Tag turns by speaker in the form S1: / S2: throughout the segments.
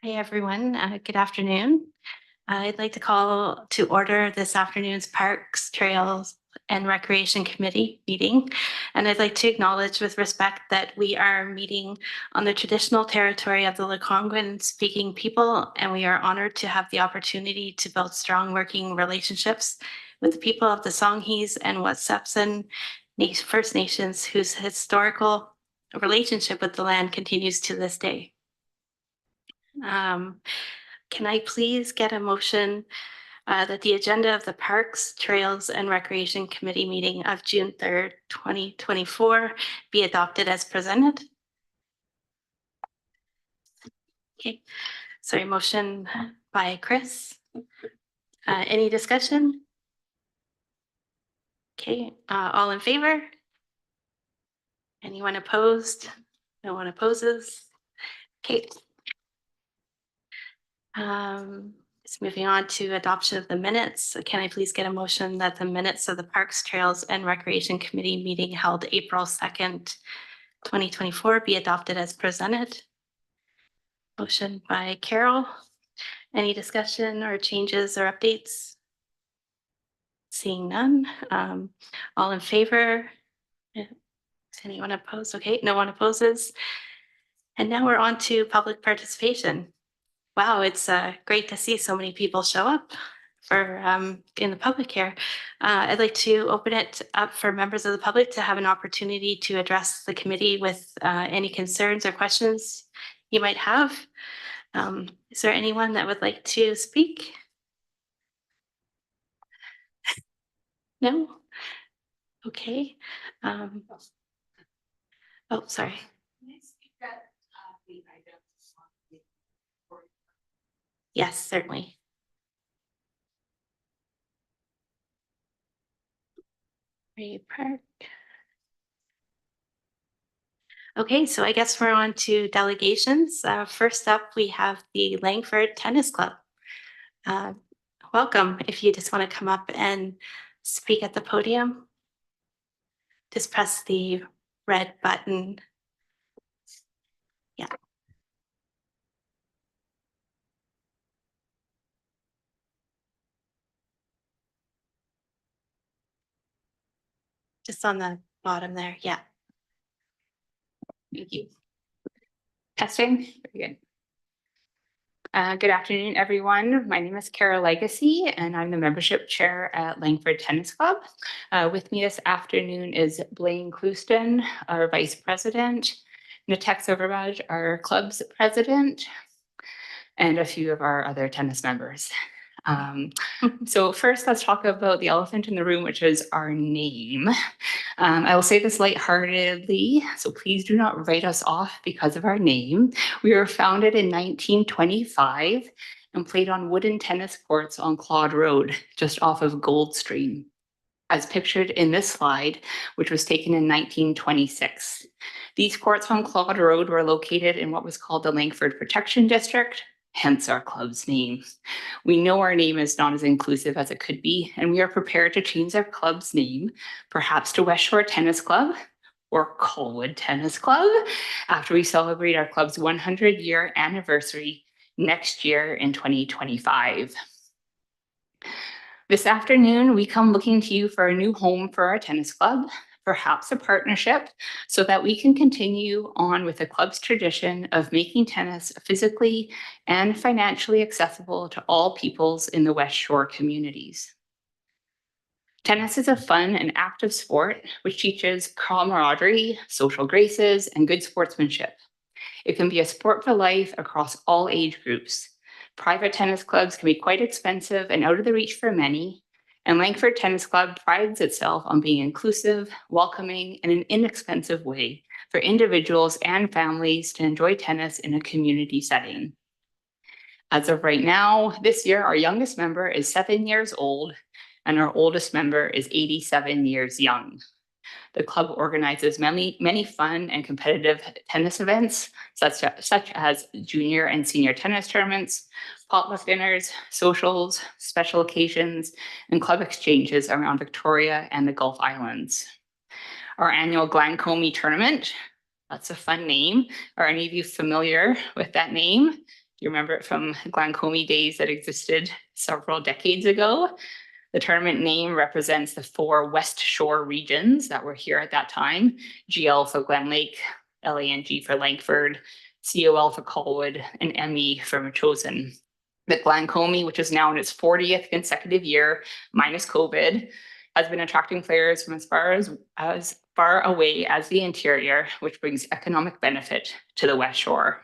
S1: Hi, everyone. Good afternoon. I'd like to call to order this afternoon's Parks, Trails, and Recreation Committee meeting. And I'd like to acknowledge with respect that we are meeting on the traditional territory of the Algonquin speaking people, and we are honored to have the opportunity to build strong working relationships with the people of the Songhees and Wet'suwet'en First Nations, whose historical relationship with the land continues to this day. Can I please get a motion that the agenda of the Parks, Trails, and Recreation Committee meeting of June 3rd, 2024 be adopted as presented? Okay, sorry, motion by Chris. Any discussion? Okay, all in favor? Anyone opposed? No one opposes. Okay. Just moving on to adoption of the minutes. Can I please get a motion that the minutes of the Parks, Trails, and Recreation Committee meeting held April 2nd, 2024 be adopted as presented? Motion by Carol. Any discussion or changes or updates? Seeing none. All in favor? Is anyone opposed? Okay, no one opposes. And now we're on to public participation. Wow, it's great to see so many people show up for in the public here. I'd like to open it up for members of the public to have an opportunity to address the committee with any concerns or questions you might have. Is there anyone that would like to speak? No? Okay. Oh, sorry. Yes, certainly. Park. Okay, so I guess we're on to delegations. First up, we have the Langford Tennis Club. Welcome. If you just want to come up and speak at the podium, just press the red button. Yeah. Just on the bottom there. Yeah. Thank you.
S2: Testing. Very good. Good afternoon, everyone. My name is Kara Legacy, and I'm the membership chair at Langford Tennis Club. With me this afternoon is Blaine Clouston, our vice president, Natex Overbudge, our club's president, and a few of our other tennis members. So first, let's talk about the elephant in the room, which is our name. I will say this lightheartedly, so please do not write us off because of our name. We were founded in 1925 and played on wooden tennis courts on Claude Road, just off of Goldstream, as pictured in this slide, which was taken in 1926. These courts on Claude Road were located in what was called the Langford Protection District, hence our club's name. We know our name is not as inclusive as it could be, and we are prepared to change our club's name, perhaps to West Shore Tennis Club or Colwood Tennis Club, after we celebrate our club's 100-year anniversary next year in 2025. This afternoon, we come looking to you for a new home for our tennis club, perhaps a partnership, so that we can continue on with the club's tradition of making tennis physically and financially accessible to all peoples in the West Shore communities. Tennis is a fun and active sport which teaches camaraderie, social graces, and good sportsmanship. It can be a sport for life across all age groups. Private tennis clubs can be quite expensive and out of the reach for many, and Langford Tennis Club prides itself on being inclusive, welcoming, and an inexpensive way for individuals and families to enjoy tennis in a community setting. As of right now, this year, our youngest member is 7 years old, and our oldest member is 87 years young. The club organizes many fun and competitive tennis events, such as junior and senior tennis tournaments, potluck dinners, socials, special occasions, and club exchanges around Victoria and the Gulf Islands. Our annual Glancomi tournament, that's a fun name. Are any of you familiar with that name? Do you remember it from Langford days that existed several decades ago? The tournament name represents the 4 West Shore regions that were here at that time: GL for Glen Lake, LANG for Langford, COL for Colwood, and ME for Metchosin. The Langford, which is now in its 40th consecutive year, minus COVID, has been attracting players from as far away as the interior, which brings economic benefit to the West Shore.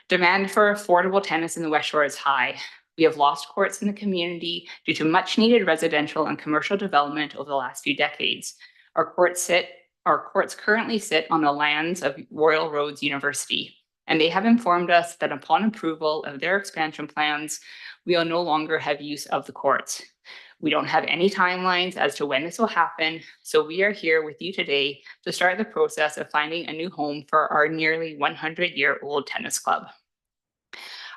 S2: Demand for affordable tennis in the West Shore is high. We have lost courts in the community due to much needed residential and commercial development over the last few decades. Our courts currently sit on the lands of Royal Roads University, and they have informed us that upon approval of their expansion plans, we will no longer have use of the courts. We don't have any timelines as to when this will happen, so we are here with you today to start the process of finding a new home for our nearly 100-year-old tennis club.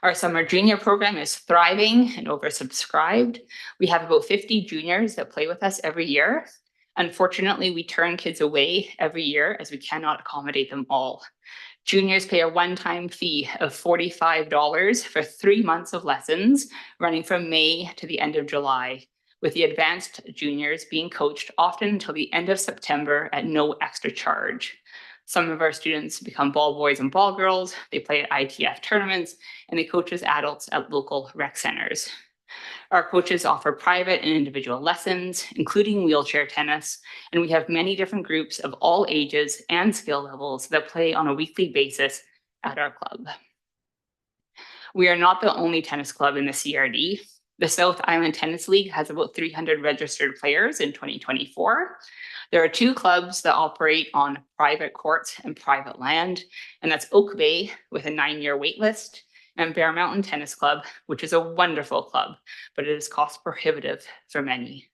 S2: Our summer junior program is thriving and oversubscribed. We have about 50 juniors that play with us every year. Unfortunately, we turn kids away every year as we cannot accommodate them all. Juniors pay a one-time fee of $45 for 3 months of lessons, running from May to the end of July, with the advanced juniors being coached often until the end of September at no extra charge. Some of our students become ball boys and ball girls, they play at ITF tournaments, and they coach as adults at local rec centers. Our coaches offer private and individual lessons, including wheelchair tennis, and we have many different groups of all ages and skill levels that play on a weekly basis at our club. We are not the only tennis club in the CRD. The South Island Tennis League has about 300 registered players in 2024. There are 2 clubs that operate on private courts and private land, and that's Oak Bay with a 9-year wait list, and Bear Mountain Tennis Club, which is a wonderful club, but it is cost prohibitive for many.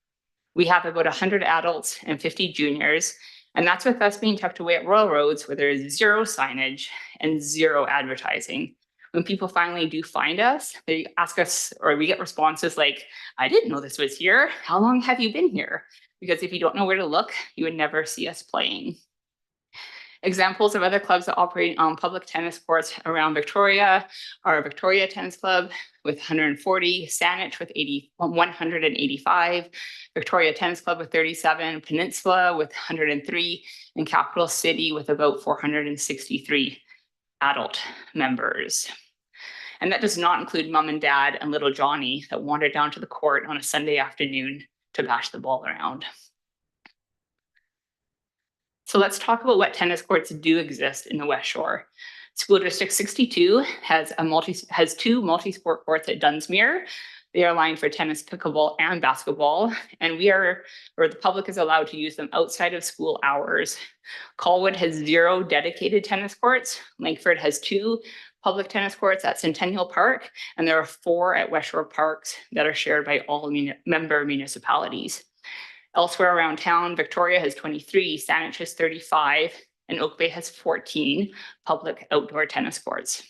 S2: We have about 100 adults and 50 juniors, and that's with us being tucked away at Royal Roads, where there is 0 signage and 0 advertising. When people finally do find us, they ask us, or we get responses like, "I didn't know this was here. How long have you been here?" Because if you don't know where to look, you would never see us playing. Examples of other clubs that operate on public tennis courts around Victoria are Victoria Tennis Club with 140, Saanich with 185, Victoria Tennis Club with 37, Peninsula with 103, and Capital City with about 463 adult members. And that does not include mom and dad and little Johnny that wander down to the court on a Sunday afternoon to bash the ball around. So let's talk about what tennis courts do exist in the West Shore. School District 62 has 2 multi-sport courts at Dunsmuir. They are lined for tennis, pickleball, and basketball, and the public is allowed to use them outside of school hours. Colwood has 0 dedicated tennis courts. Langford has 2 public tennis courts at Centennial Park, and there are 4 at West Shore Parks that are shared by all member municipalities. Elsewhere around town, Victoria has 23, Saanich has 35, and Oak Bay has 14 public outdoor tennis courts.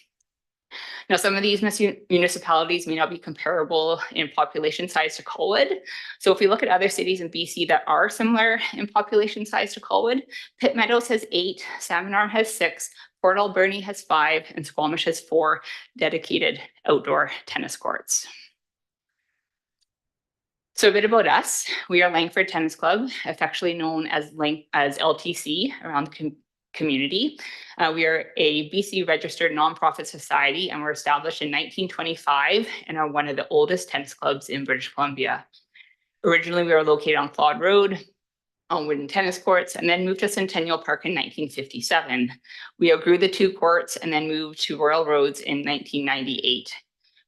S2: Now, some of these municipalities may not be comparable in population size to Colwood. So if we look at other cities in BC that are similar in population size to Colwood, Pitt Meadows has 8, Salmon Arm has 6, Port Alberni has 5, and Squamish has 4 dedicated outdoor tennis courts. So a bit about us. We are Langford Tennis Club, affectionately known as LTC around the community. We are a BC registered nonprofit society, and we're established in 1925 and are one of the oldest tennis clubs in British Columbia. Originally, we were located on Claude Road on wooden tennis courts, and then moved to Centennial Park in 1957. We outgrew the 2 courts and then moved to Royal Roads in 1998.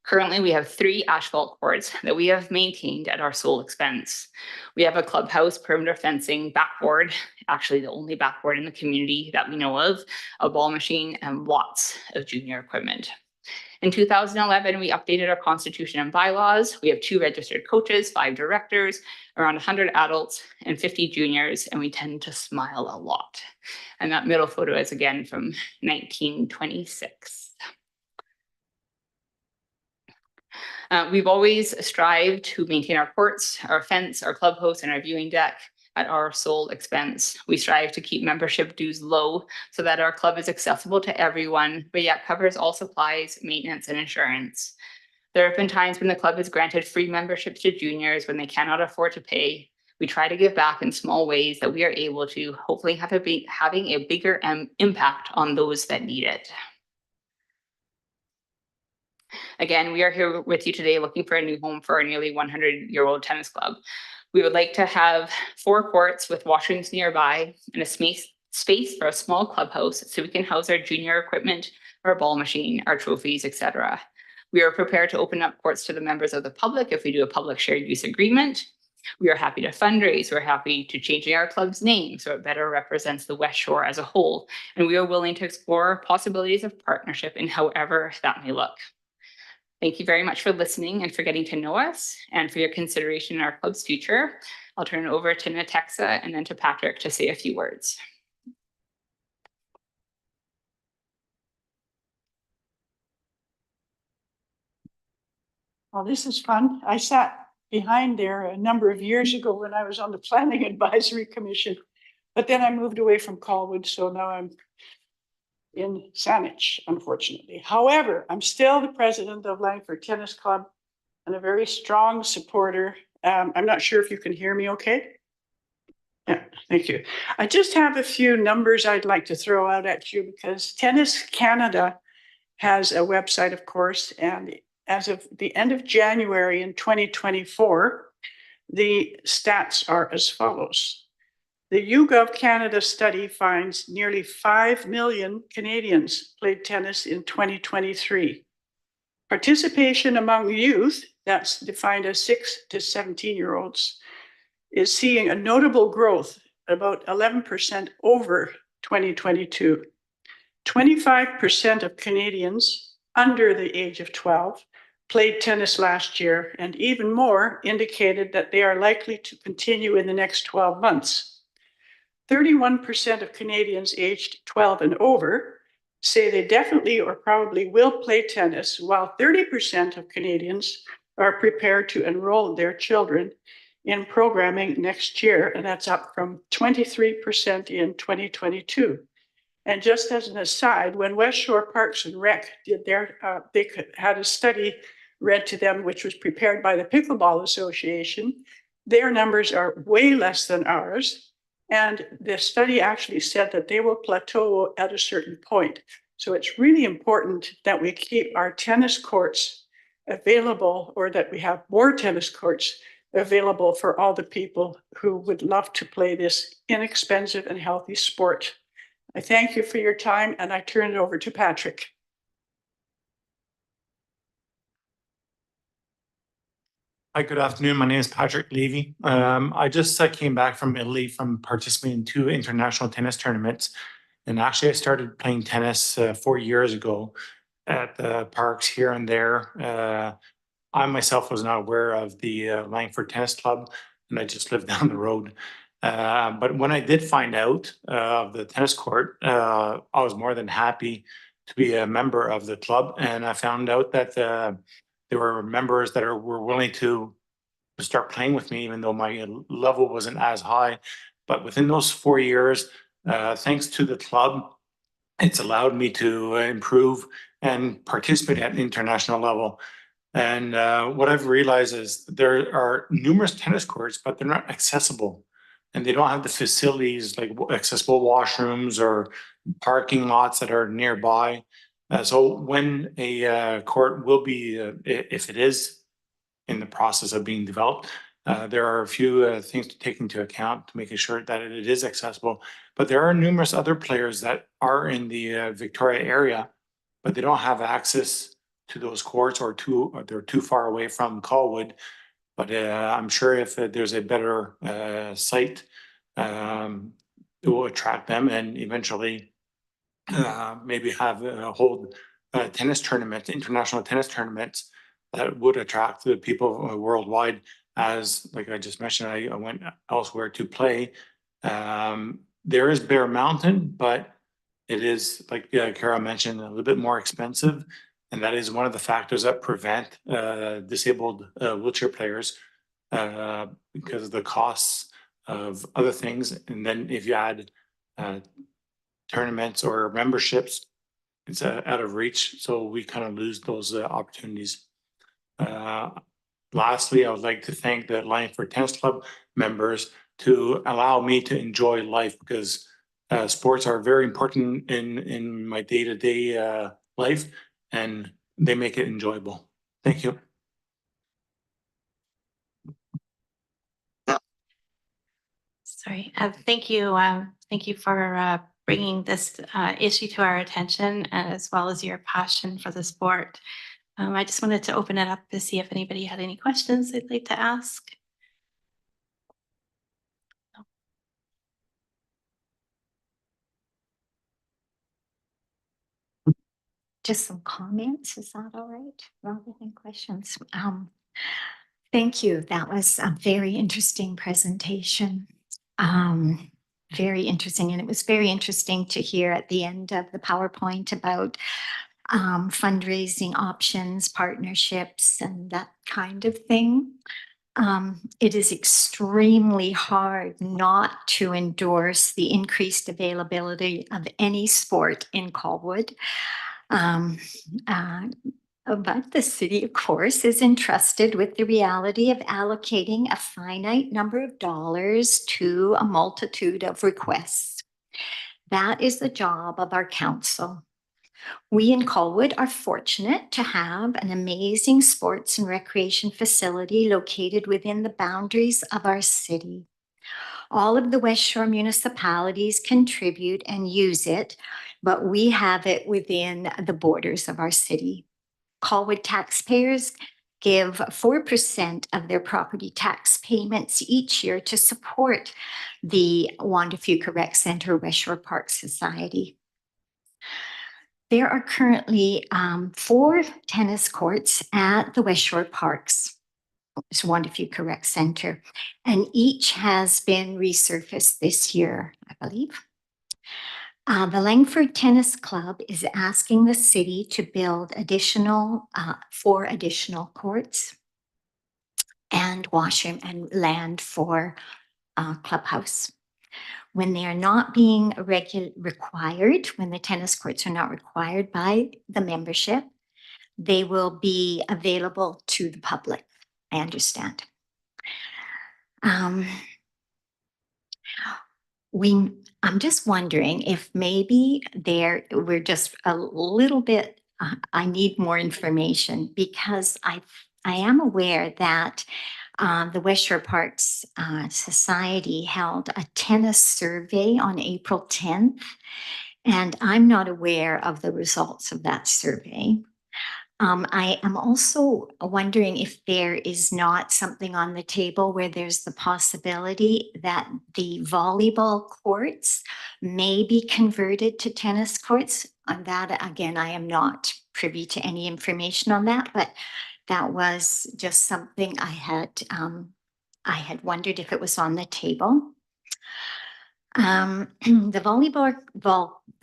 S2: Currently, we have 3 asphalt courts that we have maintained at our sole expense. We have a clubhouse, perimeter fencing, backboard, actually the only backboard in the community that we know of, a ball machine, and lots of junior equipment. In 2011, we updated our constitution and bylaws. We have 2 registered coaches, 5 directors, around 100 adults, and 50 juniors, and we tend to smile a lot. And that middle photo is again from 1926. We've always strived to maintain our courts, our fence, our clubhouse, and our viewing deck at our sole expense. We strive to keep membership dues low so that our club is accessible to everyone, but yet covers all supplies, maintenance, and insurance. There have been times when the club has granted free memberships to juniors when they cannot afford to pay. We try to give back in small ways that we are able to, hopefully having a bigger impact on those that need it. Again, we are here with you today looking for a new home for our nearly 100-year-old tennis club. We would like to have 4 courts with washrooms nearby and a space for a small clubhouse so we can house our junior equipment, our ball machine, our trophies, etc. We are prepared to open up courts to the members of the public if we do a public shared use agreement. We are happy to fundraise. We're happy to change our club's name so it better represents the West Shore as a whole. And we are willing to explore possibilities of partnership in however that may look. Thank you very much for listening and for getting to know us and for your consideration in our club's future. I'll turn it over to Natexa and then to Patrick to say a few words.
S3: Well, this is fun. I sat behind there a number of years ago when I was on the Planning Advisory Commission, but then I moved away from Colwood, so now I'm in Saanich, unfortunately. However, I'm still the president of Langford Tennis Club and a very strong supporter. I'm not sure if you can hear me okay. Yeah, thank you. I just have a few numbers I'd like to throw out at you because Tennis Canada has a website, of course, and as of the end of January in 2024, the stats are as follows. The YouGov Canada study finds nearly 5 million Canadians played tennis in 2023. Participation among youth, that's defined as 6 to 17-year-olds, is seeing a notable growth, about 11% over 2022. 25% of Canadians under the age of 12 played tennis last year, and even more indicated that they are likely to continue in the next 12 months. 31% of Canadians aged 12 and over say they definitely or probably will play tennis, while 30% of Canadians are prepared to enroll their children in programming next year, and that's up from 23% in 2022. And just as an aside, when West Shore Parks and Rec did their, they had a study read to them, which was prepared by the Pickleball Association. Their numbers are way less than ours. And the study actually said that they will plateau at a certain point. So it's really important that we keep our tennis courts available, or that we have more tennis courts available for all the people who would love to play this inexpensive and healthy sport. I thank you for your time, and I turn it over to Patrick.
S4: Hi, good afternoon. My name is Patrick Levy. I just came back from Italy from participating in 2 international tennis tournaments. And actually, I started playing tennis 4 years ago at the parks here and there. I myself was not aware of the Langford Tennis Club, and I just lived down the road. But when I did find out of the tennis court, I was more than happy to be a member of the club. And I found out that there were members that were willing to start playing with me, even though my level wasn't as high. But within those 4 years, thanks to the club, it's allowed me to improve and participate at an international level. And what I've realized is there are numerous tennis courts, but they're not accessible. And they don't have the facilities like accessible washrooms or parking lots that are nearby. So when a court will be, if it is in the process of being developed, there are a few things to take into account to making sure that it is accessible. But there are numerous other players that are in the Victoria area, but they don't have access to those courts, or they're too far away from Colwood. But I'm sure if there's a better site, it will attract them, and eventually maybe have hold tennis tournaments, international tennis tournaments that would attract the people worldwide. As like I just mentioned, I went elsewhere to play. There is Bear Mountain, but it is, like Kara mentioned, a little bit more expensive. And that is one of the factors that prevent disabled wheelchair players because of the costs of other things. And then if you add tournaments or memberships, it's out of reach. So we kind of lose those opportunities. Lastly, I would like to thank the Langford Tennis Club members to allow me to enjoy life, because sports are very important in my day-to-day life, and they make it enjoyable. Thank you.
S1: Sorry, thank you. Thank you for bringing this issue to our attention, as well as your passion for the sport. I just wanted to open it up to see if anybody had any questions they'd like to ask.
S5: Just some comments, is that all right, rather than questions? Thank you. That was a very interesting presentation. Very interesting. And it was very interesting to hear at the end of the PowerPoint about fundraising options, partnerships, and that kind of thing. It is extremely hard not to endorse the increased availability of any sport in Colwood. But the city, of course, is entrusted with the reality of allocating a finite number of dollars to a multitude of requests. That is the job of our council. We in Colwood are fortunate to have an amazing sports and recreation facility located within the boundaries of our city. All of the West Shore municipalities contribute and use it, but we have it within the borders of our city. Colwood taxpayers give 4% of their property tax payments each year to support the Juan Fuca Rec Center West Shore Park Society. There are currently 4 tennis courts at the West Shore Parks, Juan Fuca Rec Center, and each has been resurfaced this year, I believe. The Langford Tennis Club is asking the city to build 4 additional courts and washroom and land for clubhouse. When they are not being required, when the tennis courts are not required by the membership, they will be available to the public, I understand. I'm just wondering if maybe we're just a little bit, I need more information, because I am aware that the West Shore Parks Society held a tennis survey on April 10th, and I'm not aware of the results of that survey. I am also wondering if there is not something on the table where there's the possibility that the volleyball courts may be converted to tennis courts. On that, again, I am not privy to any information on that, but that was just something I had wondered if it was on the table. The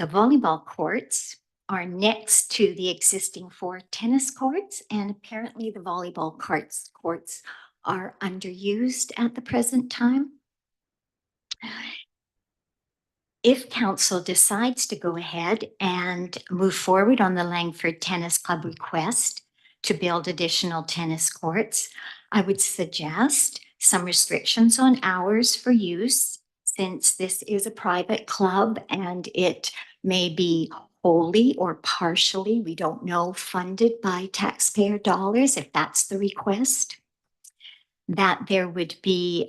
S5: volleyball courts are next to the existing 4 tennis courts, and apparently the volleyball courts are underused at the present time. If council decides to go ahead and move forward on the Langford Tennis Club request to build additional tennis courts, I would suggest some restrictions on hours for use, since this is a private club and it may be wholly or partially, we don't know, funded by taxpayer dollars, if that's the request. That there would be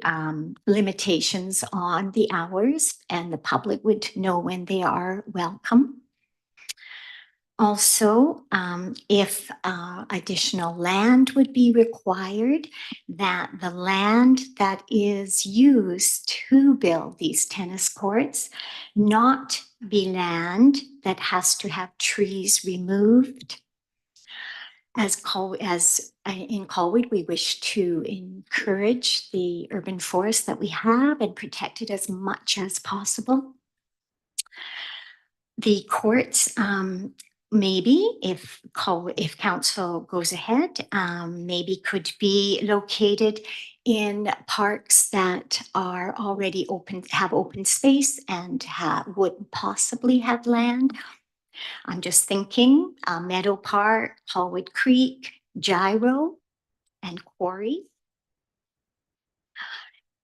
S5: limitations on the hours, and the public would know when they are welcome. Also, if additional land would be required, that the land that is used to build these tennis courts not be land that has to have trees removed. As in Colwood, we wish to encourage the urban forest that we have and protect it as much as possible. The courts maybe if council goes ahead, maybe could be located in parks that are already open, have open space and would possibly have land. I'm just thinking Meadow Park, Hallwood Creek, Gyro, and Quarry.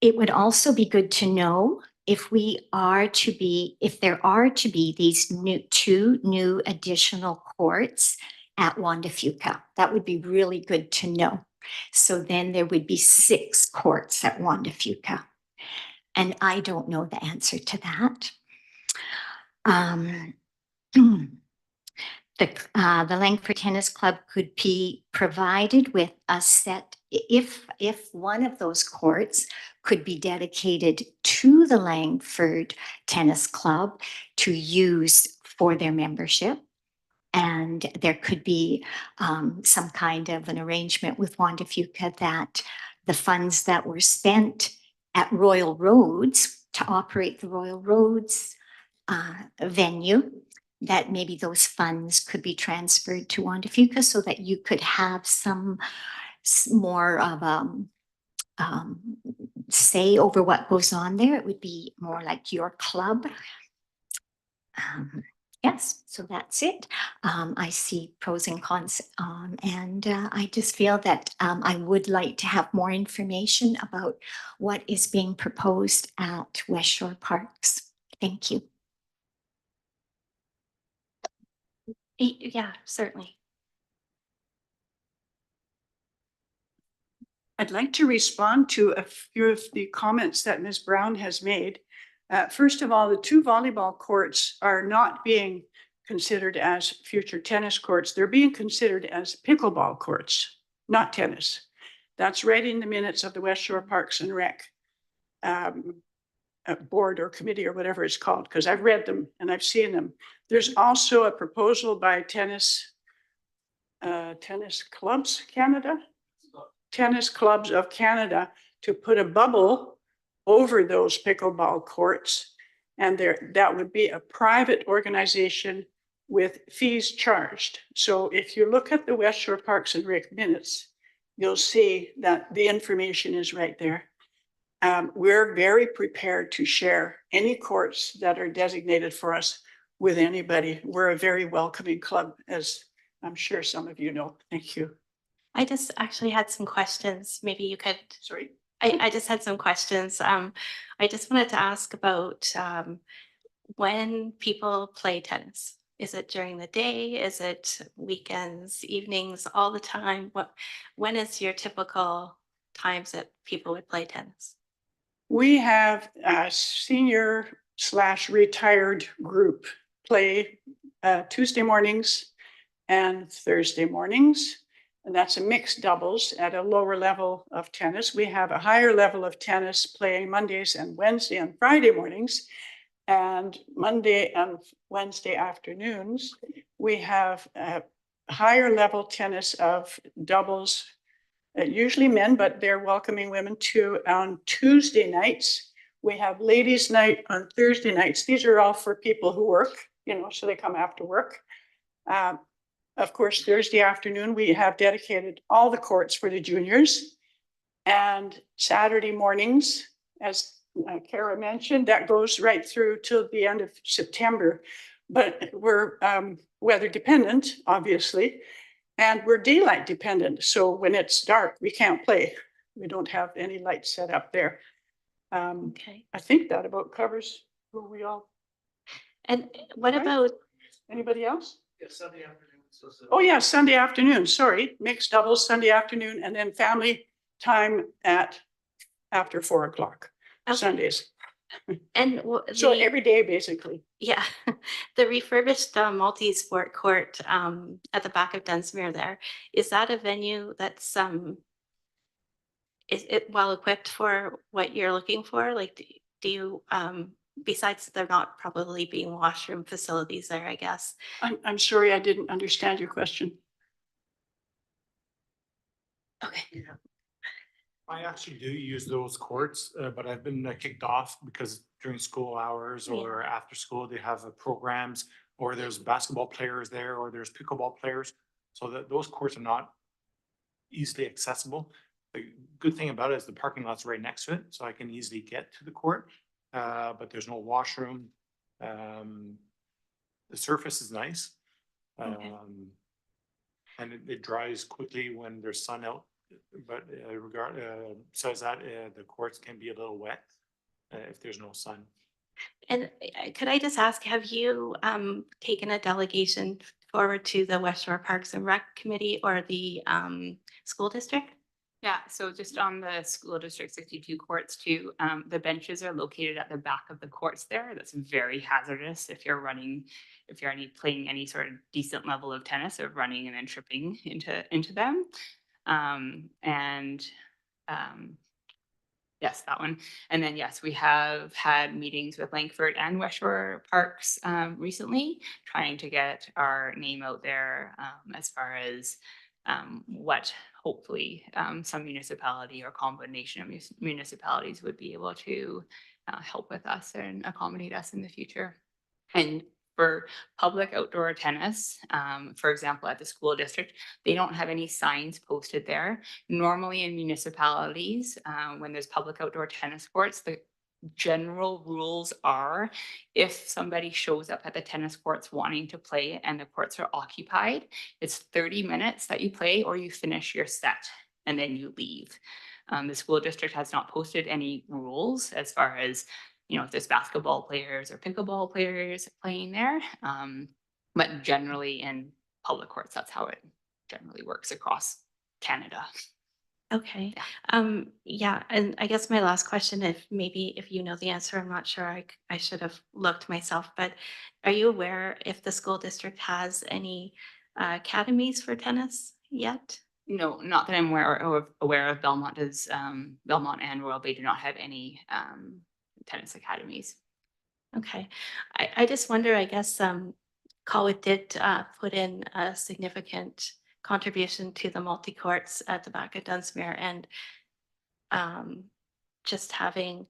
S5: It would also be good to know if there are to be these two new additional courts at Juan de Fuca. That would be really good to know. So then there would be 6 courts at Juan de Fuca. And I don't know the answer to that. The Langford Tennis Club could be provided with a set, if one of those courts could be dedicated to the Langford Tennis Club to use for their membership. And there could be some kind of an arrangement with Juan de Fuca that the funds that were spent at Royal Roads to operate the Royal Roads venue, that maybe those funds could be transferred to Juan de Fuca so that you could have some more of say over what goes on there. It would be more like your club. Yes, so that's it. I see pros and cons, and I just feel that I would like to have more information about what is being proposed at West Shore Parks. Thank you.
S1: Yeah, certainly.
S3: I'd like to respond to a few of the comments that Ms. Brown has made. First of all, the 2 volleyball courts are not being considered as future tennis courts. They're being considered as pickleball courts, not tennis. That's right in the minutes of the West Shore Parks and Rec board or committee or whatever it's called, because I've read them and I've seen them. There's also a proposal by Tennis Clubs Canada, Tennis Clubs of Canada, to put a bubble over those pickleball courts. And that would be a private organization with fees charged. So if you look at the West Shore Parks and Rec minutes, you'll see that the information is right there. We're very prepared to share any courts that are designated for us with anybody. We're a very welcoming club, as I'm sure some of you know. Thank you.
S1: I just actually had some questions. Maybe you could.
S3: Sorry.
S1: I just had some questions. I just wanted to ask about when people play tennis. Is it during the day? Is it weekends, evenings, all the time? When is your typical times that people would play tennis?
S3: We have a senior/retired group play Tuesday mornings and Thursday mornings. And that's a mixed doubles at a lower level of tennis. We have a higher level of tennis playing Mondays and Wednesday and Friday mornings. And Monday and Wednesday afternoons, we have a higher level tennis of doubles, usually men, but they're welcoming women too. On Tuesday nights, we have ladies' night on Thursday nights. These are all for people who work, so they come after work. Of course, Thursday afternoon, we have dedicated all the courts for the juniors. And Saturday mornings, as Kara mentioned, that goes right through till the end of September. But we're weather dependent, obviously, and we're daylight dependent. So when it's dark, we can't play. We don't have any lights set up there.
S1: Okay.
S3: I think that about covers who we all.
S1: And what
S3: Right?
S1: about
S3: Anybody else?
S4: Yeah, Sunday afternoon.
S3: Oh yeah, Sunday afternoon, sorry, mixed doubles Sunday afternoon, and then family time after 4 o'clock,
S1: okay.
S3: Sundays.
S1: And
S3: So every day, basically.
S1: yeah, the refurbished multi-sport court at the back of Dunsmuir there, is that a venue that's is it well equipped for what you're looking for? Like, do you besides there not probably being washroom facilities there, I guess.
S3: I'm sorry, I didn't understand your question.
S1: Okay.
S4: I actually do use those courts, but I've been kicked off because during school hours or after school, they have programs or there's basketball players there, or there's pickleball players. So that those courts are not easily accessible. The good thing about it is the parking lot's right next to it, so I can easily get to the court. But there's no washroom. The surface is nice.
S1: Okay.
S4: And it dries quickly when there's sun out, but says that the courts can be a little wet if there's no sun.
S1: And could I just ask, have you taken a delegation forward to the West Shore Parks and Rec Committee or the school district?
S2: Yeah, so just on the school district 62 courts too, the benches are located at the back of the courts there. That's very hazardous if you're playing any sort of decent level of tennis or running and then tripping into them. Yes, that one. And then, yes, we have had meetings with Langford and West Shore Parks recently, trying to get our name out there as far as what hopefully some municipality or combination of municipalities would be able to help with us and accommodate us in the future. And for public outdoor tennis, for example, at the school district, they don't have any signs posted there. Normally in municipalities, when there's public outdoor tennis courts, the general rules are if somebody shows up at the tennis courts wanting to play and the courts are occupied, it's 30 minutes that you play or you finish your set and then you leave. The school district has not posted any rules as far as if there's basketball players or pickleball players playing there. But generally in public courts, that's how it generally works across Canada.
S1: Okay. Yeah, and I guess my last question, if you know the answer, I'm not sure, I should have looked myself, but are you aware if the school district has any academies for tennis yet?
S2: No, not that I'm aware of. Belmont and Royal Bay do not have any tennis academies.
S1: Okay. I just wonder, I guess, Colwood did put in a significant contribution to the multi-courts at the back of Dunsmuir, and just having,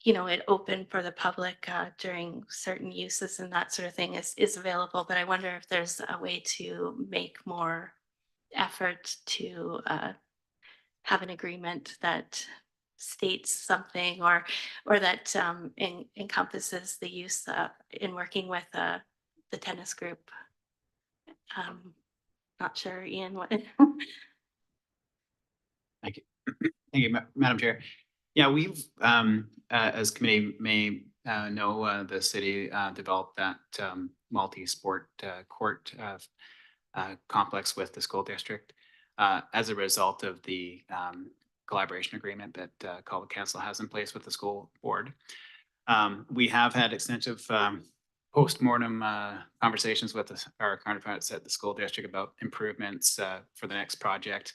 S1: it open for the public during certain uses and that sort of thing is available. But I wonder if there's a way to make more effort to have an agreement that states something, or that encompasses the use in working with the tennis group. Not sure, Ian, what?
S6: Thank you, Madam Chair. Yeah, we've, as committee may know, the city developed that multi-sport court complex with the school district as a result of the collaboration agreement that Colwood Council has in place with the school board. We have had extensive post-mortem conversations with our counterparts at the school district about improvements for the next project.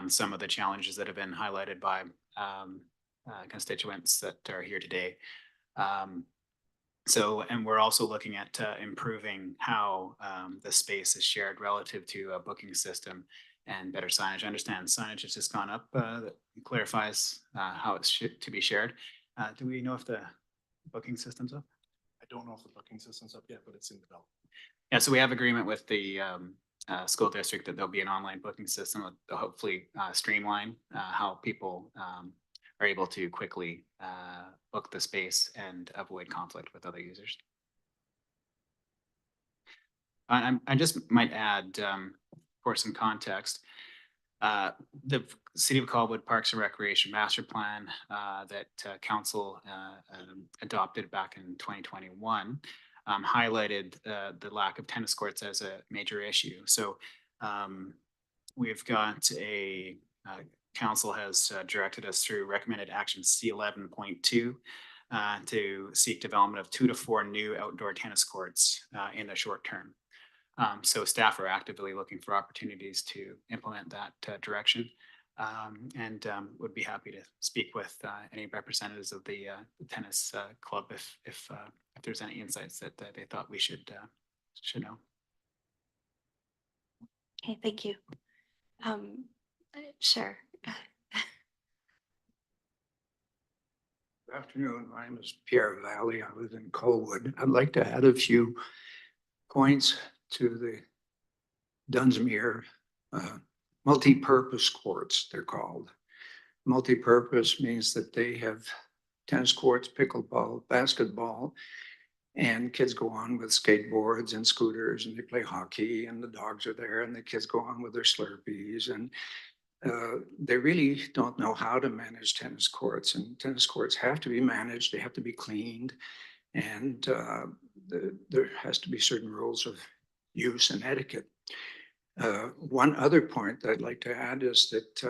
S6: Some of the challenges that have been highlighted by constituents that are here today. And we're also looking at improving how the space is shared relative to a booking system and better signage. I understand signage has just gone up that clarifies how it's to be shared. Do we know if the booking system's up?
S7: I don't know if the booking system's up yet, but it's in development.
S6: Yeah, so we have agreement with the school district that there'll be an online booking system that hopefully streamline how people are able to quickly book the space and avoid conflict with other users. I just might add, for some context, the City of Colwood Parks and Recreation Master Plan that Council adopted back in 2021 highlighted the lack of tennis courts as a major issue. So we've got Council has directed us through recommended action C11.2 to seek development of 2 to 4 new outdoor tennis courts in the short term. So staff are actively looking for opportunities to implement that direction, and would be happy to speak with any representatives of the tennis club if there's any insights that they thought we should know.
S1: Okay, thank you. Sure.
S8: Good afternoon. My name is Pierre Valley. I live in Colwood. I'd like to add a few points to the Dunsmuir multi-purpose courts, they're called. Multi-purpose means that they have tennis courts, pickleball, basketball, and kids go on with skateboards and scooters and they play hockey and the dogs are there and the kids go on with their Slurpees and they really don't know how to manage tennis courts, and tennis courts have to be managed. They have to be cleaned, and there has to be certain rules of use and etiquette. One other point that I'd like to add is that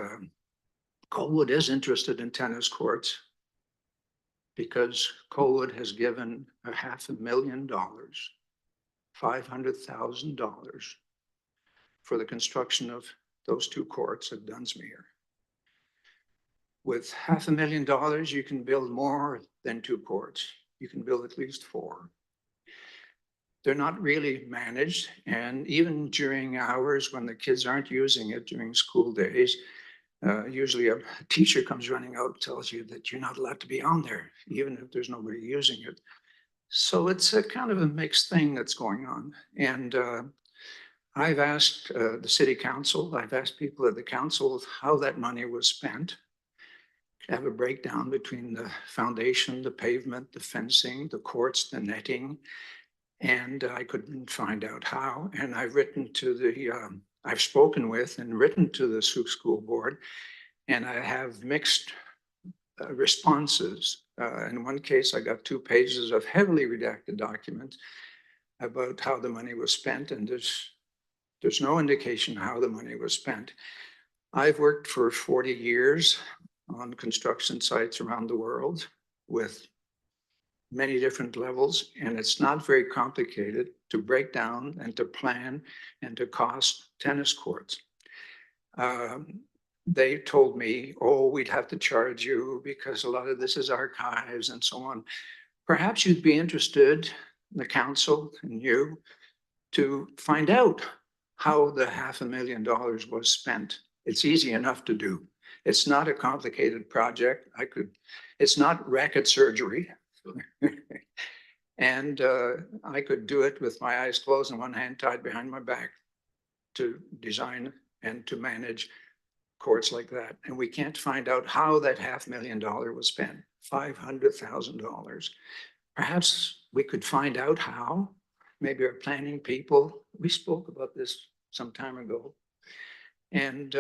S8: Colwood is interested in tennis courts because Colwood has given $500,000, $500,000 for the construction of those two courts at Dunsmuir. With $500,000, you can build more than two courts. You can build at least four. They're not really managed, and even during hours when the kids aren't using it during school days, usually a teacher comes running out and tells you that you're not allowed to be on there, even if there's nobody using it. So it's a kind of a mixed thing that's going on. And I've asked the city council, I've asked people at the council how that money was spent. Have a breakdown between the foundation, the pavement, the fencing, the courts, the netting. And I couldn't find out how. And I've written to the, I've spoken with and written to the Sioux School Board, and I have mixed responses. In one case, I got 2 pages of heavily redacted documents about how the money was spent, and there's no indication how the money was spent. I've worked for 40 years on construction sites around the world with many different levels, and it's not very complicated to break down and to plan and to cost tennis courts. They told me, oh, we'd have to charge you because a lot of this is archives and so on. Perhaps you'd be interested, the council and you, to find out how the $500,000 was spent. It's easy enough to do. It's not a complicated project. It's not racket surgery. And I could do it with my eyes closed and one hand tied behind my back to design and to manage courts like that. And we can't find out how that $500,000 was spent, $500,000. Perhaps we could find out how. Maybe our planning people, we spoke about this some time ago, and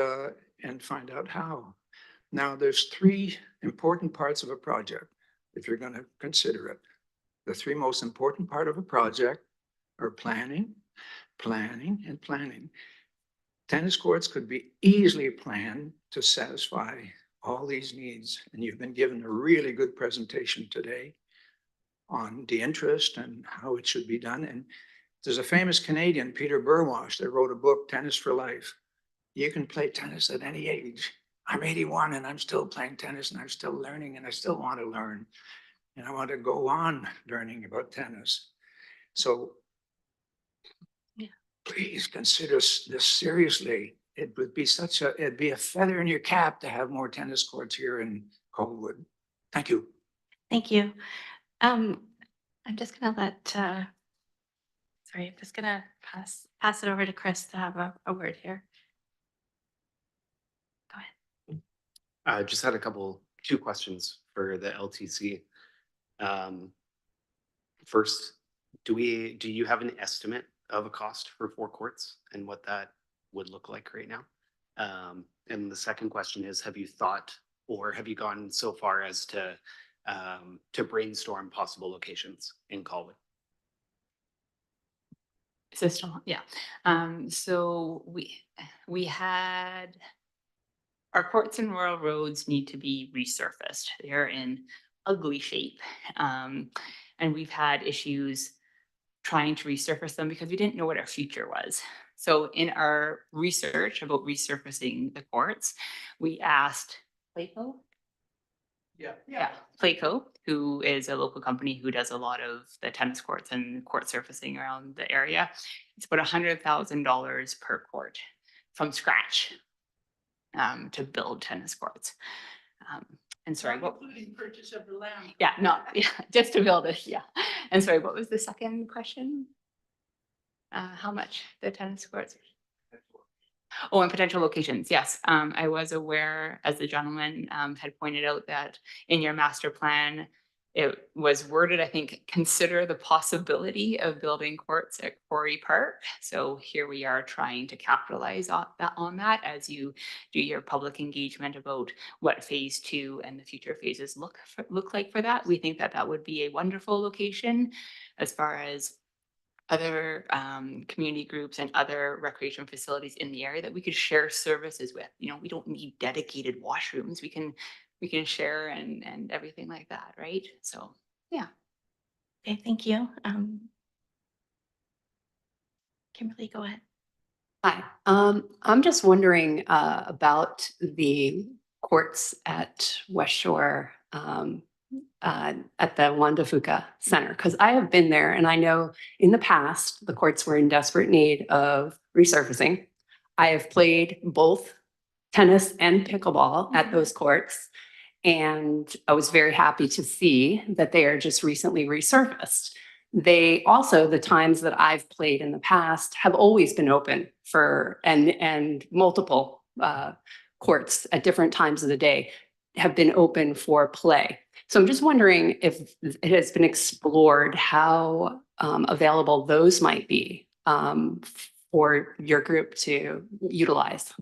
S8: find out how. Now, there's 3 important parts of a project, if you're going to consider it. The 3 most important part of a project are planning, planning, and planning. Tennis courts could be easily planned to satisfy all these needs. And you've been given a really good presentation today on the interest and how it should be done. And there's a famous Canadian, Peter Burwash, that wrote a book, Tennis for Life. You can play tennis at any age. I'm 81 and I'm still playing tennis and I'm still learning and I still want to learn. And I want to go on learning about tennis. So please consider this seriously. It would be it'd be a feather in your cap to have more tennis courts here in Colwood. Thank you.
S1: Thank you. I'm just gonna I'm just gonna pass it over to Chris to have a word here. Go ahead.
S9: I just had 2 questions for the LTC. First, do you have an estimate of a cost for 4 courts and what that would look like right now? And the second question is, have you thought or have you gone so far as to brainstorm possible locations in Colwood?
S2: Is this still on? Yeah. So we had our courts and rural roads need to be resurfaced. They're in ugly shape. And we've had issues trying to resurface them because we didn't know what our future was. So in our research about resurfacing the courts, we asked Placo. Yeah, Placo, who is a local company who does a lot of the tennis courts and court surfacing around the area. It's about $100,000 per court from scratch to build tennis courts. And sorry, what?
S3: Including purchase of the land.
S2: Yeah, just to build it. Yeah. And sorry, what was the second question? How much the tennis courts? Oh, and potential locations, yes. I was aware, as the gentleman had pointed out, that in your master plan, it was worded, I think, consider the possibility of building courts at Quarry Park. So here we are trying to capitalize on that as you do your public engagement about what phase 2 and the future phases look like for that. We think that that would be a wonderful location as far as other community groups and other recreation facilities in the area that we could share services with. You know, we don't need dedicated washrooms. We can share and everything like that, right? So yeah.
S1: Okay, thank you. Kimberly, go ahead.
S10: Hi, I'm just wondering about the courts at West Shore at the Juan Fuca Center, because I have been there and I know in the past the courts were in desperate need of resurfacing. I have played both tennis and pickleball at those courts, and I was very happy to see that they are just recently resurfaced. They also, the times that I've played in the past, have always been open for and multiple courts at different times of the day have been open for play. So I'm just wondering if it has been explored how available those might be for your group to utilize.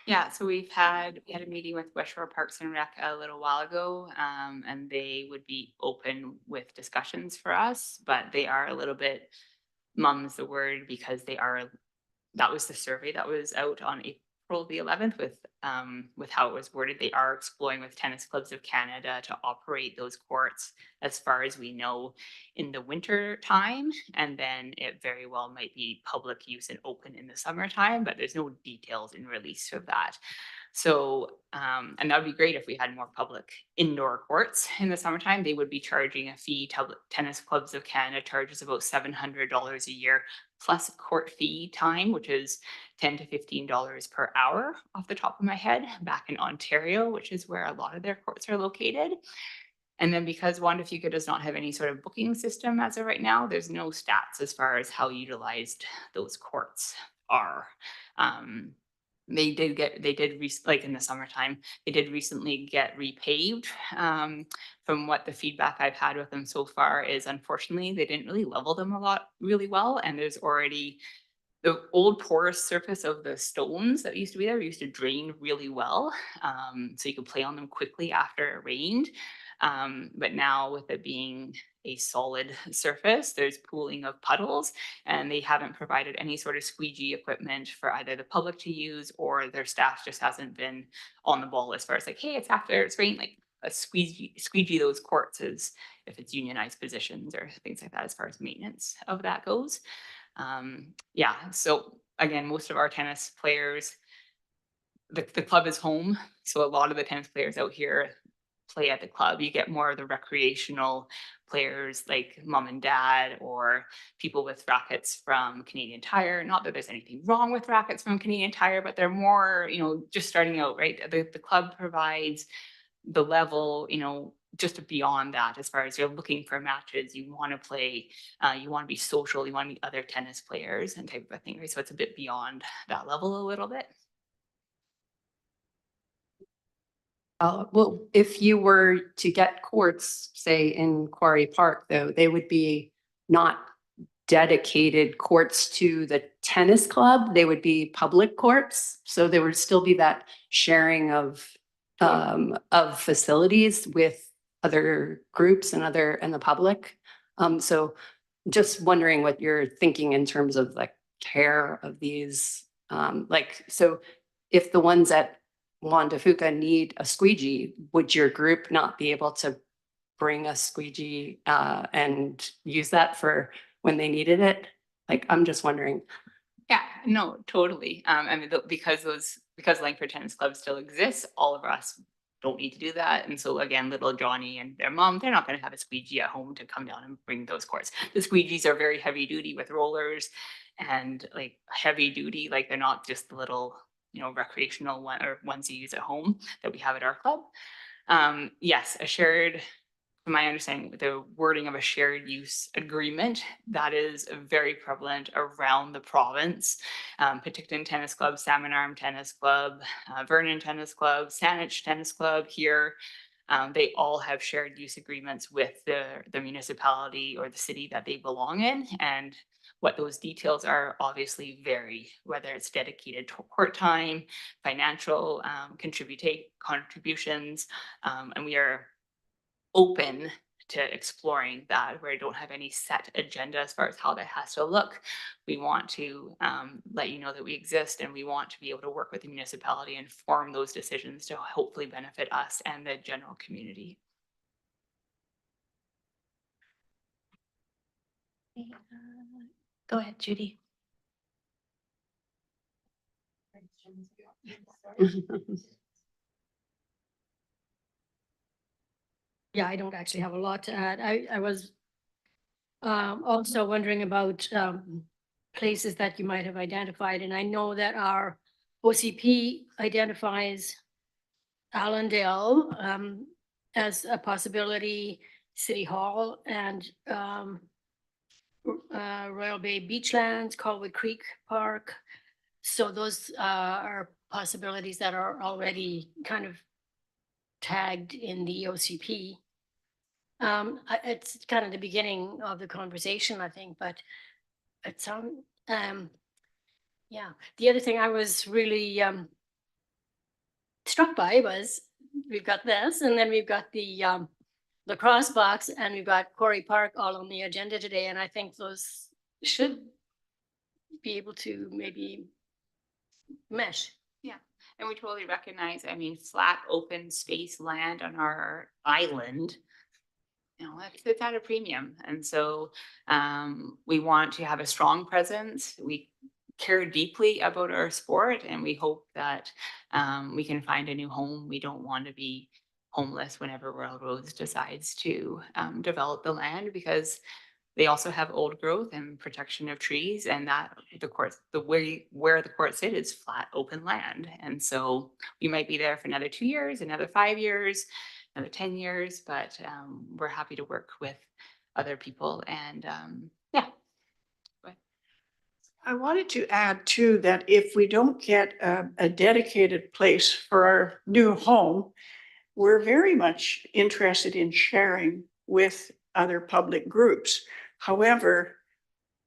S2: Yeah, so we had a meeting with West Shore Parks and Rec a little while ago, and they would be open with discussions for us, but they are a little bit, mum's the word, because that was the survey that was out on April the 11th with how it was worded. They are exploring with Tennis Clubs of Canada to operate those courts, as far as we know, in the winter time, and then it very well might be public use and open in the summertime, but there's no details in release of that. So, and that would be great if we had more public indoor courts in the summertime. They would be charging a fee. Tennis Clubs of Canada charges about $700 a year plus court fee time, which is $10 to $15 per hour off the top of my head, back in Ontario, which is where a lot of their courts are located. And then because Juan Fuca does not have any sort of booking system as of right now, there's no stats as far as how utilized those courts are. They did like in the summertime, they did recently get repaved. From what the feedback I've had with them so far is, unfortunately, they didn't really level them really well. And there's already the old porous surface of the stones that used to be there used to drain really well. So you could play on them quickly after it rained. But now with it being a solid surface, there's pooling of puddles, and they haven't provided any sort of squeegee equipment for either the public to use, or their staff just hasn't been on the ball as far as like, hey, it's after it's rained, like a squeegee those courts is if it's unionized positions or things like that as far as maintenance of that goes. Yeah, so again, most of our tennis players, the club is home, so a lot of the tennis players out here play at the club. You get more of the recreational players like mom and dad, or people with rackets from Canadian Tire. Not that there's anything wrong with rackets from Canadian Tire, but they're more, just starting out, right? The club provides the level, just beyond that, as far as you're looking for matches, you want to play, you want to be social, you want to meet other tennis players and type of thing, right? So it's a bit beyond that level a little bit.
S10: Well, if you were to get courts, say in Quarry Park, though, they would be not dedicated courts to the tennis club. They would be public courts. So there would still be that sharing of facilities with other groups and the public. So just wondering what you're thinking in terms of like care of these, so if the ones at Juan Fuca need a squeegee, would your group not be able to bring a squeegee and use that for when they needed it? Like, I'm just wondering.
S2: Yeah, no, totally. I mean, because Langford Tennis Club still exists, all of us don't need to do that. And so again, little Johnny and their mom, they're not going to have a squeegee at home to come down and bring those courts. The squeegees are very heavy duty with rollers and like heavy duty, like they're not just the little, recreational one or ones you use at home that we have at our club. Yes, a shared from my understanding, the wording of a shared use agreement that is very prevalent around the province. Picticton Tennis Club, Salmon Arm Tennis Club, Vernon Tennis Club, Saanich Tennis Club here. They all have shared use agreements with the municipality or the city that they belong in. And what those details are obviously vary, whether it's dedicated to court time, financial contributions, and we are open to exploring that, where I don't have any set agenda as far as how that has to look. We want to let you know that we exist, and we want to be able to work with the municipality and form those decisions to hopefully benefit us and the general community.
S1: Go ahead, Judy.
S11: Yeah, I don't actually have a lot to add. I was also wondering about places that you might have identified, and I know that our OCP identifies Allendale as a possibility, City Hall and Royal Bay Beachlands, Colwood Creek Park. So those are possibilities that are already kind of tagged in the OCP. It's kind of the beginning of the conversation, I think, but it's yeah. The other thing I was really struck by was we've got this, and then we've got the lacrosse box, and we've got Quarry Park all on the agenda today, and I think those should be able to maybe mesh.
S2: Yeah, and we totally recognize, I mean, flat open space land on our island, you know, it's at a premium. And so we want to have a strong presence. We care deeply about our sport, and we hope that we can find a new home. We don't want to be homeless whenever Royal Roads decides to develop the land, because they also have old growth and protection of trees, and that where the court sit is flat open land. And so we might be there for another 2 years, another 5 years, another 10 years, but we're happy to work with other people. And yeah.
S3: I wanted to add too, that if we don't get a dedicated place for our new home, we're very much interested in sharing with other public groups. However,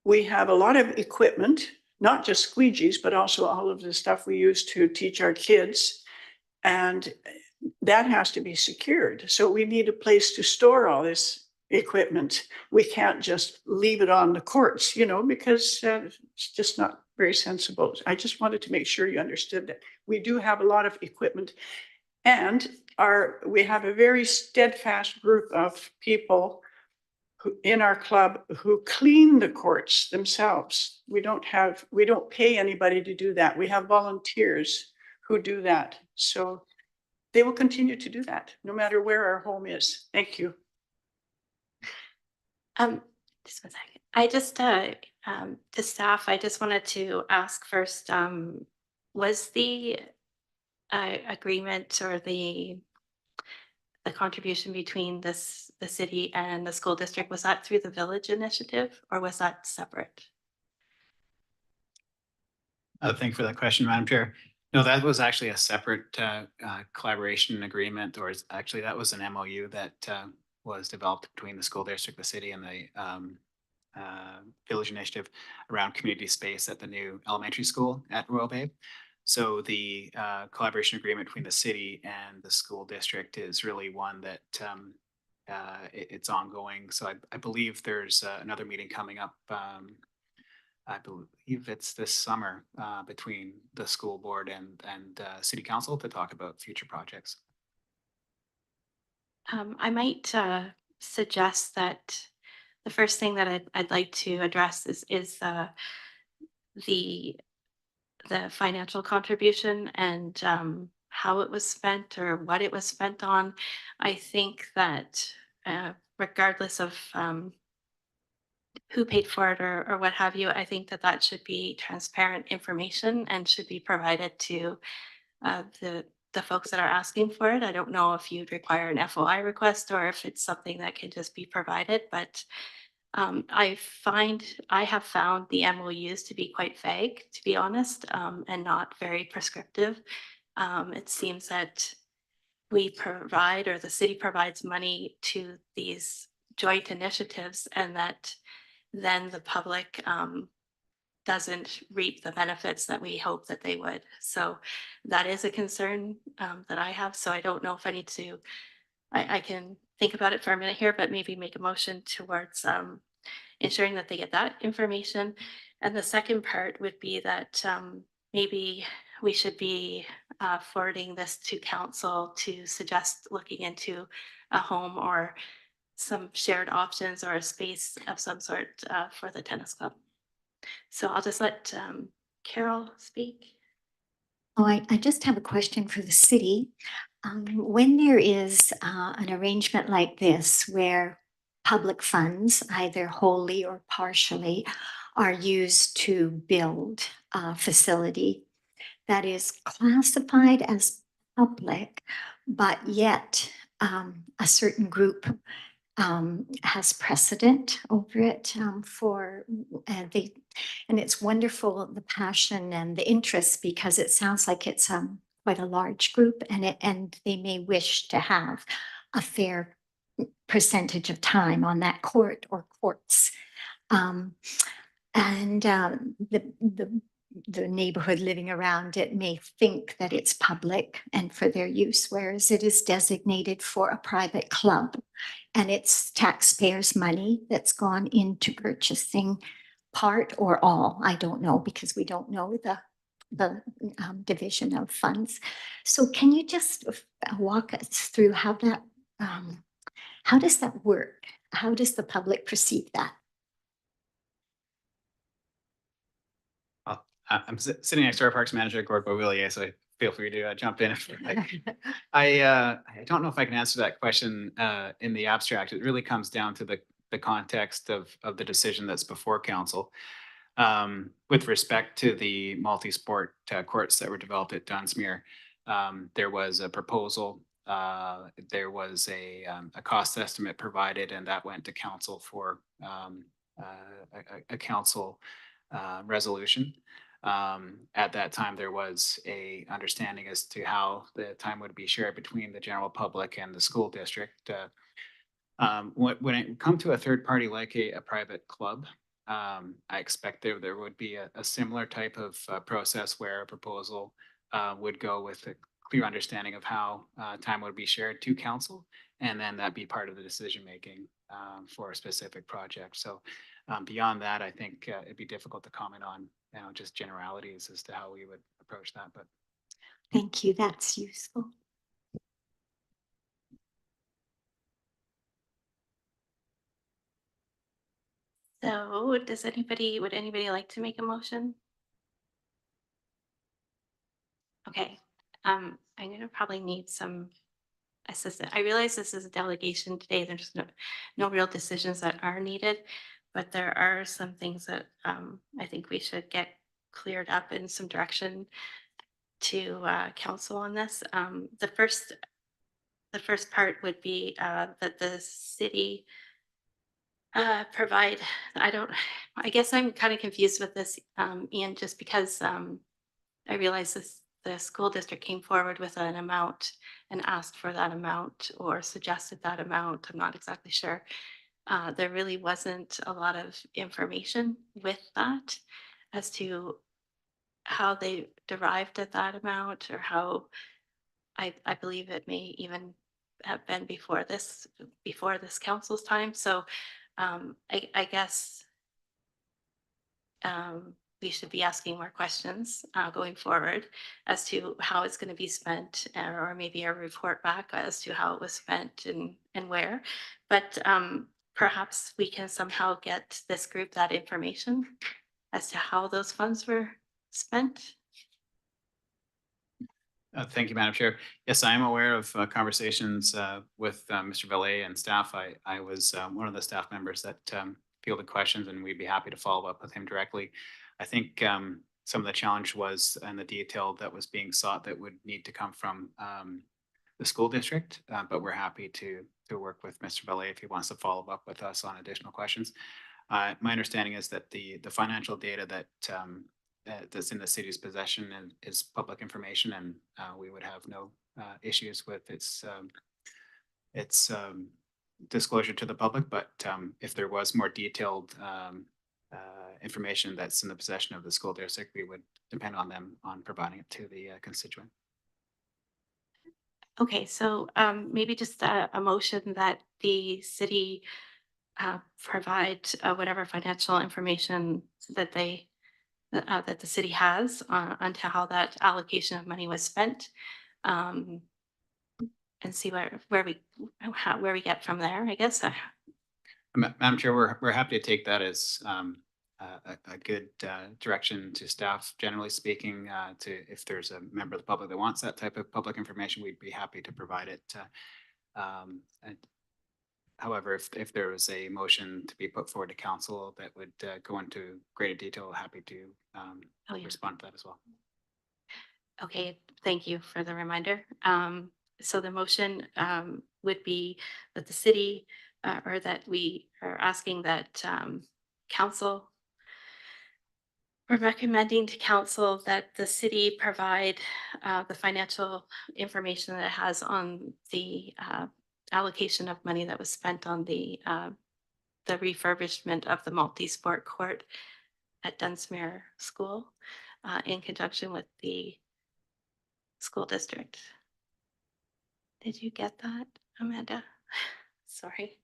S3: we have a lot of equipment, not just squeegees, but also all of the stuff we use to teach our kids. And that has to be secured. So we need a place to store all this equipment. We can't just leave it on the courts, you know, because it's just not very sensible. I just wanted to make sure you understood that we do have a lot of equipment, and we have a very steadfast group of people in our club who clean the courts themselves. We don't pay anybody to do that. We have volunteers who do that. So they will continue to do that no matter where our home is. Thank you.
S1: Just 1 second. I just to staff, I just wanted to ask first, was the agreement or the contribution between the city and the school district, was that through the village initiative, or was that separate?
S6: Thank you for that question, Madam Chair. No, that was actually a separate collaboration agreement, or actually that was an MOU that was developed between the school district, the city, and the village initiative around community space at the new elementary school at Royal Bay. So the collaboration agreement between the city and the school district is really one that it's ongoing. So I believe there's another meeting coming up. I believe it's this summer between the school board and city council to talk about future projects.
S1: I might suggest that the first thing that I'd like to address is the financial contribution and how it was spent or what it was spent on. I think that regardless of who paid for it or what have you, I think that should be transparent information and should be provided to the the folks that are asking for it. I don't know if you'd require an FOI request or if it's something that can just be provided, but I have found the MOUs to be quite vague, to be honest, and not very prescriptive. It seems that we provide, or the city provides money to these joint initiatives, and that then the public doesn't reap the benefits that we hope that they would. So that is a concern that I have. So I don't know if I need to, I can think about it for a minute here, but maybe make a motion towards ensuring that they get that information. And the second part would be that maybe we should be forwarding this to council to suggest looking into a home or some shared options or a space of some sort for the tennis club. So I'll just let Carol speak.
S5: Oh, I just have a question for the city. When there is an arrangement like this where public funds, either wholly or partially, are used to build a facility that is classified as public, but yet a certain group has precedent over it for and it's wonderful, the passion and the interest, because it sounds like it's quite a large group, and they may wish to have a fair percentage of time on that court or courts. The neighborhood living around it may think that it's public and for their use, whereas it is designated for a private club. And it's taxpayers' money that's gone into purchasing part or all. I don't know, because we don't know the division of funds. So can you just walk us through how that, how does that work? How does the public perceive that?
S6: I'm sitting next to our Parks Manager, Gord Beauvillier, so feel free to jump in if you like. I don't know if I can answer that question in the abstract. It really comes down to the context of the decision that's before council. With respect to the multi-sport courts that were developed at Dunsmuir, there was a proposal. There was a cost estimate provided, and that went to council for a council resolution. At that time, there was a understanding as to how the time would be shared between the general public and the school district. When it come to a third party like a private club, I expect there would be a similar type of process where a proposal would go with a clear understanding of how time would be shared to council, and then that be part of the decision making for a specific project. So beyond that, I think it'd be difficult to comment on, just generalities as to how we would approach that. But
S5: Thank you. That's useful.
S1: So would anybody like to make a motion? Okay, I'm gonna probably need some assistance. I realize this is a delegation today. There's no real decisions that are needed, but there are some things that I think we should get cleared up in some direction to council on this. The first part would be that the city provide, I guess I'm kind of confused with this, Ian, just because I realize the school district came forward with an amount and asked for that amount or suggested that amount. I'm not exactly sure. There really wasn't a lot of information with that as to how they derived at that amount, or how I believe it may even have been before this council's time. So I guess we should be asking more questions going forward as to how it's going to be spent, or maybe a report back as to how it was spent and where. But perhaps we can somehow get this group that information as to how those funds were spent.
S6: Thank you, Madam Chair. Yes, I am aware of conversations with Mr. Valet and staff. I was one of the staff members that fielded questions, and we'd be happy to follow up with him directly. I think some of the challenge was and the detail that was being sought that would need to come from the school district, but we're happy to work with Mr. Bellet if he wants to follow up with us on additional questions. My understanding is that the financial data that that's in the city's possession and is public information, and we would have no issues with its disclosure to the public. But if there was more detailed information that's in the possession of the school district, we would depend on them on providing it to the constituent.
S1: Okay, so maybe just a motion that the city provide whatever financial information that that the city has onto how that allocation of money was spent, and see where we get from there, I guess.
S6: Madam Chair, we're happy to take that as a good direction to staff, generally speaking, to if there's a member of the public that wants that type of public information, we'd be happy to provide it. However, if there was a motion to be put forward to council that would go into greater detail, happy to respond to that as well.
S1: Okay, thank you for the reminder. So the motion would be that the city or that we are asking that council, we're recommending to council that the city provide the financial information that it has on the allocation of money that was spent on the refurbishment of the multi-sport court at Dunsmuir School in conjunction with the school district. Did you get that, Amanda? Sorry.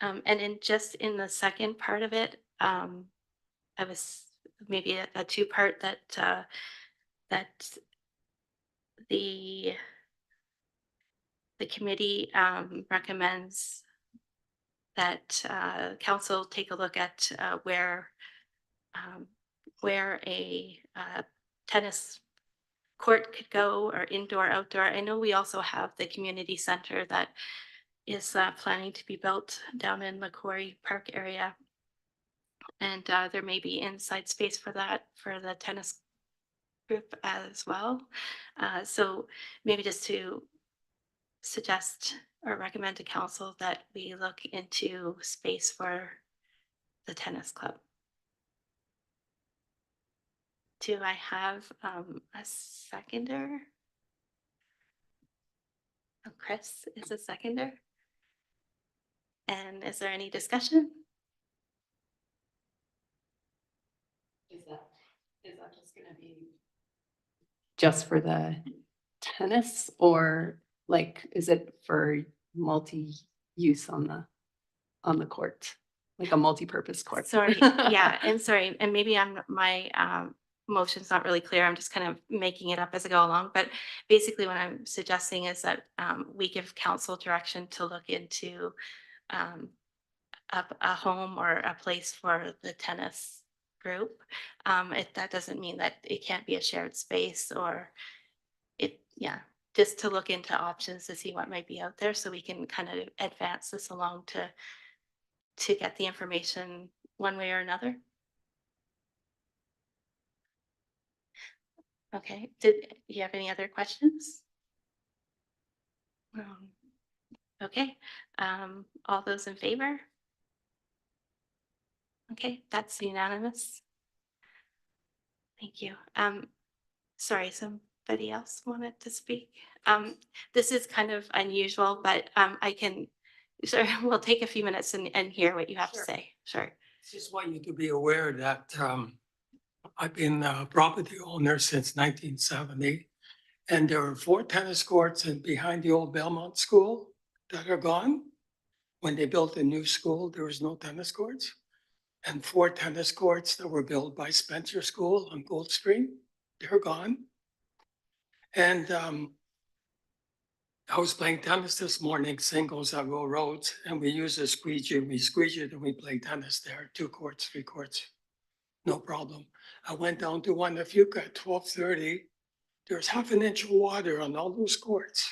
S1: And in the second part of it, I was maybe a two-part that the committee recommends that council take a look at where a tennis court could go, or indoor, outdoor. I know we also have the community center that is planning to be built down in the Quarry Park area. And there may be inside space for that for the tennis group as well. So maybe just to suggest or recommend to council that we look into space for the tennis club. Do I have a seconder? Oh, Chris is a seconder. And is there any discussion?
S10: Is that just gonna be just for the tennis, or like, is it for multi-use on the court? Like a multi-purpose court?
S1: Sorry, yeah, and sorry, and maybe my motion's not really clear. I'm just kind of making it up as I go along. But basically what I'm suggesting is that we give council direction to look into a home or a place for the tennis group. That doesn't mean that it can't be a shared space, or just to look into options to see what might be out there, so we can kind of advance this along to get the information one way or another. Okay, did you have any other questions? Okay, all those in favor? Okay, that's unanimous. Thank you. Sorry, somebody else wanted to speak. This is kind of unusual, but we'll take a few minutes and hear what you have to say. Sure.
S12: Just want you to be aware that I've been a property owner since 1970. And there are 4 tennis courts behind the old Belmont School that are gone. When they built a new school, there was no tennis courts. And 4 tennis courts that were built by Spencer School on Gold Street, they're gone. And I was playing tennis this morning, singles at Row Roads, and we use a squeegee. We squeegee it and we play tennis there, 2 courts, 3 courts, no problem. I went down to one at Fuca at 12:30. There's half an inch of water on all those courts.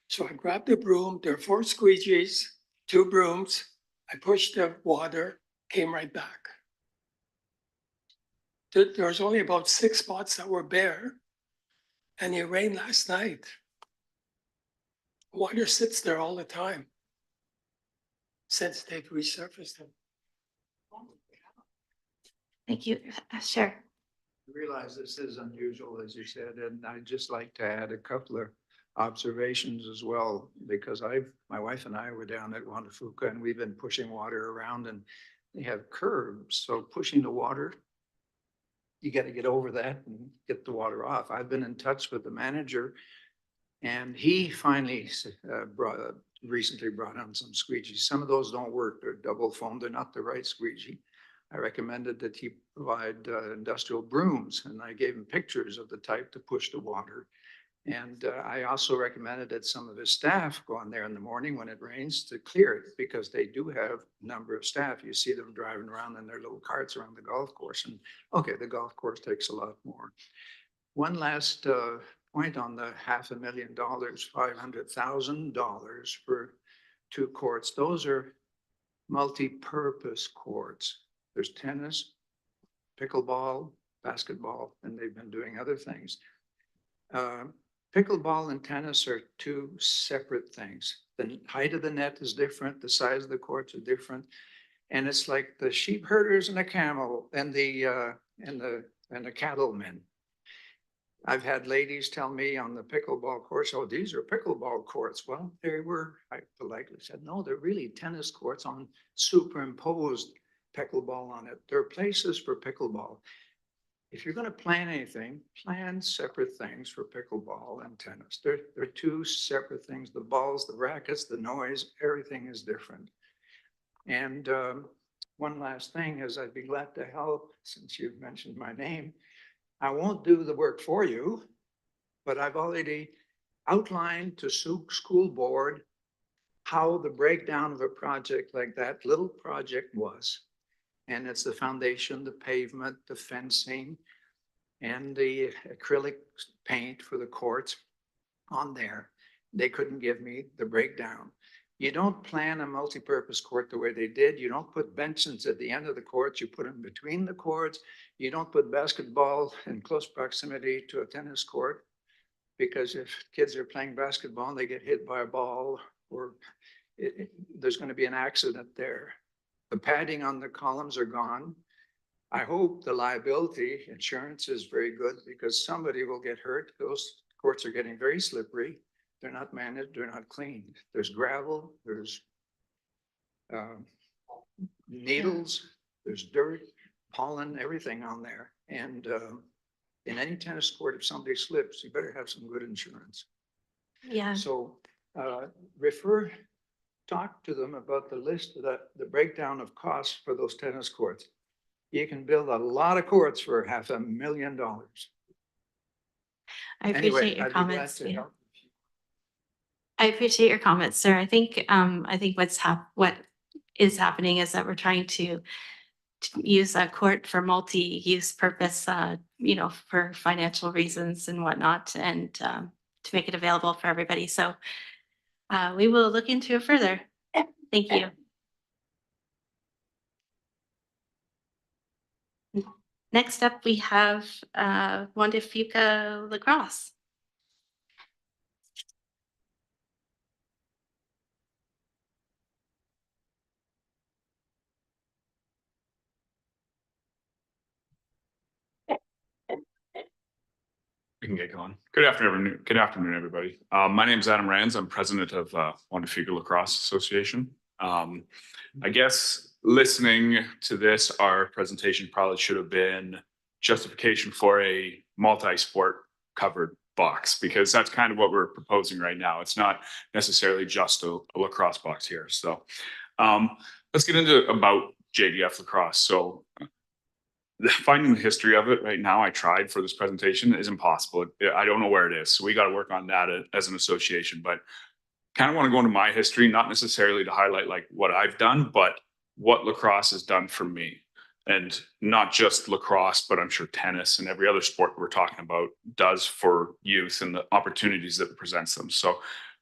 S12: So I grabbed the broom. There are 4 squeegees, 2 brooms. I pushed the water, came right back. There was only about 6 spots that were bare. And it rained last night. Water sits there all the time since they've resurfaced them.
S1: Thank you. Sure.
S8: I realize this is unusual, as you said, and I'd just like to add a couple of observations as well, because my wife and I were down at Juan Fuca and we've been pushing water around and they have curbs. So pushing the water, you got to get over that and get the water off. I've been in touch with the manager and he finally recently brought on some squeegees. Some of those don't work. They're double foam. They're not the right squeegee. I recommended that he provide industrial brooms, and I gave him pictures of the type to push the water. And I also recommended that some of his staff go on there in the morning when it rains to clear it, because they do have a number of staff. You see them driving around in their little carts around the golf course. And okay, the golf course takes a lot more. One last point on the $500,000, $500,000 for 2 courts. Those are multi-purpose courts. There's tennis, pickleball, basketball, and they've been doing other things. Pickleball and tennis are 2 separate things. The height of the net is different. The size of the courts are different. And it's like the sheep herders and the camel and the cattlemen. I've had ladies tell me on the pickleball course, oh, these are pickleball courts. Well, they were, I politely said, no, they're really tennis courts on superimposed pickleball on it. There are places for pickleball. If you're going to plan anything, plan separate things for pickleball and tennis. They're 2 separate things. The balls, the rackets, the noise, everything is different. And one last thing is I'd be glad to help, since you've mentioned my name. I won't do the work for you, but I've already outlined to school board how the breakdown of a project like that little project was. And it's the foundation, the pavement, the fencing, and the acrylic paint for the courts on there. They couldn't give me the breakdown. You don't plan a multi-purpose court the way they did. You don't put benches at the end of the courts. You put them between the courts. You don't put basketball in close proximity to a tennis court, because if kids are playing basketball and they get hit by a ball, or there's going to be an accident there. The padding on the columns are gone. I hope the liability insurance is very good, because somebody will get hurt. Those courts are getting very slippery. They're not managed, they're not cleaned. There's gravel, there's needles, there's dirt, pollen, everything on there. And in any tennis court, if somebody slips, you better have some good insurance.
S1: Yeah.
S8: So talk to them about the list of the breakdown of costs for those tennis courts. You can build a lot of courts for $500,000.
S1: I appreciate your
S8: I'd be glad
S1: comments.
S8: to
S1: Yeah.
S8: help.
S1: I appreciate your comments, sir. I think what is happening is that we're trying to use a court for multi-use purpose, for financial reasons and whatnot, and to make it available for everybody. So we will look into it further. Thank you. Next up, we have Juan Fuca Lacrosse.
S13: We can get going. Good afternoon. Good afternoon, everybody. My name is Adam Rands. I'm president of Juan Fuca Lacrosse Association. I guess listening to this, our presentation probably should have been justification for a multi-sport covered box, because that's kind of what we're proposing right now. It's not necessarily just a lacrosse box here. So let's get into about JDF lacrosse. So finding the history of it right now, I tried for this presentation, is impossible. I don't know where it is. So we got to work on that as an association, but kind of want to go into my history, not necessarily to highlight like what I've done, but what lacrosse has done for me. And not just lacrosse, but I'm sure tennis and every other sport we're talking about does for youth and the opportunities that it presents them. So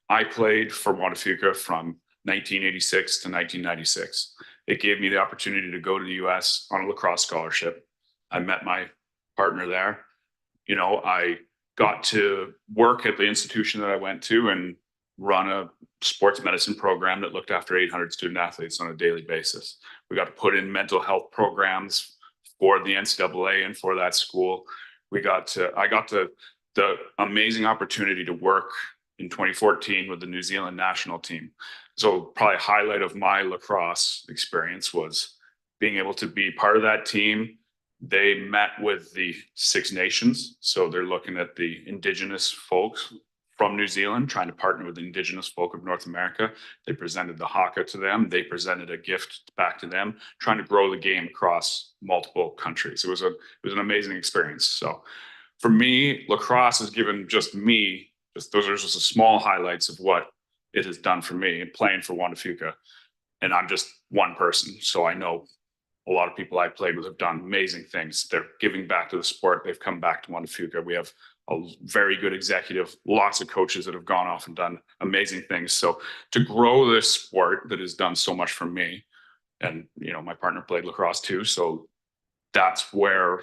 S13: I played for Juan Fuca from 1986 to 1996. It gave me the opportunity to go to the US on a lacrosse scholarship. I met my partner there. You know, I got to work at the institution that I went to and run a sports medicine program that looked after 800 student athletes on a daily basis. We got to put in mental health programs for the NCAA and for that school. I got the amazing opportunity to work in 2014 with the New Zealand national team. So probably a highlight of my lacrosse experience was being able to be part of that team. They met with the Six Nations. So they're looking at the indigenous folks from New Zealand, trying to partner with the indigenous folk of North America. They presented the haka to them. They presented a gift back to them, trying to grow the game across multiple countries. It was an amazing experience. So for me, lacrosse has given just me, those are just the small highlights of what it has done for me playing for Juan Fuca. And I'm just one person. So I know a lot of people I played with have done amazing things. They're giving back to the sport. They've come back to Juan Fuca. We have a very good executive, lots of coaches that have gone off and done amazing things. So to grow this sport that has done so much for me, and you know, my partner played lacrosse too. So that's why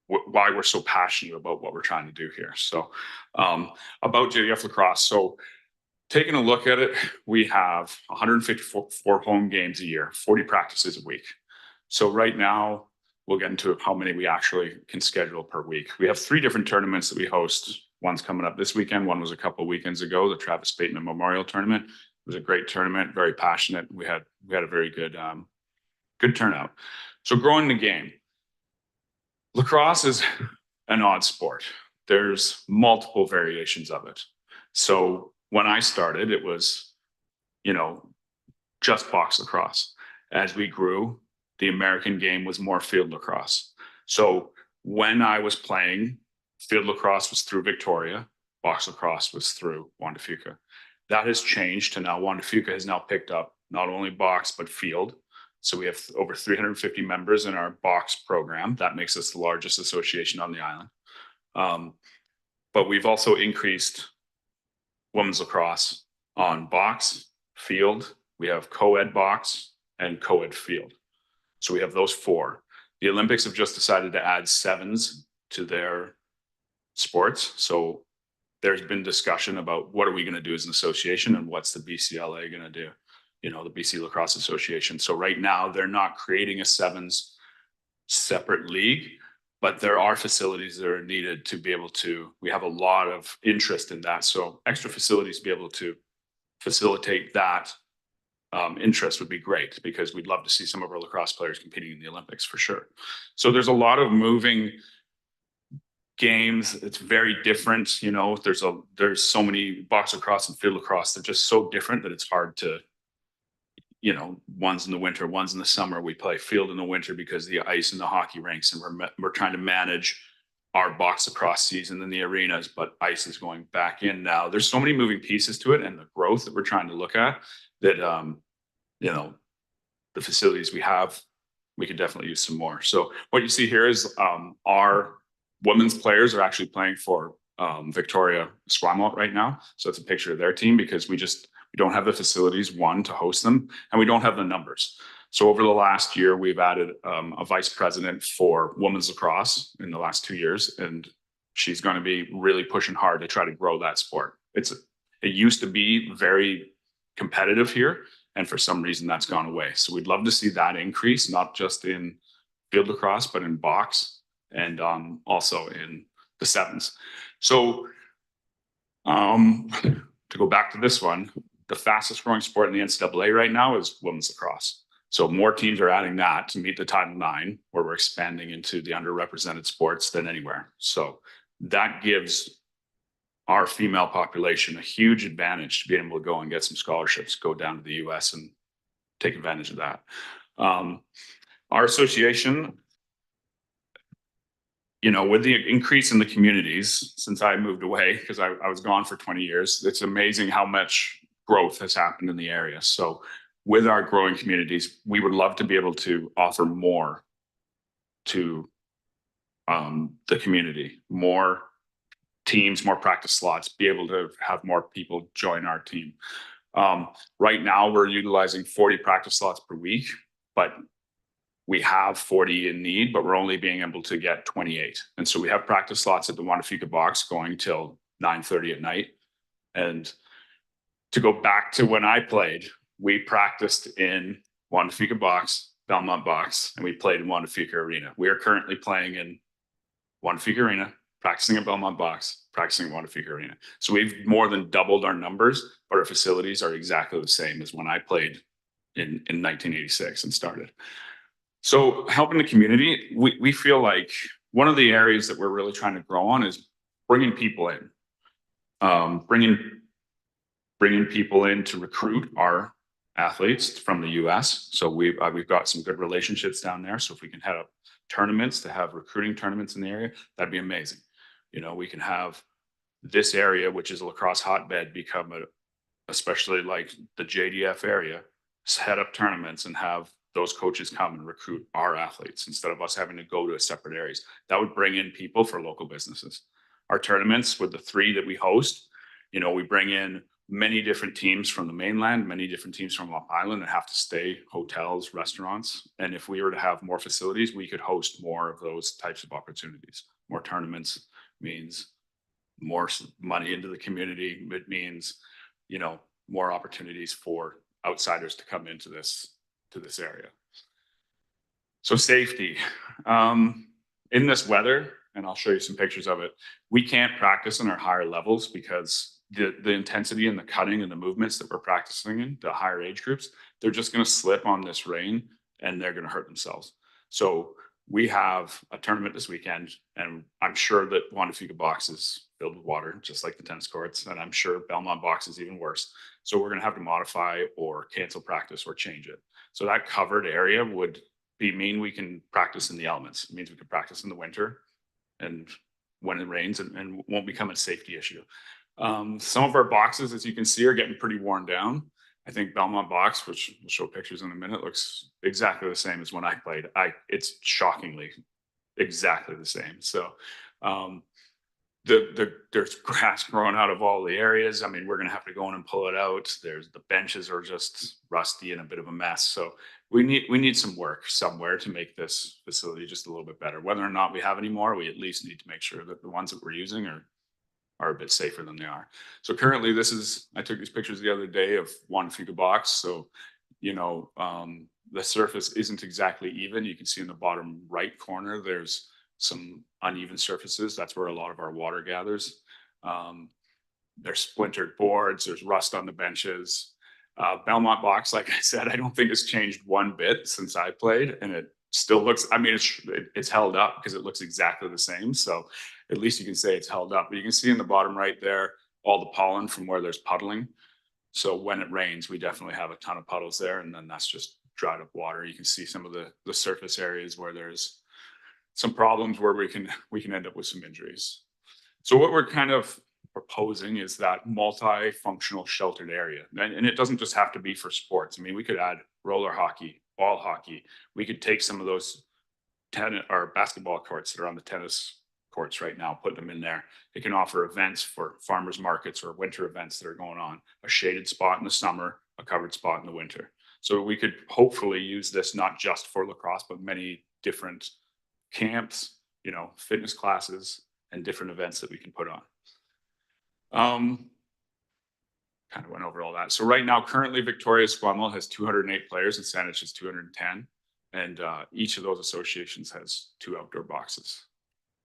S13: we're so passionate about what we're trying to do here. So about JDF lacrosse. So taking a look at it, we have 154 home games a year, 40 practices a week. So right now, we'll get into how many we actually can schedule per week. We have 3 different tournaments that we host. One's coming up this weekend. One was a couple of weekends ago, the Travis Bateman Memorial Tournament. It was a great tournament, very passionate. We had a very good turnout. So growing the game. Lacrosse is an odd sport. There's multiple variations of it. So when I started, it was, you know, just box lacrosse. As we grew, the American game was more field lacrosse. So when I was playing, field lacrosse was through Victoria, box lacrosse was through Juan Fuca. That has changed to now Juan Fuca has now picked up not only box, but field. So we have over 350 members in our box program. That makes us the largest association on the island. But we've also increased women's lacrosse on box, field. We have co-ed box and co-ed field. So we have those 4. The Olympics have just decided to add 7s to their sports. So there's been discussion about what are we going to do as an association and what's the BCLA going to do, you know, the BC Lacrosse Association. So right now they're not creating a 7s separate league, but there are facilities that are needed to be able to, we have a lot of interest in that. So extra facilities to be able to facilitate that interest would be great, because we'd love to see some of our lacrosse players competing in the Olympics for sure. So there's a lot of moving games. It's very different. You know, there's so many box lacrosse and field lacrosse. They're just so different that it's hard to, you know, one's in the winter, one's in the summer. We play field in the winter because the ice and the hockey rinks, and we're trying to manage our box lacrosse season in the arenas, but ice is going back in now. There's so many moving pieces to it, and the growth that we're trying to look at that, you know, the facilities we have, we could definitely use some more. So what you see here is our women's players are actually playing for Victoria Squamalt right now. So it's a picture of their team, because we don't have the facilities, one, to host them, and we don't have the numbers. So over the last year, we've added a vice president for women's lacrosse in the last 2 years, and she's going to be really pushing hard to try to grow that sport. It used to be very competitive here, and for some reason that's gone away. So we'd love to see that increase, not just in field lacrosse, but in box and also in the 7s. So to go back to this one, the fastest growing sport in the NCAA right now is women's lacrosse. So more teams are adding that to meet the Title IX, where we're expanding into the underrepresented sports than anywhere. So that gives our female population a huge advantage to be able to go and get some scholarships, go down to the US and take advantage of that. Our association, you know, with the increase in the communities since I moved away, because I was gone for 20 years, it's amazing how much growth has happened in the area. So with our growing communities, we would love to be able to offer more to the community, more teams, more practice slots, be able to have more people join our team. Right now, we're utilizing 40 practice slots per week, but we have 40 in need, but we're only being able to get 28. And so we have practice slots at the Juan Fuca box going till 9:30 at night. And to go back to when I played, we practiced in Juan Fuca box, Belmont box, and we played in Juan Fuca Arena. We are currently playing in Juan Fuca Arena, practicing at Belmont box, practicing at Juan Fuca Arena. So we've more than doubled our numbers, but our facilities are exactly the same as when I played in 1986 and started. So helping the community, we feel like one of the areas that we're really trying to grow on is bringing people in, bringing people in to recruit our athletes from the US. So we've got some good relationships down there. So if we can head up tournaments to have recruiting tournaments in the area, that'd be amazing. You know, we can have this area, which is a lacrosse hotbed, become especially like the JDF area, head up tournaments and have those coaches come and recruit our athletes instead of us having to go to separate areas. That would bring in people for local businesses. Our tournaments with the 3 that we host, you know, we bring in many different teams from the mainland, many different teams from Long Island that have to stay, hotels, restaurants. And if we were to have more facilities, we could host more of those types of opportunities. More tournaments means more money into the community. It means, you know, more opportunities for outsiders to come into this area. So safety, in this weather, and I'll show you some pictures of it, we can't practice in our higher levels because the intensity and the cutting and the movements that we're practicing in the higher age groups, they're just going to slip on this rain and they're going to hurt themselves. So we have a tournament this weekend, and I'm sure that Juan Fuca box is filled with water, just like the tennis courts, and I'm sure Belmont box is even worse. So we're going to have to modify or cancel practice or change it. So that covered area would mean we can practice in the elements. It means we can practice in the winter and when it rains, and won't become a safety issue. Some of our boxes, as you can see, are getting pretty worn down. I think Belmont box, which we'll show pictures in a minute, looks exactly the same as when I played. It's shockingly exactly the same. So there's grass growing out of all the areas. I mean, we're going to have to go in and pull it out. The benches are just rusty and a bit of a mess. So we need some work somewhere to make this facility just a little bit better. Whether or not we have any more, we at least need to make sure that the ones that we're using are a bit safer than they are. So currently I took these pictures the other day of Juan Fuca box. So, you know, the surface isn't exactly even. You can see in the bottom right corner, there's some uneven surfaces. That's where a lot of our water gathers. There's splintered boards, there's rust on the benches. Belmont box, like I said, I don't think it's changed one bit since I played, and it still looks, I mean, it's held up because it looks exactly the same. So at least you can say it's held up. But you can see in the bottom right there, all the pollen from where there's puddling. So when it rains, we definitely have a ton of puddles there, and then that's just dried up water. You can see some of the surface areas where there's some problems where we can end up with some injuries. So what we're kind of proposing is that multi-functional sheltered area. And it doesn't just have to be for sports. I mean, we could add roller hockey, ball hockey. We could take some of those tennis or basketball courts that are on the tennis courts right now, put them in there. It can offer events for farmers markets or winter events that are going on, a shaded spot in the summer, a covered spot in the winter. So we could hopefully use this not just for lacrosse, but many different camps, you know, fitness classes and different events that we can put on. Kind of went over all that. So right now, currently Victoria Squamill has 208 players and Saanich has 210. And each of those associations has 2 outdoor boxes.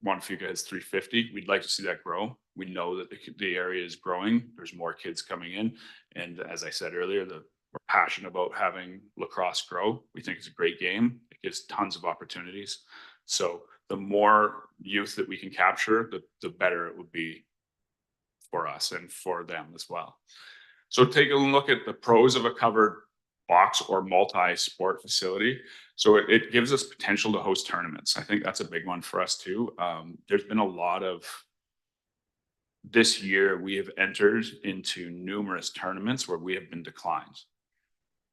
S13: Juan Fuca has 350. We'd like to see that grow. We know that the area is growing. There's more kids coming in. And as I said earlier, we're passionate about having lacrosse grow. We think it's a great game. It gives tons of opportunities. So the more youth that we can capture, the better it would be for us and for them as well. So take a look at the pros of a covered box or multi-sport facility. So it gives us potential to host tournaments. I think that's a big one for us too. There's been a lot of, this year we have entered into numerous tournaments where we have been declined.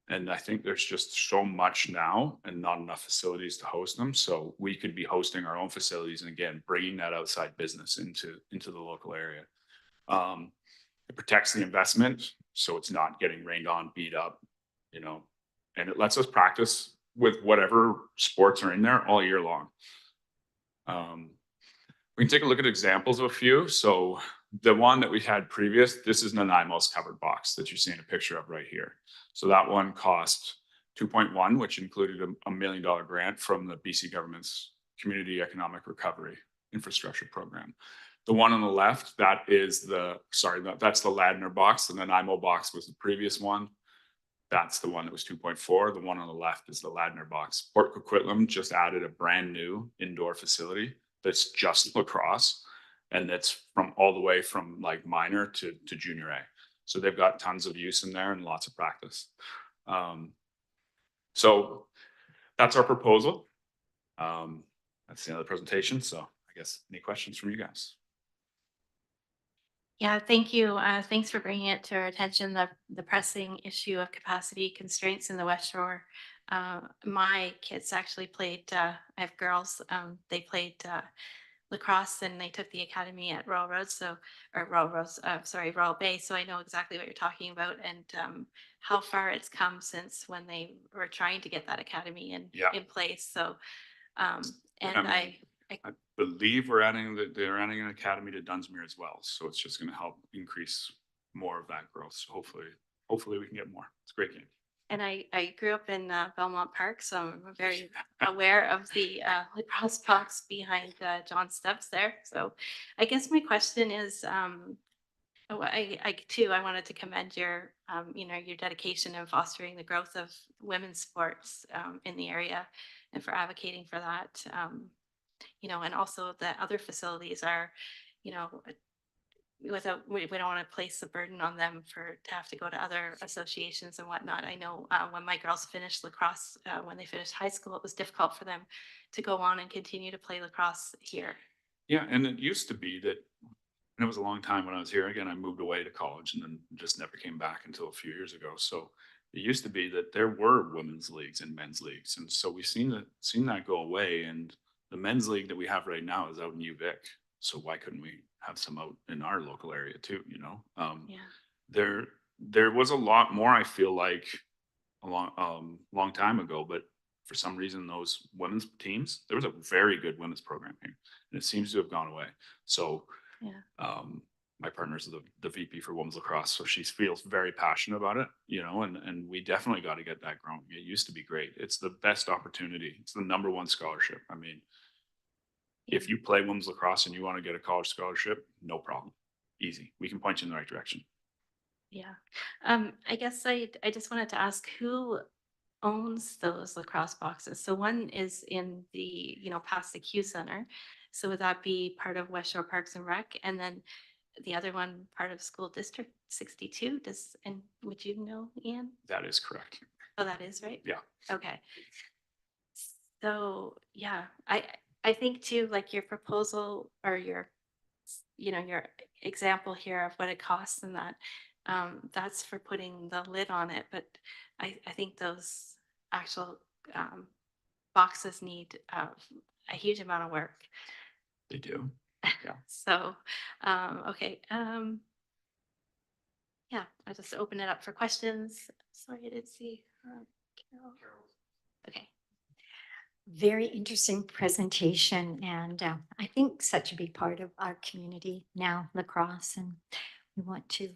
S13: And I think there's just so much now and not enough facilities to host them. So we could be hosting our own facilities and again, bringing that outside business into the local area. It protects the investment, so it's not getting rained on, beat up, you know, and it lets us practice with whatever sports are in there all year long. We can take a look at examples of a few. So the one that we had previous, this is Nanaimo's covered box that you're seeing a picture of right here. So that one cost 2.1, which included a $1 million grant from the BC government's Community Economic Recovery Infrastructure Program. The one on the left, that's the Ladner box. The Nanaimo box was the previous one. That's the one that was 2.4. The one on the left is the Ladner box. Port Coquitlam just added a brand new indoor facility that's just lacrosse, and that's from all the way from like minor to junior A. So they've got tons of use in there and lots of practice. So that's our proposal. That's the end of the presentation. So I guess any questions from you guys?
S1: Yeah, thank you. Thanks for bringing it to our attention, the pressing issue of capacity constraints in the West Shore. My kids actually played, I have girls, they played lacrosse and they took the academy at Royal Bay. So I know exactly what you're talking about and how far it's come since when they were trying to get that academy in place. So, and I
S13: believe they're adding an academy to Dunsmuir as well. So it's just going to help increase more of that growth. So hopefully we can get more. It's a great game.
S1: And I grew up in Belmont Park, so I'm very aware of the lacrosse box behind John Stubbs there. So I guess my question is, I wanted to commend your, your dedication in fostering the growth of women's sports in the area and for advocating for that. And also the other facilities are, we don't want to place the burden on them to have to go to other associations and whatnot. I know when my girls finished lacrosse, when they finished high school, it was difficult for them to go on and continue to play lacrosse here.
S13: Yeah, and it used to be that, and it was a long time when I was here. Again, I moved away to college and then just never came back until a few years ago. So it used to be that there were women's leagues and men's leagues, and so we've seen that go away. And the men's league that we have right now is out in UVic. So why couldn't we have some out in our local area too? There was a lot more, I feel like, a long time ago, but for some reason those women's teams, there was a very good women's program here, and it seems to have gone away. So my partner's the VP for women's lacrosse, so she feels very passionate about it, and we definitely got to get that growing. It used to be great. It's the best opportunity. It's the #1 scholarship. I mean, if you play women's lacrosse and you want to get a college scholarship, no problem. Easy. We can point you in the right direction.
S1: Yeah. I guess I just wanted to ask who owns those lacrosse boxes. So one is in the, past the Q Center. So would that be part of West Shore Parks and Rec? And then the other one part of School District 62? Would you know, Ian?
S13: That is correct.
S1: Oh, that is right?
S13: Yeah.
S1: Okay. So yeah, I think too, like your proposal or your example here of what it costs and that, that's for putting the lid on it. But I think those actual boxes need a huge amount of work.
S13: They do. Yeah.
S1: So, okay. Yeah, I'll just open it up for questions. Sorry, I didn't see Carol. Okay.
S5: Very interesting presentation, and I think such a big part of our community now, lacrosse, and we want to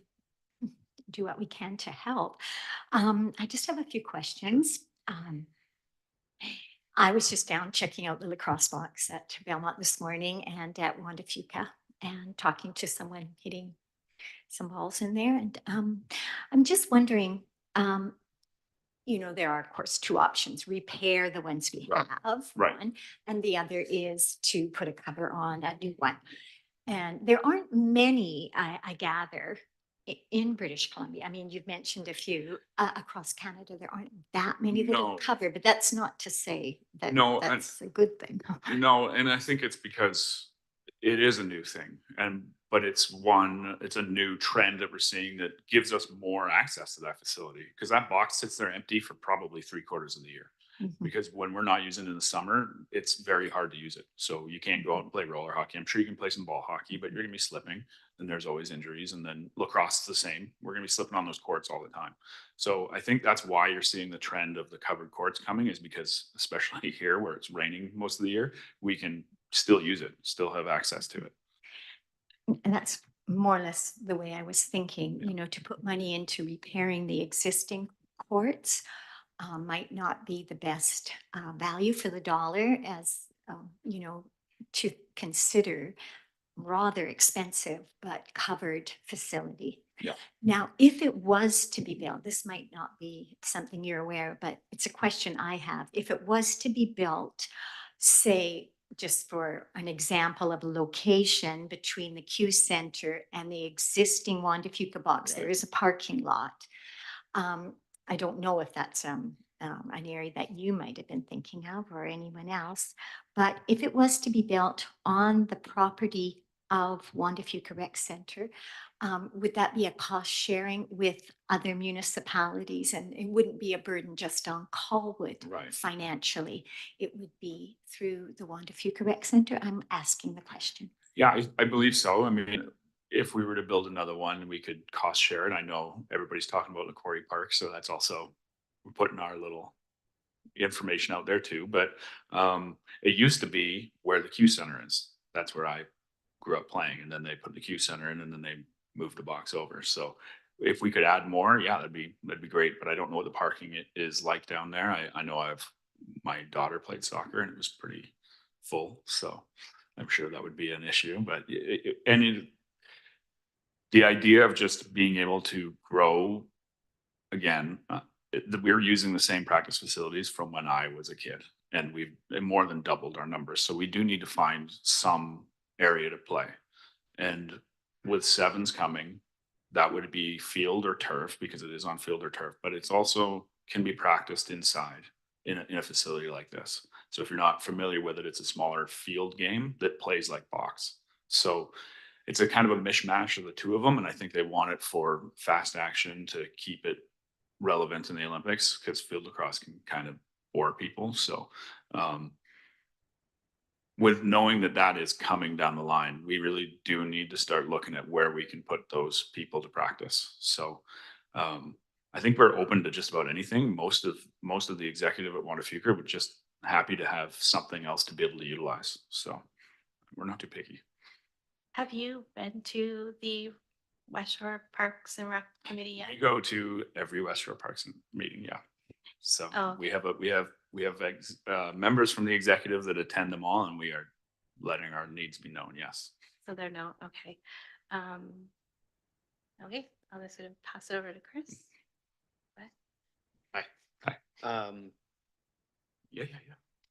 S5: do what we can to help. I just have a few questions. I was just down checking out the lacrosse box at Belmont this morning and at Juan Fuca and talking to someone hitting some balls in there. And I'm just wondering, there are, of course, two options: repair the ones we have, one, and the other is to put a cover on a new one. And there aren't many, I gather, in British Columbia. I mean, you've mentioned a few across Canada. There aren't that many that are covered, but that's not to say that that's a good thing.
S13: No, and I think it's because it is a new thing, but it's a new trend that we're seeing that gives us more access to that facility, because that box sits there empty for probably 3/4 of the year. because when we're not using it in the summer, it's very hard to use it. So you can't go out and play roller hockey. I'm sure you can play some ball hockey, but you're gonna be slipping, and there's always injuries. And then lacrosse is the same. We're gonna be slipping on those courts all the time. So I think that's why you're seeing the trend of the covered courts coming, is because especially here where it's raining most of the year, we can still use it, still have access to it.
S5: And that's more or less the way I was thinking, you know, to put money into repairing the existing courts might not be the best value for the dollar, as, you know, to consider rather expensive but covered facility.
S13: Yeah.
S5: Now, if it was to be built, this might not be something you're aware of, but it's a question I have. If it was to be built, say, just for an example of a location between the Q Center and the existing Juan de Fuca box, there is a parking lot. I don't know if that's an area that you might have been thinking of or anyone else, but if it was to be built on the property of Juan de Fuca Rec Center, would that be a cost sharing with other municipalities? And it wouldn't be a burden just on Colwood
S13: Right.
S5: financially. It would be through the Juan de Fuca Rec Center. I'm asking the question.
S13: Yeah, I believe so. I mean, if we were to build another one, we could cost share it. I know everybody's talking about the Quarry Park, so that's also, we're putting our little information out there too. But it used to be where the Q Center is. That's where I grew up playing, and then they put the Q Center in, and then they moved the box over. So if we could add more, yeah, that'd be great. But I don't know what the parking is like down there. I know my daughter played soccer and it was pretty full, so I'm sure that would be an issue. But the idea of just being able to grow again, we're using the same practice facilities from when I was a kid, and we've more than doubled our numbers. So we do need to find some area to play. And with sevens coming, that would be field or turf, because it is on field or turf, but it's also can be practiced inside in a facility like this. So if you're not familiar with it, it's a smaller field game that plays like box. So it's a kind of a mishmash of the two of them. And I think they want it for fast action to keep it relevant in the Olympics, because field lacrosse can kind of bore people. So with knowing that that is coming down the line, we really do need to start looking at where we can put those people to practice. So I think we're open to just about anything. Most of the executive at Juan de Fuca would just happy to have something else to be able to utilize. So we're not too picky.
S1: Have you been to the West Shore Parks and Rec Committee yet?
S13: We go to every West Shore Parks meeting, yeah. So we have members from the executive that attend them all, and we are letting our needs be known. Yes. So
S1: they're known. Okay. Okay. I'll just sort of pass it over to Chris.
S9: Hi.
S13: Yeah.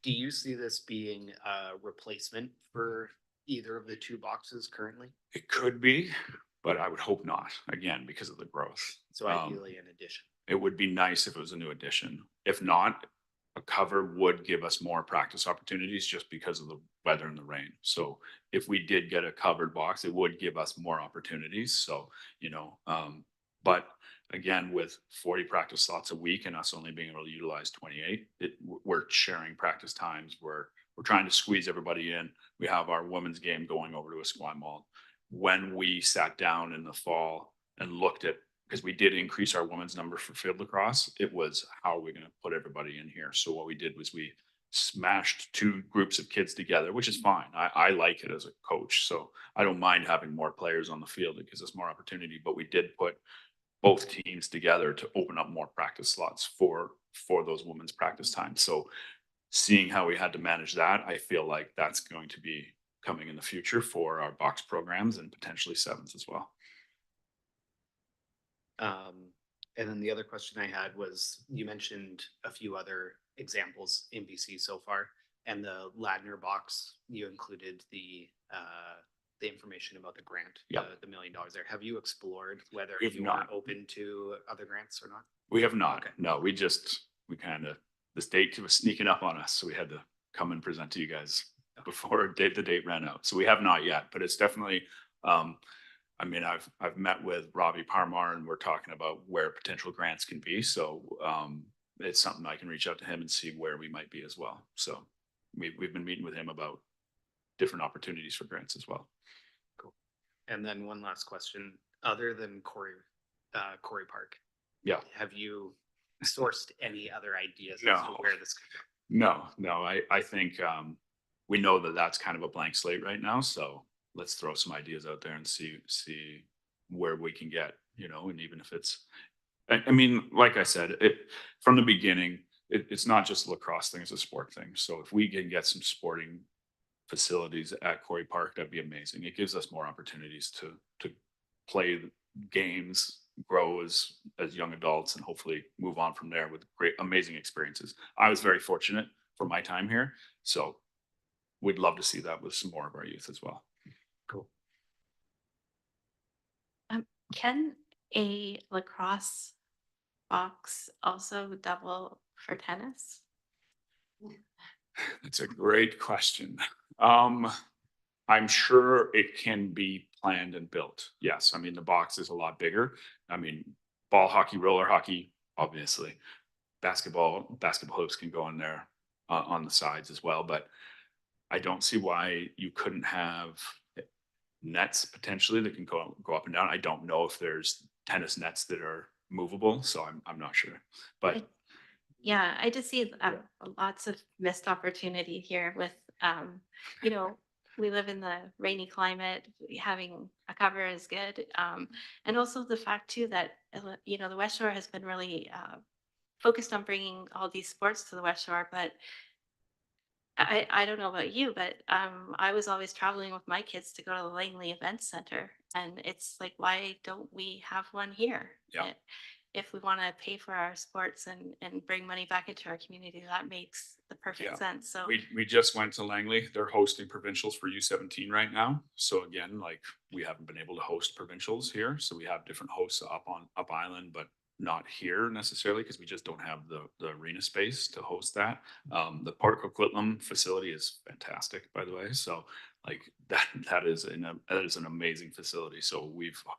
S9: Do you see this being a replacement for either of the two boxes currently?
S13: It could be, but I would hope not, again, because of the growth.
S9: So ideally an addition.
S13: It would be nice if it was a new addition. If not, a cover would give us more practice opportunities just because of the weather and the rain. So if we did get a covered box, it would give us more opportunities. So, but again, with 40 practice slots a week and us only being able to utilize 28, we're sharing practice times. We're trying to squeeze everybody in. We have our women's game going over to Esquimalt. When we sat down in the fall and looked at, because we did increase our women's number for field lacrosse, it was how are we going to put everybody in here? So what we did was we smashed two groups of kids together, which is fine. I like it as a coach, so I don't mind having more players on the field. It gives us more opportunity, but we did put both teams together to open up more practice slots for those women's practice times. So seeing how we had to manage that, I feel like that's going to be coming in the future for our box programs and potentially sevens as well.
S9: And then the other question I had was, you mentioned a few other examples in BC so far, and the Ladner box, you included the information about the grant, the $1 million there. Have you explored whether you are open to other grants or not?
S13: We have not. Okay. No, we the state was sneaking up on us, so we had to come and present to you guys before the date ran out. So we have not yet, but it's definitely, I mean, I've met with Robbie Parmar, and we're talking about where potential grants can be. So it's something I can reach out to him and see where we might be as well. So we've been meeting with him about different opportunities for grants as well.
S9: And then one last question, other than Quarry Park.
S13: Yeah.
S9: Have you sourced any other ideas as
S13: No.
S9: to where this could go?
S13: No, I think we know that that's kind of a blank slate right now. So let's throw some ideas out there and see where we can get, and even if it's, I mean, like I said, from the beginning, it's not just a lacrosse thing, it's a sport thing. So if we can get some sporting facilities at Quarry Park, that'd be amazing. It gives us more opportunities to play games, grow as young adults, and hopefully move on from there with great, amazing experiences. I was very fortunate for my time here, so we'd love to see that with some more of our youth as well.
S9: Cool.
S1: Can a lacrosse box also double for tennis?
S13: That's a great question. I'm sure it can be planned and built. Yes. I mean, the box is a lot bigger. I mean, ball hockey, roller hockey, obviously. Basketball hoops can go in there on the sides as well. But I don't see why you couldn't have nets potentially that can go up and down. I don't know if there's tennis nets that are movable, so I'm not sure. But
S1: Yeah, I just see lots of missed opportunity here with, we live in the rainy climate, having a cover is good. And also the fact too that, the West Shore has been really focused on bringing all these sports to the West Shore, but I don't know about you, but I was always traveling with my kids to go to the Langley Event Center, and it's like, why don't we have one here?
S13: Yeah.
S1: If we want to pay for our sports and bring money back into our community, that makes the perfect
S13: Yeah.
S1: sense. So
S13: we just went to Langley. They're hosting provincials for U17 right now. So again, like we haven't been able to host provincials here. So we have different hosts up island, but not here necessarily because we just don't have the arena space to host that. The Port Coquitlam facility is fantastic, by the way. So like that is an amazing facility. So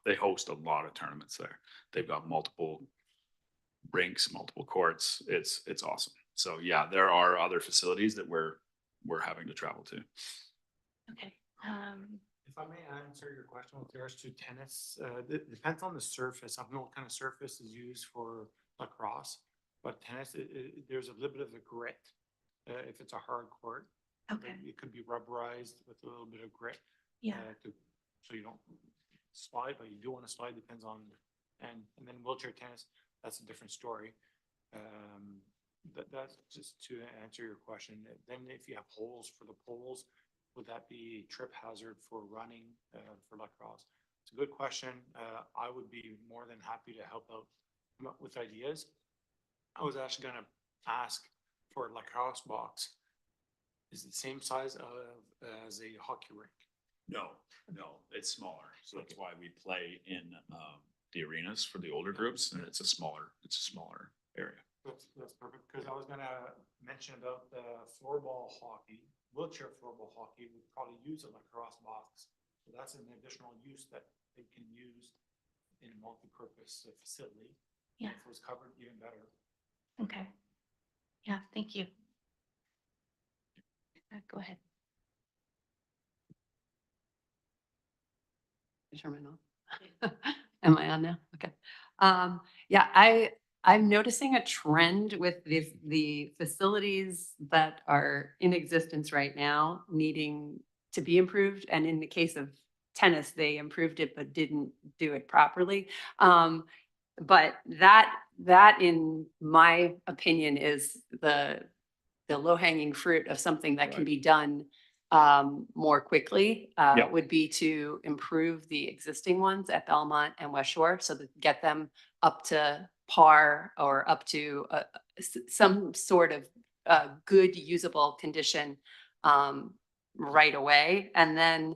S13: they host a lot of tournaments there. They've got multiple rinks, multiple courts. It's awesome. So yeah, there are other facilities that we're having to travel to.
S1: okay.
S4: If I may answer your question with regards to tennis, it depends on the surface. I don't know what kind of surface is used for lacrosse, but tennis, there's a little bit of a grit. If it's a hard court,
S1: Okay.
S4: it could be rubberized with a little bit of grit.
S1: Yeah.
S4: So you don't slide, but you do want to slide. Depends on, and then wheelchair tennis, that's a different story. That's just to answer your question. Then if you have holes for the poles, would that be a trip hazard for running for lacrosse? It's a good question. I would be more than happy to help out, come up with ideas. I was actually going to ask for a lacrosse box. Is it the same size as a hockey rink?
S13: No, it's smaller. So that's why we play in the arenas for the older groups, and it's a smaller area.
S4: That's perfect, because I was gonna mention about the floorball hockey, wheelchair floorball hockey would probably use a lacrosse box. So that's an additional use that they can use in a multi-purpose facility.
S1: Yeah.
S4: If it was covered, even better.
S1: Okay. Yeah, thank you. Go ahead.
S10: Am I on now? Okay. Yeah, I'm noticing a trend with the facilities that are in existence right now needing to be improved. And in the case of tennis, they improved it but didn't do it properly. But that, in my opinion, is the low-hanging fruit of something that can
S13: Right.
S10: be done more quickly.
S13: Yeah.
S10: Would be to improve the existing ones at Belmont and West Shore, so that get them up to par or up to some sort of good usable condition right away. And then,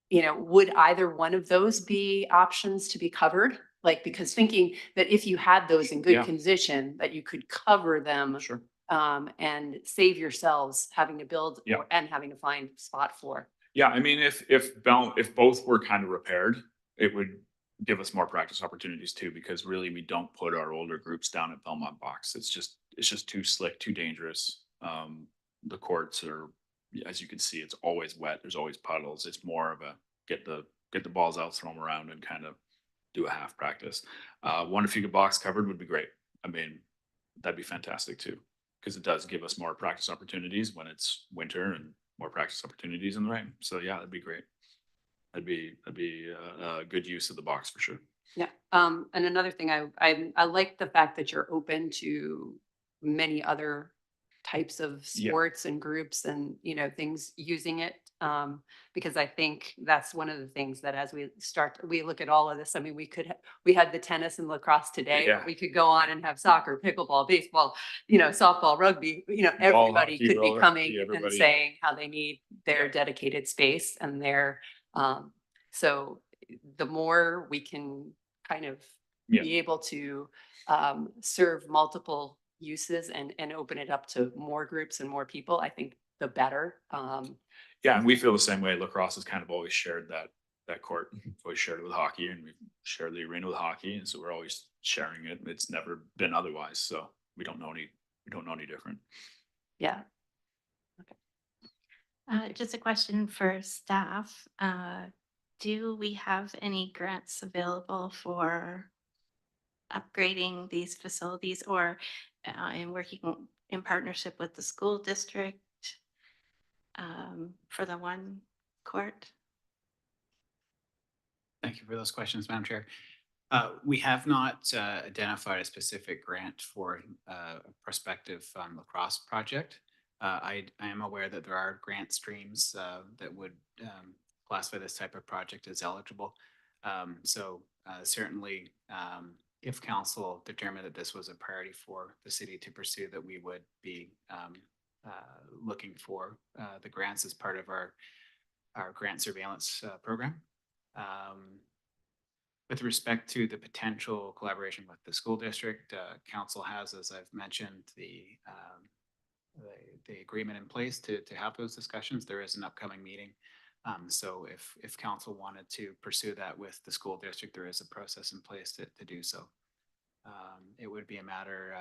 S10: would either one of those be options to be covered? Like, because thinking that if you had those in good
S13: Yeah.
S10: condition, that you could cover them
S13: Sure.
S10: and save yourselves having to build
S13: Yeah.
S10: and having to find spot for.
S13: Yeah, I mean, if both were kind of repaired, it would give us more practice opportunities too, because really we don't put our older groups down at Belmont box. it's just too slick, too dangerous. The courts are, as you can see, it's always wet. There's always puddles. It's more of a get the balls out, throw them around, and kind of do a half practice. One if you get box covered would be great. I mean, that'd be fantastic too, because it does give us more practice opportunities when it's winter and more practice opportunities in the rain. So yeah, that'd be great. That'd be a good use of the box for sure.
S10: Yeah. And another thing, I like the fact that you're open to many other types of
S13: Yeah.
S10: sports and groups and, you know, things using it. Because I think that's one of the things that as we look at all of this, I mean, we had the tennis and lacrosse today.
S13: Yeah.
S10: We could go on and have soccer, pickleball, baseball, you know, softball, rugby, you know, everybody
S13: hockey,
S10: could be
S13: roller
S10: coming
S13: hockey,
S10: and
S13: everybody.
S10: saying how they need their dedicated space and their, so the more we can kind of
S13: Yeah.
S10: be able to serve multiple uses and open it up to more groups and more people, I think the better.
S13: Yeah, and we feel the same way. Lacrosse has kind of always shared that court. We've always shared it with hockey, and we've shared the arena with hockey, and so we're always sharing it. It's never been otherwise. So we don't know any different.
S10: Yeah.
S1: Just a question for staff. Do we have any grants available for upgrading these facilities or in working in partnership with the school district for the one court?
S6: Thank you for those questions, Madam Chair. We have not identified a specific grant for a prospective lacrosse project. I am aware that there are grant streams that would classify this type of project as eligible. So certainly, if council determined that this was a priority for the city to pursue, that we would be looking for the grants as part of our grant surveillance program. With respect to the potential collaboration with the school district, council has, as I've mentioned, the agreement in place to have those discussions. There is an upcoming meeting. So if council wanted to pursue that with the school district, there is a process in place to do so. It would be a matter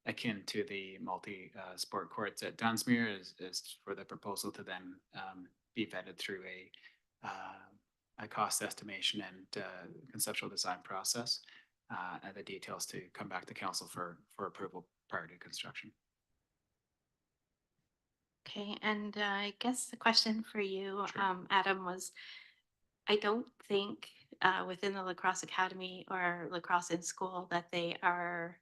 S6: akin to the multi-sport courts at Dunsmuir is for the proposal to then be vetted through a cost estimation and conceptual design process, and the details to come back to council for approval prior to construction.
S1: Okay, and I guess the question for you,
S6: Sure.
S1: Adam, was I don't think within the lacrosse academy or lacrosse in school that they are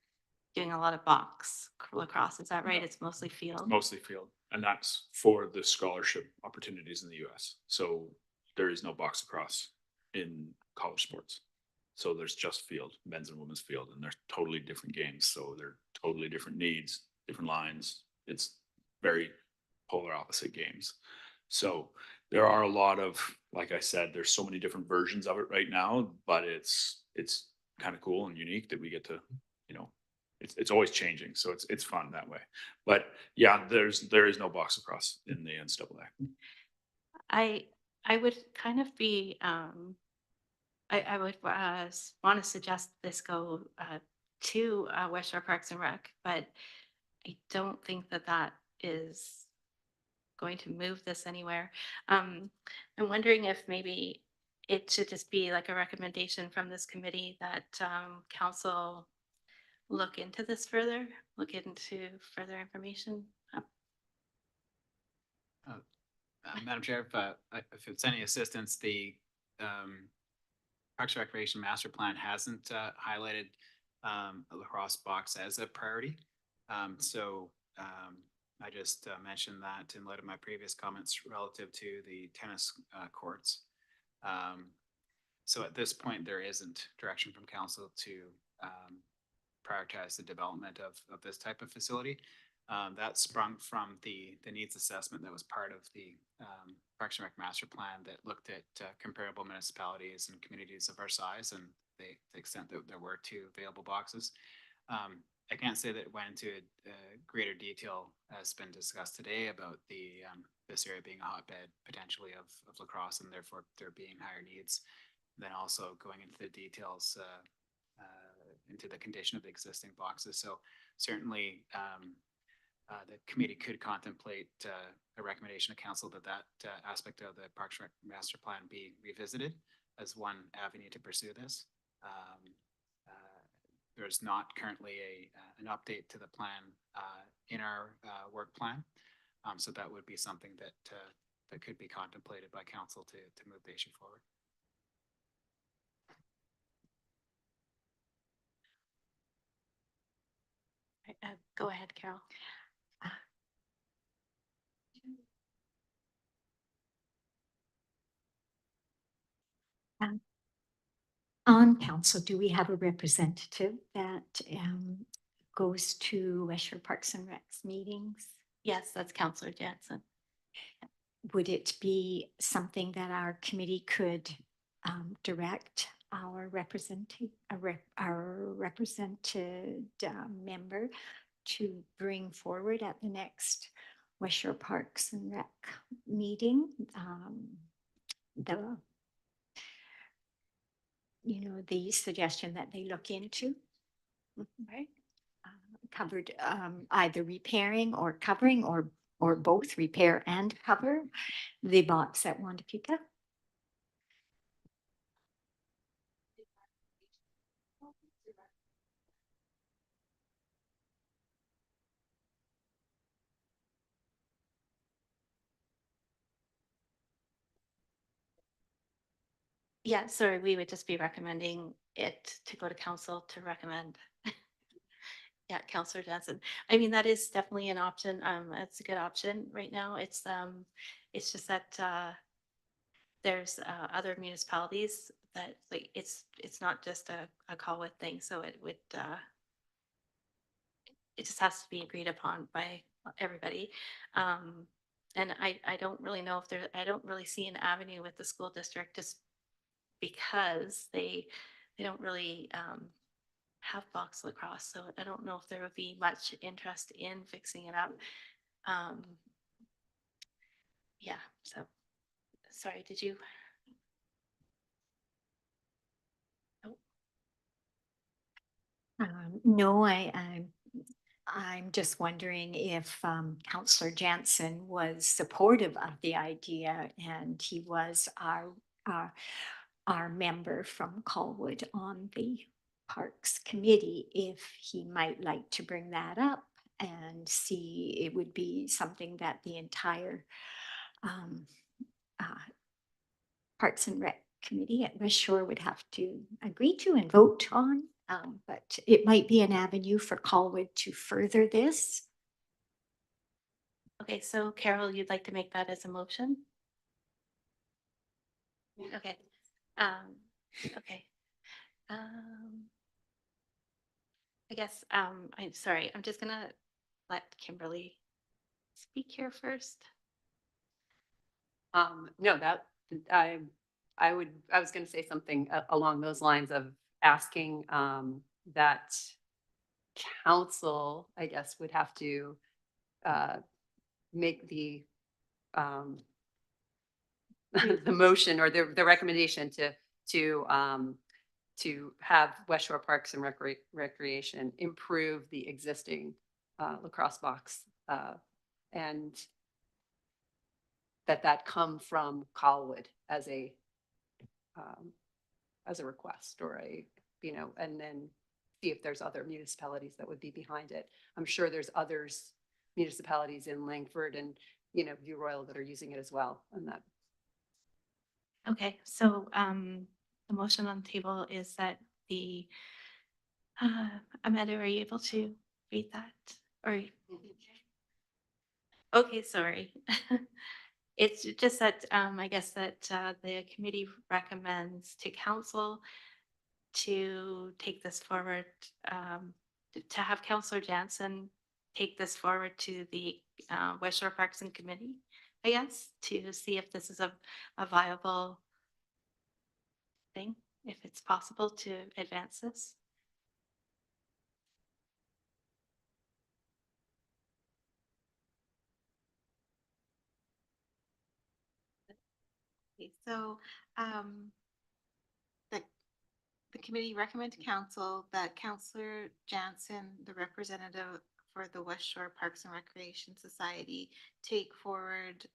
S1: doing a lot of box lacrosse. Is that right?
S13: No.
S1: It's mostly field.
S13: Mostly field, and that's for the scholarship opportunities in the US. So there is no box lacrosse in college sports. So there's just field, men's and women's field, and they're totally different games. So they're totally different needs, different lines. It's very polar opposite games. So there are a lot of, like I said, there's so many different versions of it right now, but it's kind of cool and unique that we get to, you know, it's always changing. So it's fun that way. But yeah, there is no box lacrosse in the NCAA.
S1: I would kind of be I would want to suggest this go to West Shore Parks and Rec, but I don't think that is going to move this anywhere. I'm wondering if maybe it should just be like a recommendation from this committee that council look into this further, look into further information.
S6: Madam Chair, if it's any assistance, the Parks and Recreation Master Plan hasn't highlighted a lacrosse box as a priority. So I just mentioned that in light of my previous comments relative to the tennis courts. So at this point, there isn't direction from council to prioritize the development of this type of facility. That sprung from the needs assessment that was part of the Parks and Rec Master Plan that looked at comparable municipalities and communities of our size and the extent that there were 2 available boxes. I can't say that it went into greater detail as been discussed today about this area being a hotbed potentially of lacrosse and therefore there being higher needs. Then also going into the details into the condition of the existing boxes. So certainly the committee could contemplate a recommendation of council that aspect of the Parks Rec master plan be revisited as one avenue to pursue this. There's not currently an update to the plan in our work plan. So that would be something that could be contemplated by council to move the issue forward.
S1: Go ahead, Carol.
S5: On council, do we have a representative that goes to West Shore Parks and Recs meetings?
S1: Yes, that's Councillor Jansen.
S5: Would it be something that our committee could direct our represented member to bring forward at the next West Shore Parks and Rec meeting? The suggestion that they look into, right? Covered either repairing or covering or both repair and cover the box at Justification.
S1: Yeah, sorry, we would just be recommending it to go to council to recommend. Yeah, Councillor Johnson. I mean, that is definitely an option. It's a good option right now. It's just that there's other municipalities that like it's not just a Colwood thing. So it would it just has to be agreed upon by everybody. And I don't really know if I don't really see an avenue with the school district just because they don't really have box lacrosse. So I don't know if there would be much interest in fixing it up. Yeah, so sorry, did you?
S5: No, I'm just wondering if Councillor Jansen was supportive of the idea, and he was our member from Colwood on the Parks Committee, if he might like to bring that up and see it would be something that the entire Parks and Rec Committee at West Shore would have to agree to and vote on. But it might be an avenue for Colwood to further this.
S1: Okay, so Carol, you'd like to make that as a motion? Okay. Okay. I guess I'm sorry. I'm just gonna let Kimberly speak here first.
S10: No, that I was going to say something along those lines of asking that council, I guess, would have to make the the motion or the recommendation to have West Shore Parks and Recreation improve the existing lacrosse box and that come from Colwood as a request or and then see if there's other municipalities that would be behind it. I'm sure there's others municipalities in Langford and View Royal that are using it as well. And that.
S1: Okay, so the motion on the table is that the Amanda, are you able to read that? Or okay, sorry. It's just that I guess that the committee recommends to council to take this forward, to have Councillor Jansen take this forward to the West Shore Parks and Committee, I guess, to see if this is a viable thing, if it's possible to advance this. Okay, so the
S14: the committee recommend to council that Councillor Jansen, the representative for the West Shore Parks and Recreation Society, take forward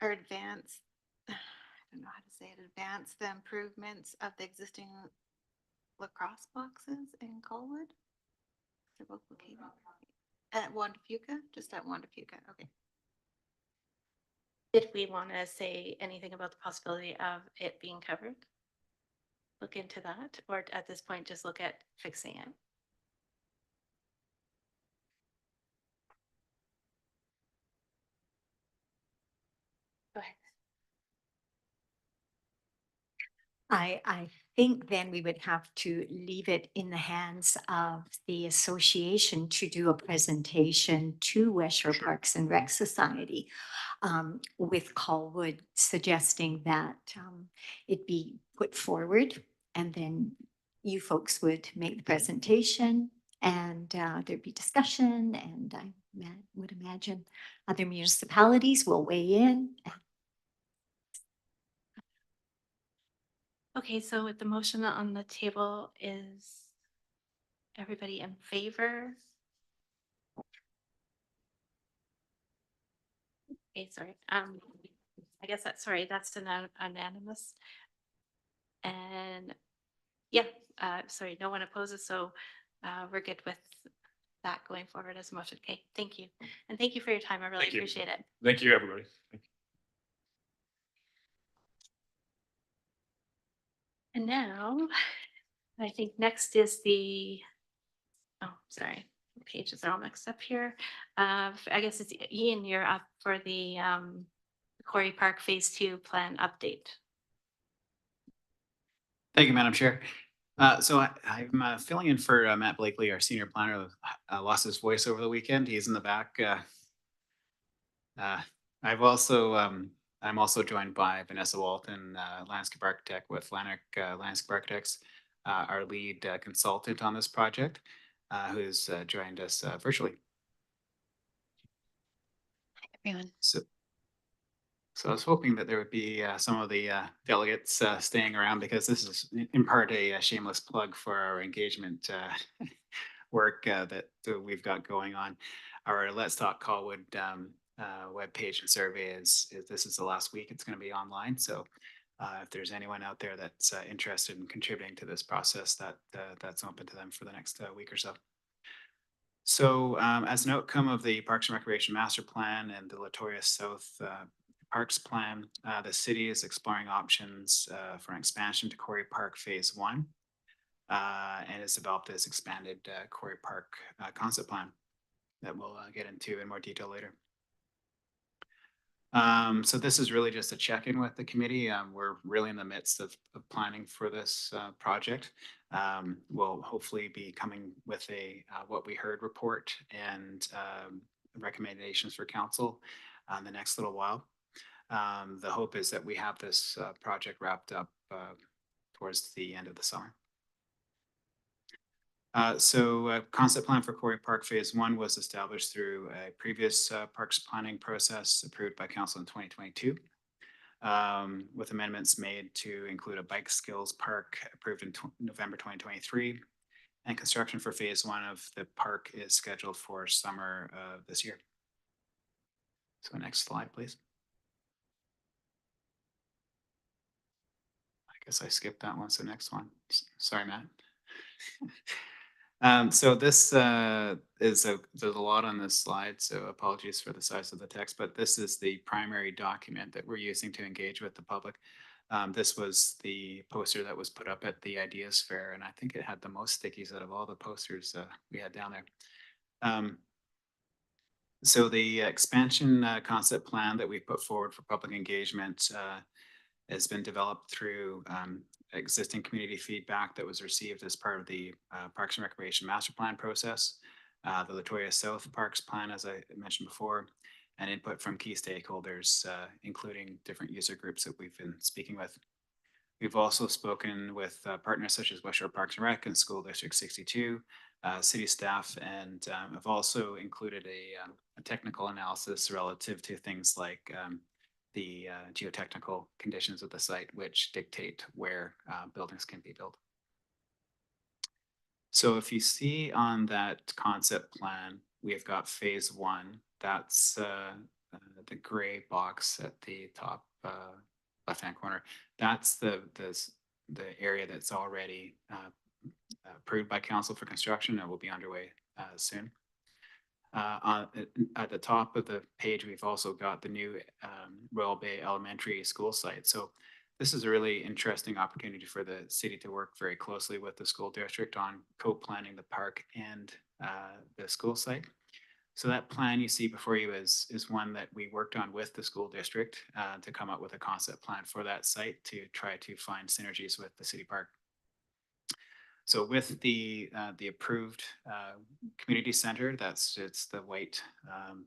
S14: or advance, I don't know how to say it, advance the improvements of the existing lacrosse boxes in Colwood. They're both located at Fuca, just at Fuca. Okay.
S1: Did we want to say anything about the possibility of it being covered? Look into that, or at this point, just look at fixing it? Go ahead.
S5: I think then we would have to leave it in the hands of the association to do a presentation to West Shore Parks and Rec Society, with Colwood suggesting that it be put forward, and then you folks would make the presentation, and there'd be discussion, and I would imagine other municipalities will weigh in.
S1: Okay, so with the motion on the table, is everybody in favor? Okay, sorry. I guess that's unanimous. And yeah, sorry, no one opposes, so we're good with that going forward as a motion. Okay, thank you. And thank you for your time. I really
S13: Thank you.
S1: appreciate it.
S13: Thank you, everybody. Thank you.
S1: And now, I think next is the, oh, sorry, the pages are all mixed up here. I guess it's Ian, you're up for the Quarry Park Phase 2 plan update.
S6: Thank you, Madam Chair. So I'm filling in for Matt Blakely, our senior planner, who lost his voice over the weekend. He's in the back. I'm also joined by Vanessa Walton, landscape architect with Lanark Landscape Architects, our lead consultant on this project, who's joined us virtually.
S14: Hi, everyone.
S6: So I was hoping that there would be some of the delegates staying around, because this is in part a shameless plug for our engagement work that we've got going on. Our Let's Talk Colwood webpage and survey is this is the last week it's going to be online. So if there's anyone out there that's interested in contributing to this process, that's open to them for the next week or so. So as an outcome of the Parks and Recreation Master Plan and the Latoya South Parks Plan, the city is exploring options for an expansion to Quarry Park Phase 1, and has developed this expanded Quarry Park concept plan that we'll get into in more detail later. So this is really just a check-in with the committee. We're really in the midst of planning for this project. We'll hopefully be coming with a what we heard report and recommendations for council in the next little while. The hope is that we have this project wrapped up towards the end of the summer. So concept plan for Quarry Park Phase 1 was established through a previous parks planning process approved by council in 2022, with amendments made to include a bike skills park approved in November 2023, and construction for Phase 1 of the park is scheduled for summer of this year. So next slide, please. I guess I skipped that one, so next one. Sorry, Matt. So this there's a lot on this slide, so apologies for the size of the text, but this is the primary document that we're using to engage with the public. This was the poster that was put up at the Ideas Fair, and I think it had the most stickies out of all the posters we had down there. So the expansion concept plan that we put forward for public engagement has been developed through existing community feedback that was received as part of the Parks and Recreation Master Plan process, the Latoya South Parks Plan, as I mentioned before, and input from key stakeholders, including different user groups that we've been speaking with. We've also spoken with partners such as West Shore Parks and Rec and School District 62, city staff, and have also included a technical analysis relative to things like geotechnical conditions of the site, which dictate where buildings can be built. So if you see on that concept plan, we've got phase one. That's the gray box at the top left-hand corner. That's the area that's already approved by council for construction and will be underway soon. At the top of the page, we've also got the new Royal Bay Elementary School site. So this is a really interesting opportunity for the city to work very closely with the school district on co-planning the park and the school site. So that plan you see before you is one that we worked on with the school district to come up with a concept plan for that site to try to find synergies with the city park. So with the approved community center, it's the white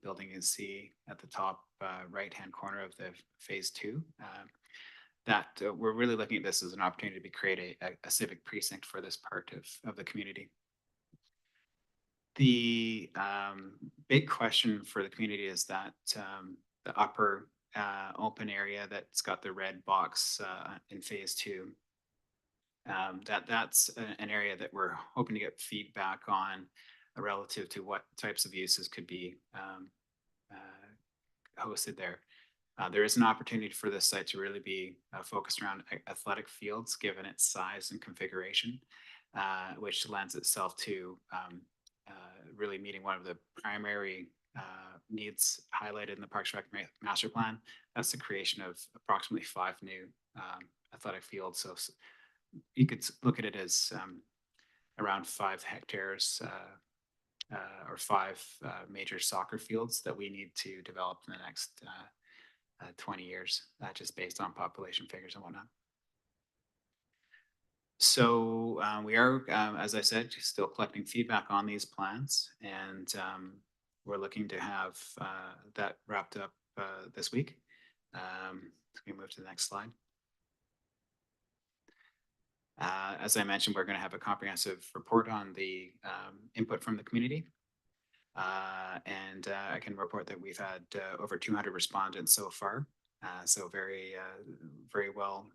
S6: building you see at the top right-hand corner of the phase two. That we're really looking at this as an opportunity to create a civic precinct for this part of the community. The big question for the community is that the upper open area that's got the red box in phase two. That's an area that we're hoping to get feedback on relative to what types of uses could be hosted there. There is an opportunity for this site to really be focused around athletic fields, given its size and configuration, which lends itself to really meeting one of the primary needs highlighted in the Parks Rec Master Plan. That's the creation of approximately 5 new athletic fields. So you could look at it as around 5 hectares or 5 major soccer fields that we need to develop in the next 20 years, just based on population figures and whatnot. So we are, as I said, still collecting feedback on these plans, and we're looking to have that wrapped up this week. Can we move to the next slide? As I mentioned, we're going to have a comprehensive report on the input from the community. And I can report that we've had over 200 respondents so far. So very well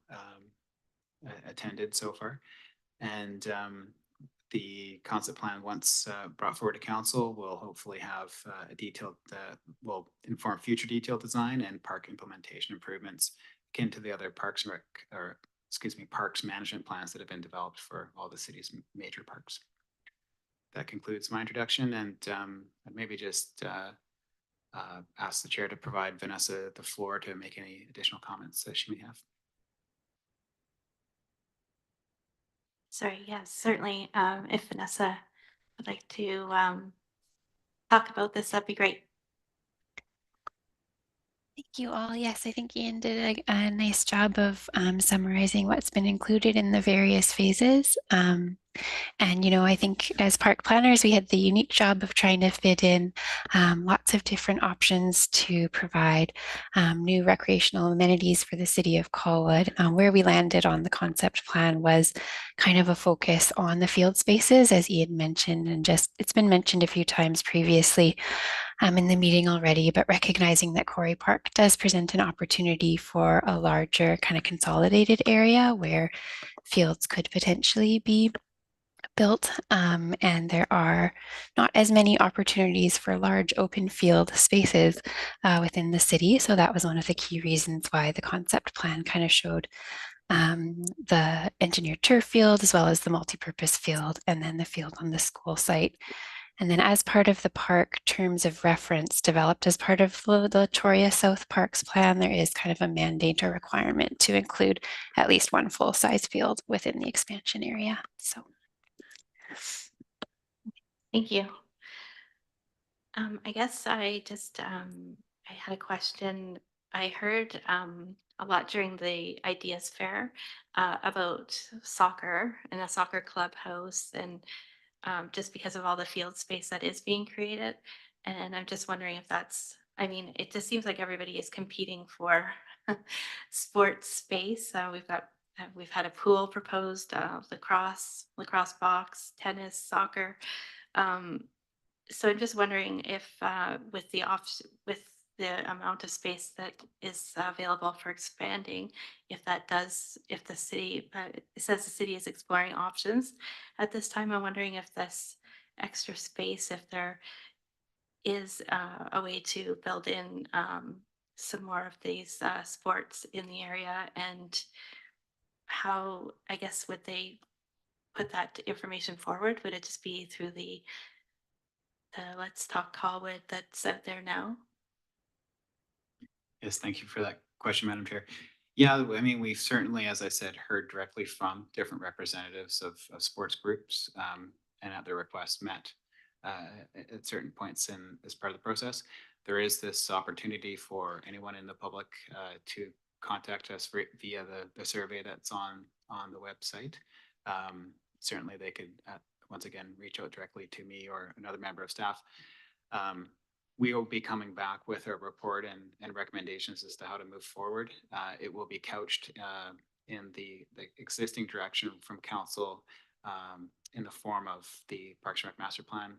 S6: attended so far. And the concept plan, once brought forward to council, will hopefully have a detailed, will inform future detailed design and park implementation improvements akin to the other parks management plans that have been developed for all the city's major parks. That concludes my introduction, and I'd maybe just ask the chair to provide Vanessa the floor to make any additional comments that she may have.
S1: Sorry, yes, certainly. If Vanessa would like to talk about this, that'd be great.
S15: Thank you all. Yes, I think Ian did a nice job of summarizing what's been included in the various phases. And, you know, I think as park planners, we had the unique job of trying to fit in lots of different options to provide new recreational amenities for the city of Colwood. Where we landed on the concept plan was kind of a focus on the field spaces, as Ian mentioned, and just it's been mentioned a few times previously in the meeting already, but recognizing that Quarry Park does present an opportunity for a larger kind of consolidated area where fields could potentially be built, and there are not as many opportunities for large open field spaces within the city. So that was one of the key reasons why the concept plan kind of showed the engineered turf field as well as the multi-purpose field, and then the field on the school site. And then as part of the park terms of reference developed as part of the Latoria South Parks plan, there is kind of a mandate or requirement to include at least one full-size field within the expansion area. So.
S1: Thank you. I guess I just, I had a question. I heard a lot during the Ideas Fair about soccer and a soccer clubhouse, and just because of all the field space that is being created. And I'm just wondering if that's, I mean, it just seems like everybody is competing for sports space. We've had a pool proposed, lacrosse box, tennis, soccer. So I'm just wondering if with the amount of space that is available for expanding, if that does, if the city, it says the city is exploring options at this time. I'm wondering if this extra space, if there is a way to build in some more of these sports in the area, and how, I guess, would they put that information forward? Would it just be through the Let's Talk Colwood that's out there now?
S6: Yes, thank you for that question, Madam Chair. Yeah, I mean, we've certainly, as I said, heard directly from different representatives of sports groups, and at their request met at certain points in as part of the process. There is this opportunity for anyone in the public to contact us via the survey that's on the website. Certainly they could once again reach out directly to me or another member of staff. We will be coming back with a report and recommendations as to how to move forward. It will be couched in the existing direction from council in the form of the Parks and Rec Master Plan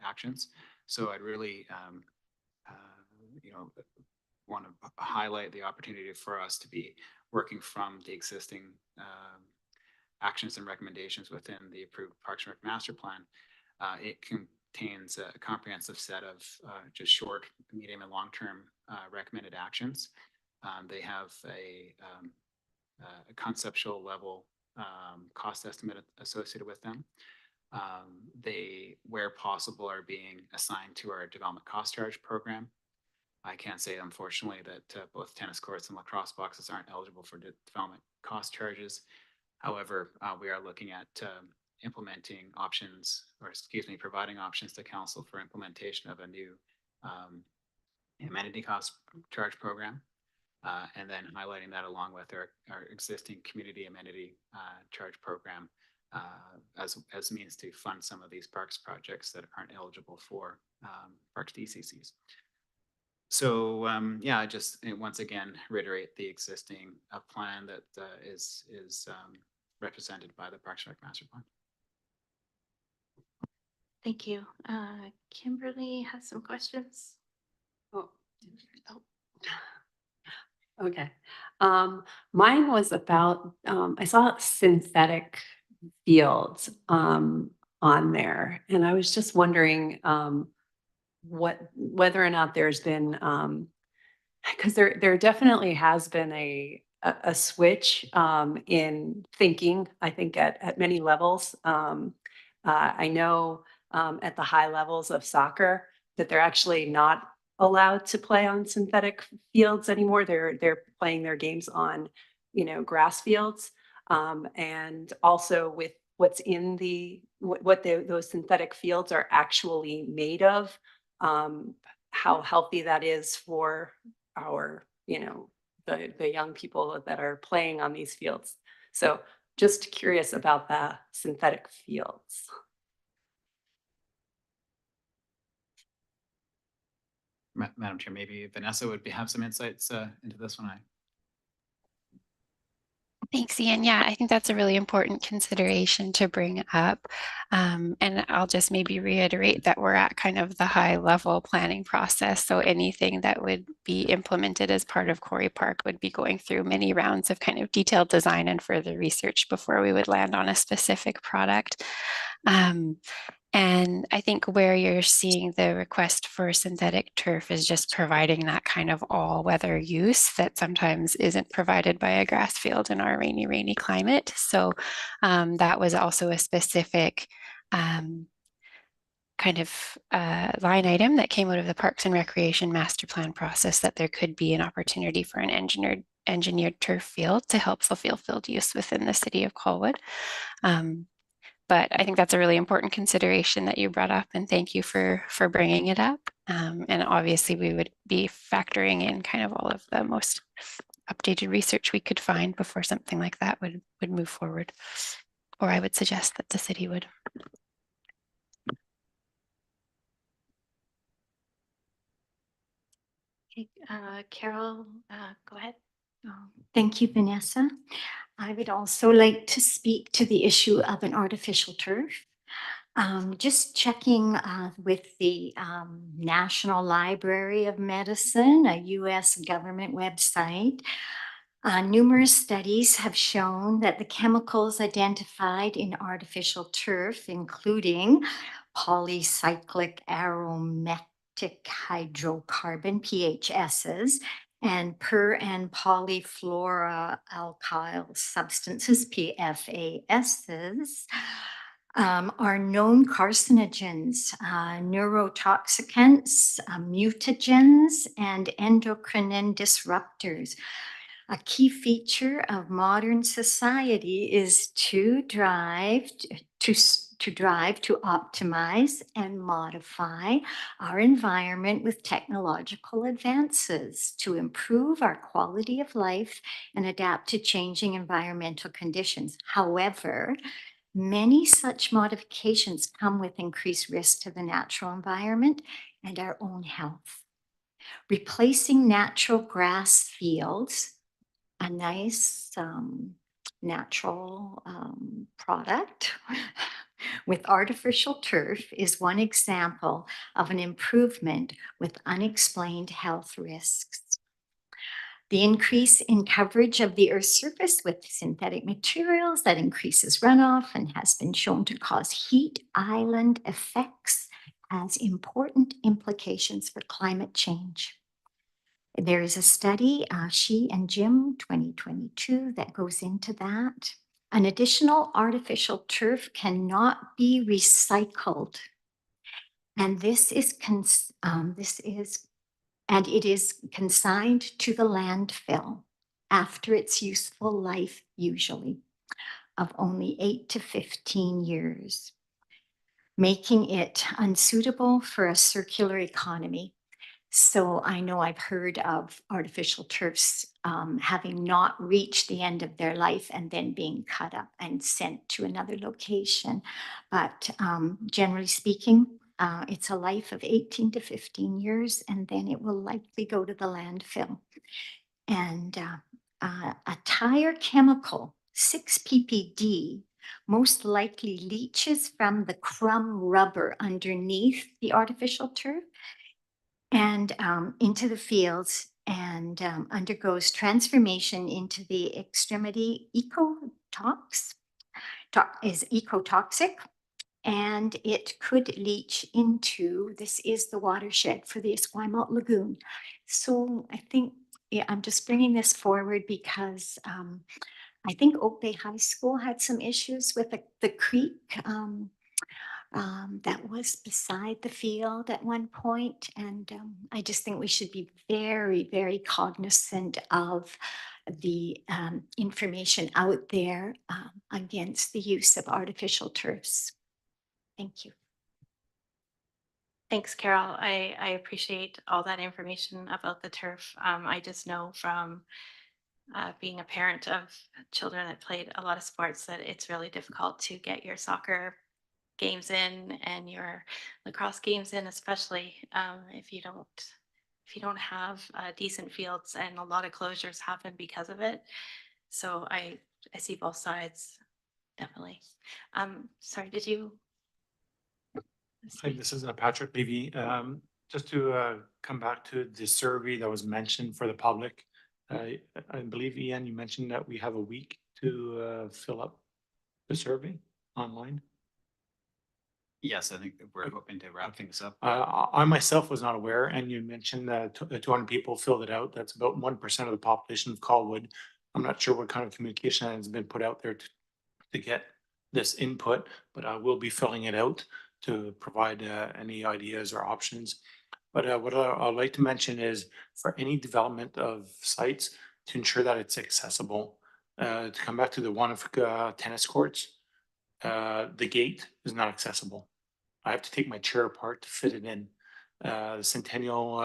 S6: actions. So I'd really, want to highlight the opportunity for us to be working from the existing actions and recommendations within the approved Parks and Rec Master Plan. It contains a comprehensive set of just short, medium, and long-term recommended actions. They have a conceptual level cost estimate associated with them. They, where possible, are being assigned to our development cost charge program. I can say, unfortunately, that both tennis courts and lacrosse boxes aren't eligible for development cost charges. However, we are looking at implementing options, or excuse me, providing options to council for implementation of a new amenity cost charge program, and then highlighting that along with our existing community amenity charge program as means to fund some of these parks projects that aren't eligible for parks DCCs. So yeah, I just once again reiterate the existing plan that is represented by the Parks and Rec Master Plan.
S1: Thank you. Kimberly has some questions.
S10: Oh. Okay. Mine was about, I saw synthetic fields on there, and I was just wondering whether or not there's been, because there definitely has been a switch in thinking, I think at many levels. I know at the high levels of soccer that they're actually not allowed to play on synthetic fields anymore. They're playing their games on, grass fields. And also with what's in those synthetic fields are actually made of, how healthy that is for our, the young people that are playing on these fields. So just curious about the synthetic fields.
S6: Madam Chair, maybe Vanessa would have some insights into this one.
S15: Thanks, Ian. Yeah, I think that's a really important consideration to bring up. And I'll just maybe reiterate that we're at kind of the high level planning process. So anything that would be implemented as part of Quarry Park would be going through many rounds of kind of detailed design and further research before we would land on a specific product. And I think where you're seeing the request for synthetic turf is just providing that kind of all-weather use that sometimes isn't provided by a grass field in our rainy climate. So that was also a specific kind of line item that came out of the Parks and Recreation Master Plan process, that there could be an opportunity for an engineered turf field to help fulfill field use within the city of Colwood. But I think that's a really important consideration that you brought up, and thank you for bringing it up. And obviously we would be factoring in kind of all of the most updated research we could find before something like that would move forward, or I would suggest that the city would.
S1: Okay, Carol, go ahead.
S5: Thank you, Vanessa. I would also like to speak to the issue of an artificial turf. Just checking with the National Library of Medicine, a US government website. Numerous studies have shown that the chemicals identified in artificial turf, including polycyclic aromatic hydrocarbon, PHSs, and per and polyfluoroalkyl substances, PFASs, are known carcinogens, neurotoxicants, mutagens, and endocrine disruptors. A key feature of modern society is to drive to optimize and modify our environment with technological advances to improve our quality of life and adapt to changing environmental conditions. However, many such modifications come with increased risk to the natural environment and our own health. Replacing natural grass fields, a nice natural product, with artificial turf is one example of an improvement with unexplained health risks. The increase in coverage of the Earth's surface with synthetic materials that increases runoff and has been shown to cause heat island effects has important implications for climate change. There is a study, She and Jim 2022, that goes into that. An additional artificial turf cannot be recycled. And it is consigned to the landfill after its useful life, usually of only 8 to 15 years, making it unsuitable for a circular economy. So I know I've heard of artificial turfs having not reached the end of their life and then being cut up and sent to another location. But generally speaking, it's a life of 18 to 15 years, and then it will likely go to the landfill. And a tire chemical, 6-ppd, most likely leaches from the crumb rubber underneath the artificial turf and into the fields and undergoes transformation into the extremity ecotoxic, and it could leach into, this is the watershed for the Esquimalt Lagoon. So I think, yeah, I'm just bringing this forward because I think Oak Bay High School had some issues with the creek that was beside the field at one point. And I just think we should be very, very cognizant of the information out there against the use of artificial turfs. Thank you.
S1: Thanks, Carol. I appreciate all that information about the turf. I just know from being a parent of children that played a lot of sports that it's really difficult to get your soccer games in and your lacrosse games in, especially if you don't have decent fields, and a lot of closures happen because of it. So I see both sides, definitely. Sorry, did you?
S4: Hi, this is Patrick Levy. Just to come back to the survey that was mentioned for the public. I believe, Ian, you mentioned that we have a week to fill up the survey online.
S6: Yes, I think that we're hoping to wrap things up.
S4: I myself was not aware, and you mentioned that 200 people filled it out. That's about 1% of the population of Colwood. I'm not sure what kind of communication has been put out there to get this input, but I will be filling it out to provide any ideas or options. But what I'd like to mention is for any development of sites to ensure that it's accessible. To come back to the one of Fuca tennis courts, the gate is not accessible. I have to take my chair apart to fit it in. The Centennial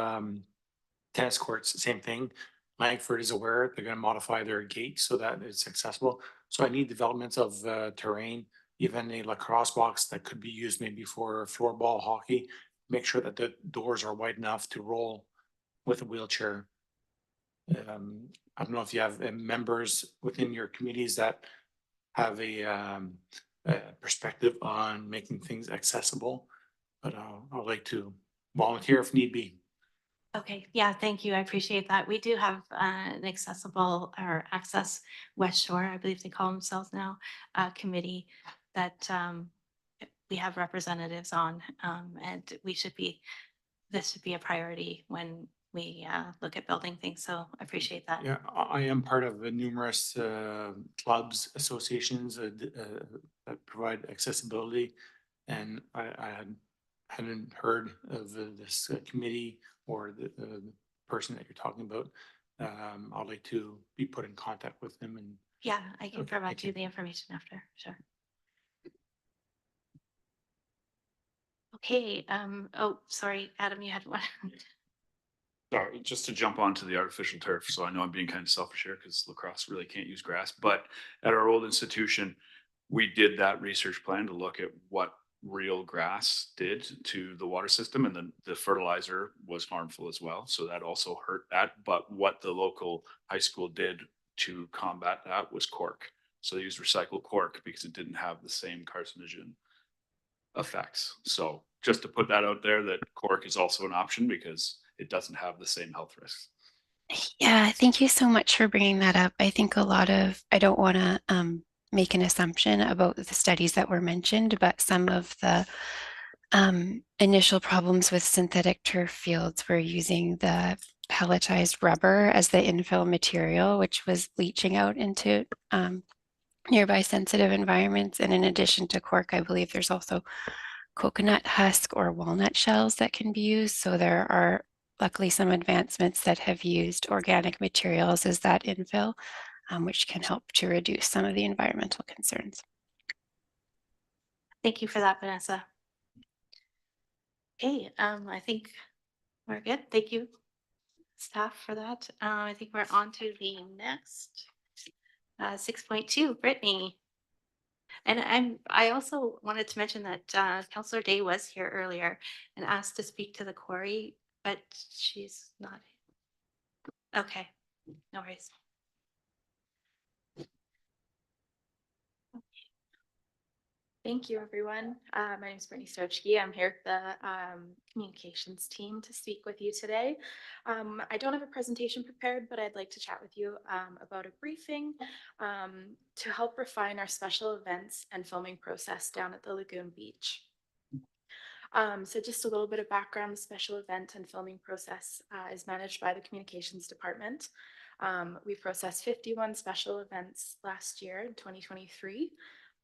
S4: tennis courts, same thing. Langford is aware they're going to modify their gate so that it's accessible. So I need developments of terrain, even a lacrosse box that could be used maybe for floorball hockey. Make sure that the doors are wide enough to roll with a wheelchair. I don't know if you have members within your communities that have a perspective on making things accessible. But I'd like to volunteer if need be.
S1: Okay, yeah, thank you. I appreciate that. We do have an accessible or access West Shore, I believe they call themselves now, committee that we have representatives on, and this should be a priority when we look at building things. So I appreciate that.
S4: Yeah, I am part of numerous clubs, associations that provide accessibility. And I hadn't heard of this committee or the person that you're talking about. I'd like to be put in contact with them and.
S1: Yeah, I can
S4: Okay,
S1: provide
S4: thank
S1: you
S4: you.
S1: the information after, sure. Okay, oh, sorry, Adam, you had one.
S13: Sorry, just to jump onto the artificial turf. So I know I'm being kind of selfish here because lacrosse really can't use grass, but at our old institution, we did that research plan to look at what real grass did to the water system, and then the fertilizer was harmful as well. So that also hurt that. But what the local high school did to combat that was cork. So they used recycled cork because it didn't have the same carcinogen effects. So just to put that out there, that cork is also an option because it doesn't have the same health risks.
S15: Yeah, thank you so much for bringing that up. I think I don't want to make an assumption about the studies that were mentioned, but some of the initial problems with synthetic turf fields were using the pelletized rubber as the infill material, which was leaching out into nearby sensitive environments. And in addition to cork, I believe there's also coconut husk or walnut shells that can be used. So there are luckily some advancements that have used organic materials as that infill, which can help to reduce some of the environmental concerns.
S1: Thank you for that, Vanessa. Okay, I think we're good. Thank you, staff, for that. I think we're on to the next 6.2, Brittany. And I also wanted to mention that Councillor Day was here earlier and asked to speak to the quarry, but she's not. Okay, no worries. Thank you, everyone. My name is Britney Stojke. I'm here with the communications team to speak with you today. I don't have a presentation prepared, but I'd like to chat with you about a briefing to help refine our special events and filming process down at the Lagoon Beach. So just a little bit of background, the special event and filming process is managed by the communications department. We processed 51 special events last year in 2023,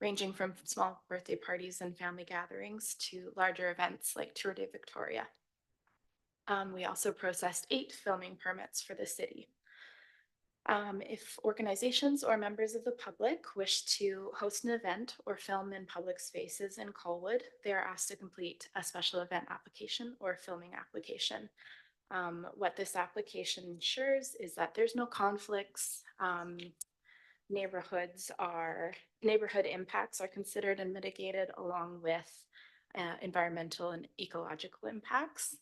S1: ranging from small birthday parties and family gatherings to larger events like Tour de Victoria. We also processed 8 filming permits for the city. If organizations or members of the public wish to host an event or film in public spaces in Colwood, they are asked to complete a special event application or filming application. What this application ensures is that there's no conflicts. Neighborhood impacts are considered and mitigated along with environmental and ecological impacts.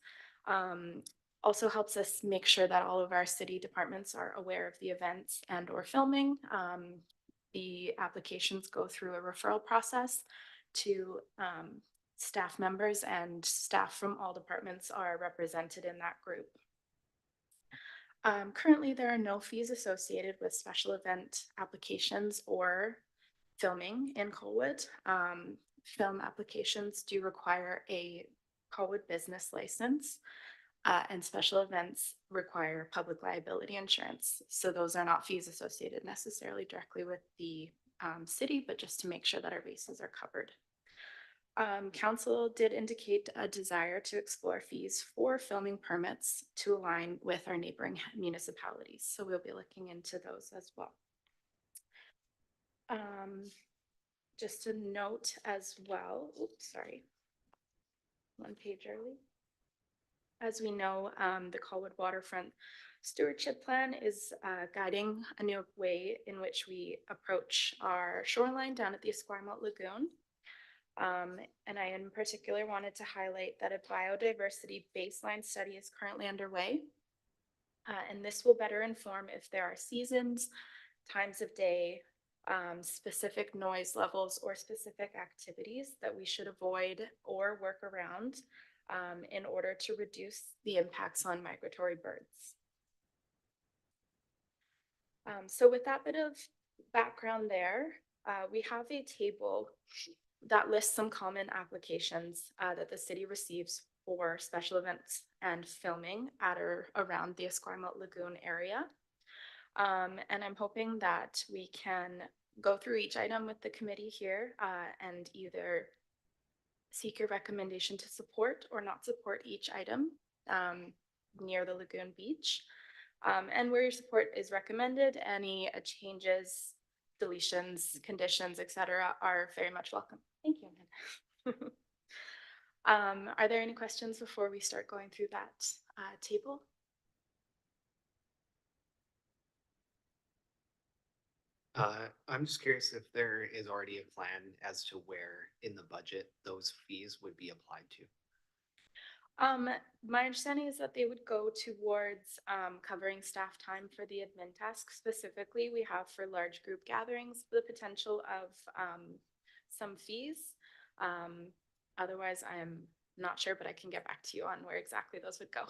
S1: Also helps us make sure that all of our city departments are aware of the events and or filming. The applications go through a referral process to staff members, and staff from all departments are represented in that group. Currently, there are no fees associated with special event applications or filming in Colwood. Film applications do require a Colwood business license, and special events require public liability insurance. So those are not fees associated necessarily directly with the city, but just to make sure that our bases are covered. Council did indicate a desire to explore fees for filming permits to align with our neighboring municipalities. So we'll be looking into those as well. Just a note as well, oops, sorry, one page early. As we know, the Colwood Waterfront Stewardship Plan is guiding a new way in which we approach our shoreline down at the Esquimalt Lagoon. And I in particular wanted to highlight that a biodiversity baseline study is currently underway. And this will better inform if there are seasons, times of day, specific noise levels or specific activities that we should avoid or work around in order to reduce the impacts on migratory birds. So with that bit of background there, we have a table that lists some common applications that the city receives for special events and filming at or around the Esquimalt Lagoon area. And I'm hoping that we can go through each item with the committee here and either seek your recommendation to support or not support each item near the Lagoon Beach. And where your support is recommended, any changes, deletions, conditions, etc., are very much welcome. Thank you. Are there any questions before we start going through that table?
S9: I'm just curious if there is already a plan as to where in the budget those fees would be applied to.
S1: My understanding is that they would go towards covering staff time for the admin task. Specifically, we have for large group gatherings the potential of some fees. Otherwise, I am not sure, but I can get back to you on where exactly those would go.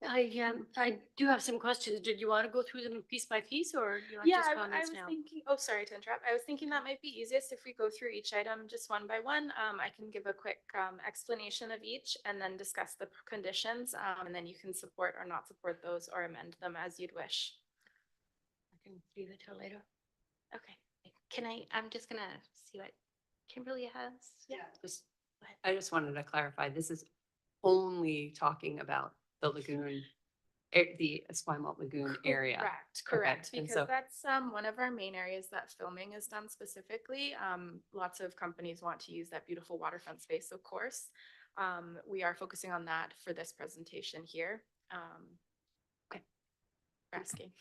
S11: I do have some questions. Did you want to go through them piece by piece, or you want
S1: Yeah,
S11: just
S1: I
S11: comments
S1: was
S11: now?
S1: thinking, oh, sorry to interrupt. I was thinking that might be easiest if we go through each item just one by one. I can give a quick explanation of each and then discuss the conditions, and then you can support or not support those or amend them as you'd wish.
S11: I can leave it till later.
S1: Okay. I'm just gonna see what Kimberly has. Yeah.
S10: I just wanted to clarify, this is only talking about the lagoon, the Esquimalt Lagoon area.
S1: Correct,
S10: Okay, and
S1: because
S10: so-
S1: that's one of our main areas that filming is done specifically. Lots of companies want to use that beautiful waterfront space, of course. We are focusing on that for this presentation here. Okay, for asking.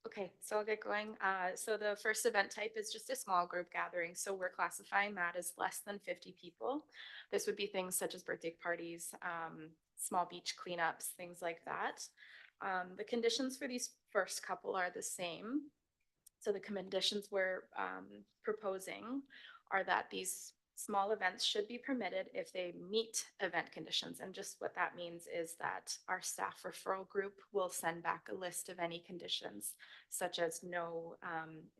S1: Okay, so I'll get going. So the first event type is just a small group gathering. So we're classifying that as less than 50 people. This would be things such as birthday parties, small beach cleanups, things like that. The conditions for these first couple are the same. So the conditions we're proposing are that these small events should be permitted if they meet event conditions. And just what that means is that our staff referral group will send back a list of any conditions, such as no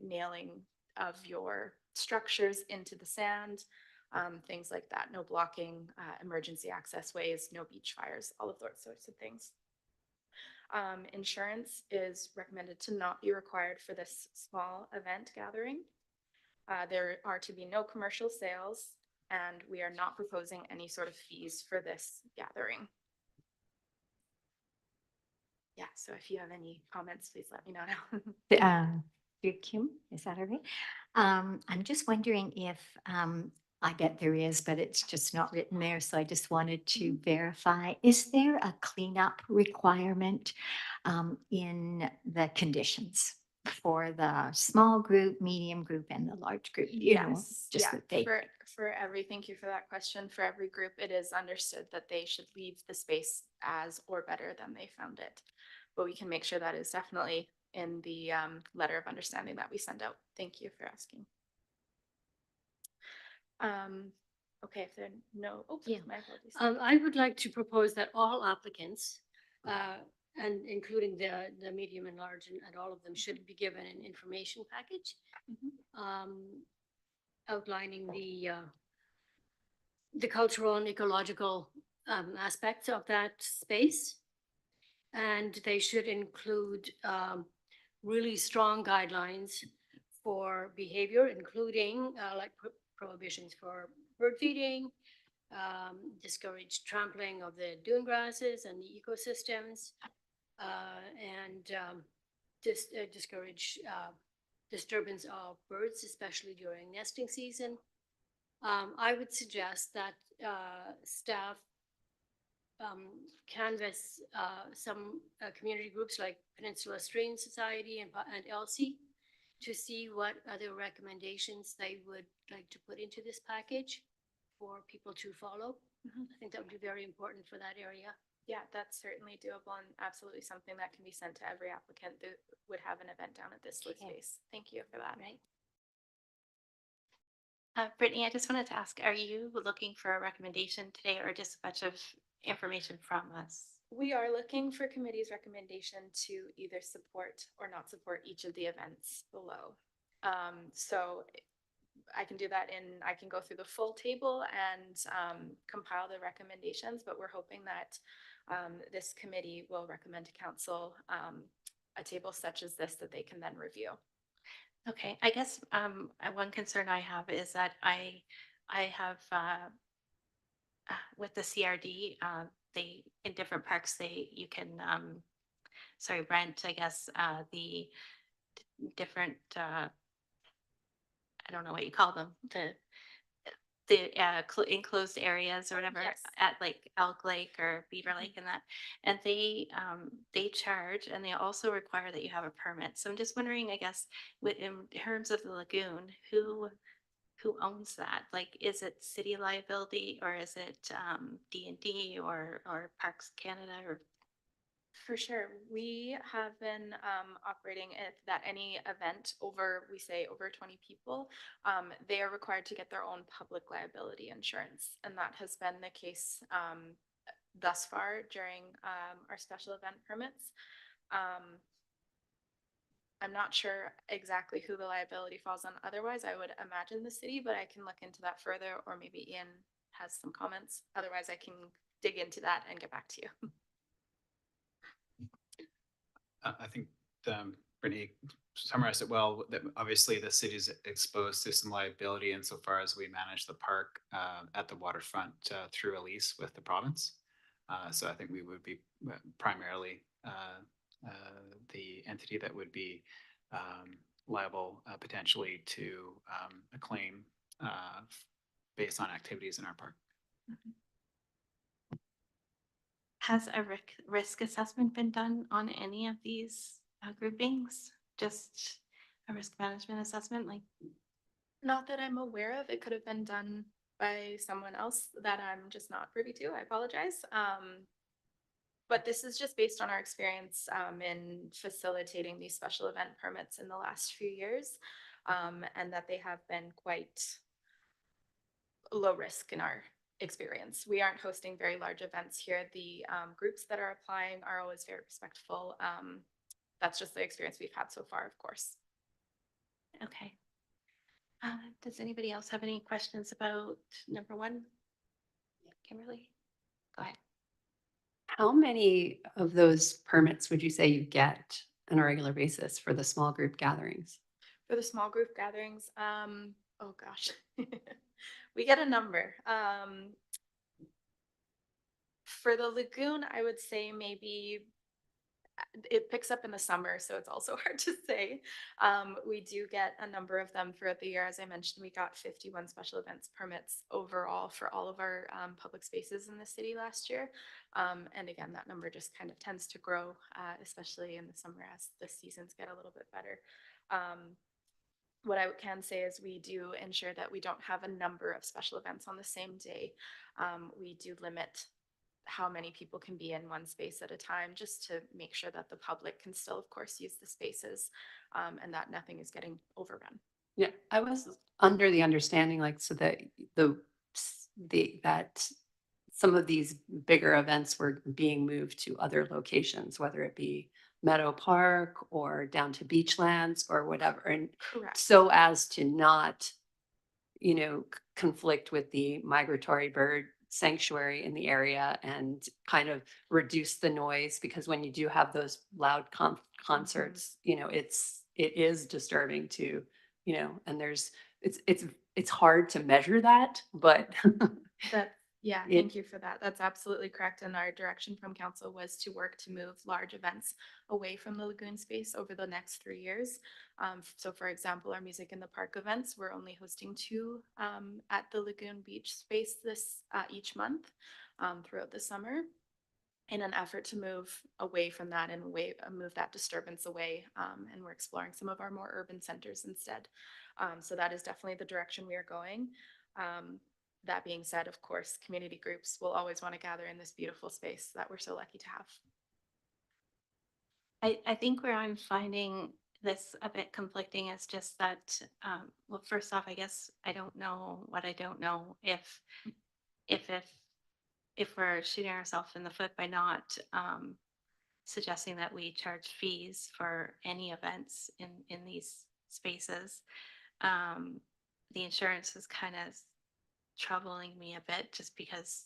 S1: nailing of your structures into the sand, things like that, no blocking emergency access ways, no beach fires, all of those sorts of things. Insurance is recommended to not be required for this small event gathering. There are to be no commercial sales, and we are not proposing any sort of fees for this gathering. Yeah, so if you have any comments, please let me know now.
S5: Kim, is that all right? I'm just wondering if, I bet there is, but it's just not written there. So I just wanted to verify, is there a cleanup requirement in the conditions for the small group, medium group, and the large group? You know, just
S1: yeah,
S5: that they.
S1: thank you for that question. For every group, it is understood that they should leave the space as or better than they found it. But we can make sure that is definitely in the letter of understanding that we send out. Thank you for asking. Okay, if there are no, oh,
S11: Yeah.
S1: my apologies.
S11: I would like to propose that all applicants, and including the medium and large and all of them, should be given an information package outlining the cultural and ecological aspects of that space. And they should include really strong guidelines for behavior, including like prohibitions for bird feeding, discourage trampling of the dune grasses and the ecosystems, and discourage disturbance of birds, especially during nesting season. I would suggest that staff canvass some community groups like Peninsula Stream Society and ELSI to see what other recommendations they would like to put into this package for people to follow. I think that would be very important for that area.
S1: Yeah, that's certainly doable and absolutely something that can be sent to every applicant that would have an event down at this lit
S5: Okay.
S1: space. Thank you for that.
S5: Right.
S1: Brittany, I just wanted to ask, are you looking for a recommendation today or just a bunch of information from us? We are looking for committee's recommendation to either support or not support each of the events below. So I can do that I can go through the full table and compile the recommendations, but we're hoping that this committee will recommend to council a table such as this that they can then review. Okay, I guess one concern I have is that I have with the CRD, they in different parks you can rent, I guess, the different I don't know what you call them, the enclosed areas or whatever.
S14: Yes.
S1: At like Elk Lake or Beaver Lake and that, and they charge, and they also require that you have a permit. So I'm just wondering, I guess, in terms of the lagoon, who owns that? Like, is it city liability or is it D&D or Parks Canada? Or for sure, we have been operating at that any event over, we say over 20 people, they are required to get their own public liability insurance, and that has been the case thus far during our special event permits. I'm not sure exactly who the liability falls on. Otherwise, I would imagine the city, but I can look into that further, or maybe Ian has some comments. Otherwise, I can dig into that and get back to you.
S6: I think Brittany summarized it well, that obviously the city is exposed to some liability insofar as we manage the park at the waterfront through a lease with the province. So I think we would be primarily the entity that would be liable potentially to a claim based on activities in our park.
S1: Has a risk assessment been done on any of these groupings? Just a risk management assessment? Like, not that I'm aware of. It could have been done by someone else that I'm just not privy to. I apologize. But this is just based on our experience in facilitating these special event permits in the last few years, and that they have been quite low risk in our experience. We aren't hosting very large events here. The groups that are applying are always very respectful. That's just the experience we've had so far, of course. Okay. Does anybody else have any questions about number one? Kimberly, go ahead.
S10: How many of those permits would you say you get on a regular basis for the small group gatherings?
S1: For the small group gatherings, oh gosh, we get a number. For the lagoon, I would say maybe it picks up in the summer, so it's also hard to say. We do get a number of them throughout the year. As I mentioned, we got 51 special events permits overall for all of our public spaces in the city last year. And again, that number just kind of tends to grow, especially in the summer as the seasons get a little bit better. What I can say is we do ensure that we don't have a number of special events on the same day. We do limit how many people can be in one space at a time, just to make sure that the public can still, of course, use the spaces and that nothing is getting overrun.
S10: Yeah, I was under the understanding, like, so that that some of these bigger events were being moved to other locations, whether it be Meadow Park or down to Beachlands or whatever. And
S1: Correct.
S10: so as to not, conflict with the migratory bird sanctuary in the area and kind of reduce the noise, because when you do have those loud concerts, it is disturbing to, and it's hard to measure that, but
S1: Yeah, thank you for that. That's absolutely correct. And our direction from council was to work to move large events away from the lagoon space over the next 3 years. So for example, our Music in the Park events, we're only hosting 2 at the Lagoon Beach space each month throughout the summer, in an effort to move away from that and move that disturbance away. And we're exploring some of our more urban centers instead. So that is definitely the direction we are going.
S16: that being said, of course, community groups will always want to gather in this beautiful space that we're so lucky to have.
S1: I think where I'm finding this a bit conflicting is just that, well, first off, I guess I don't know what I don't know if if we're shooting ourselves in the foot by not suggesting that we charge fees for any events in these spaces. The insurance is kind of troubling me a bit just because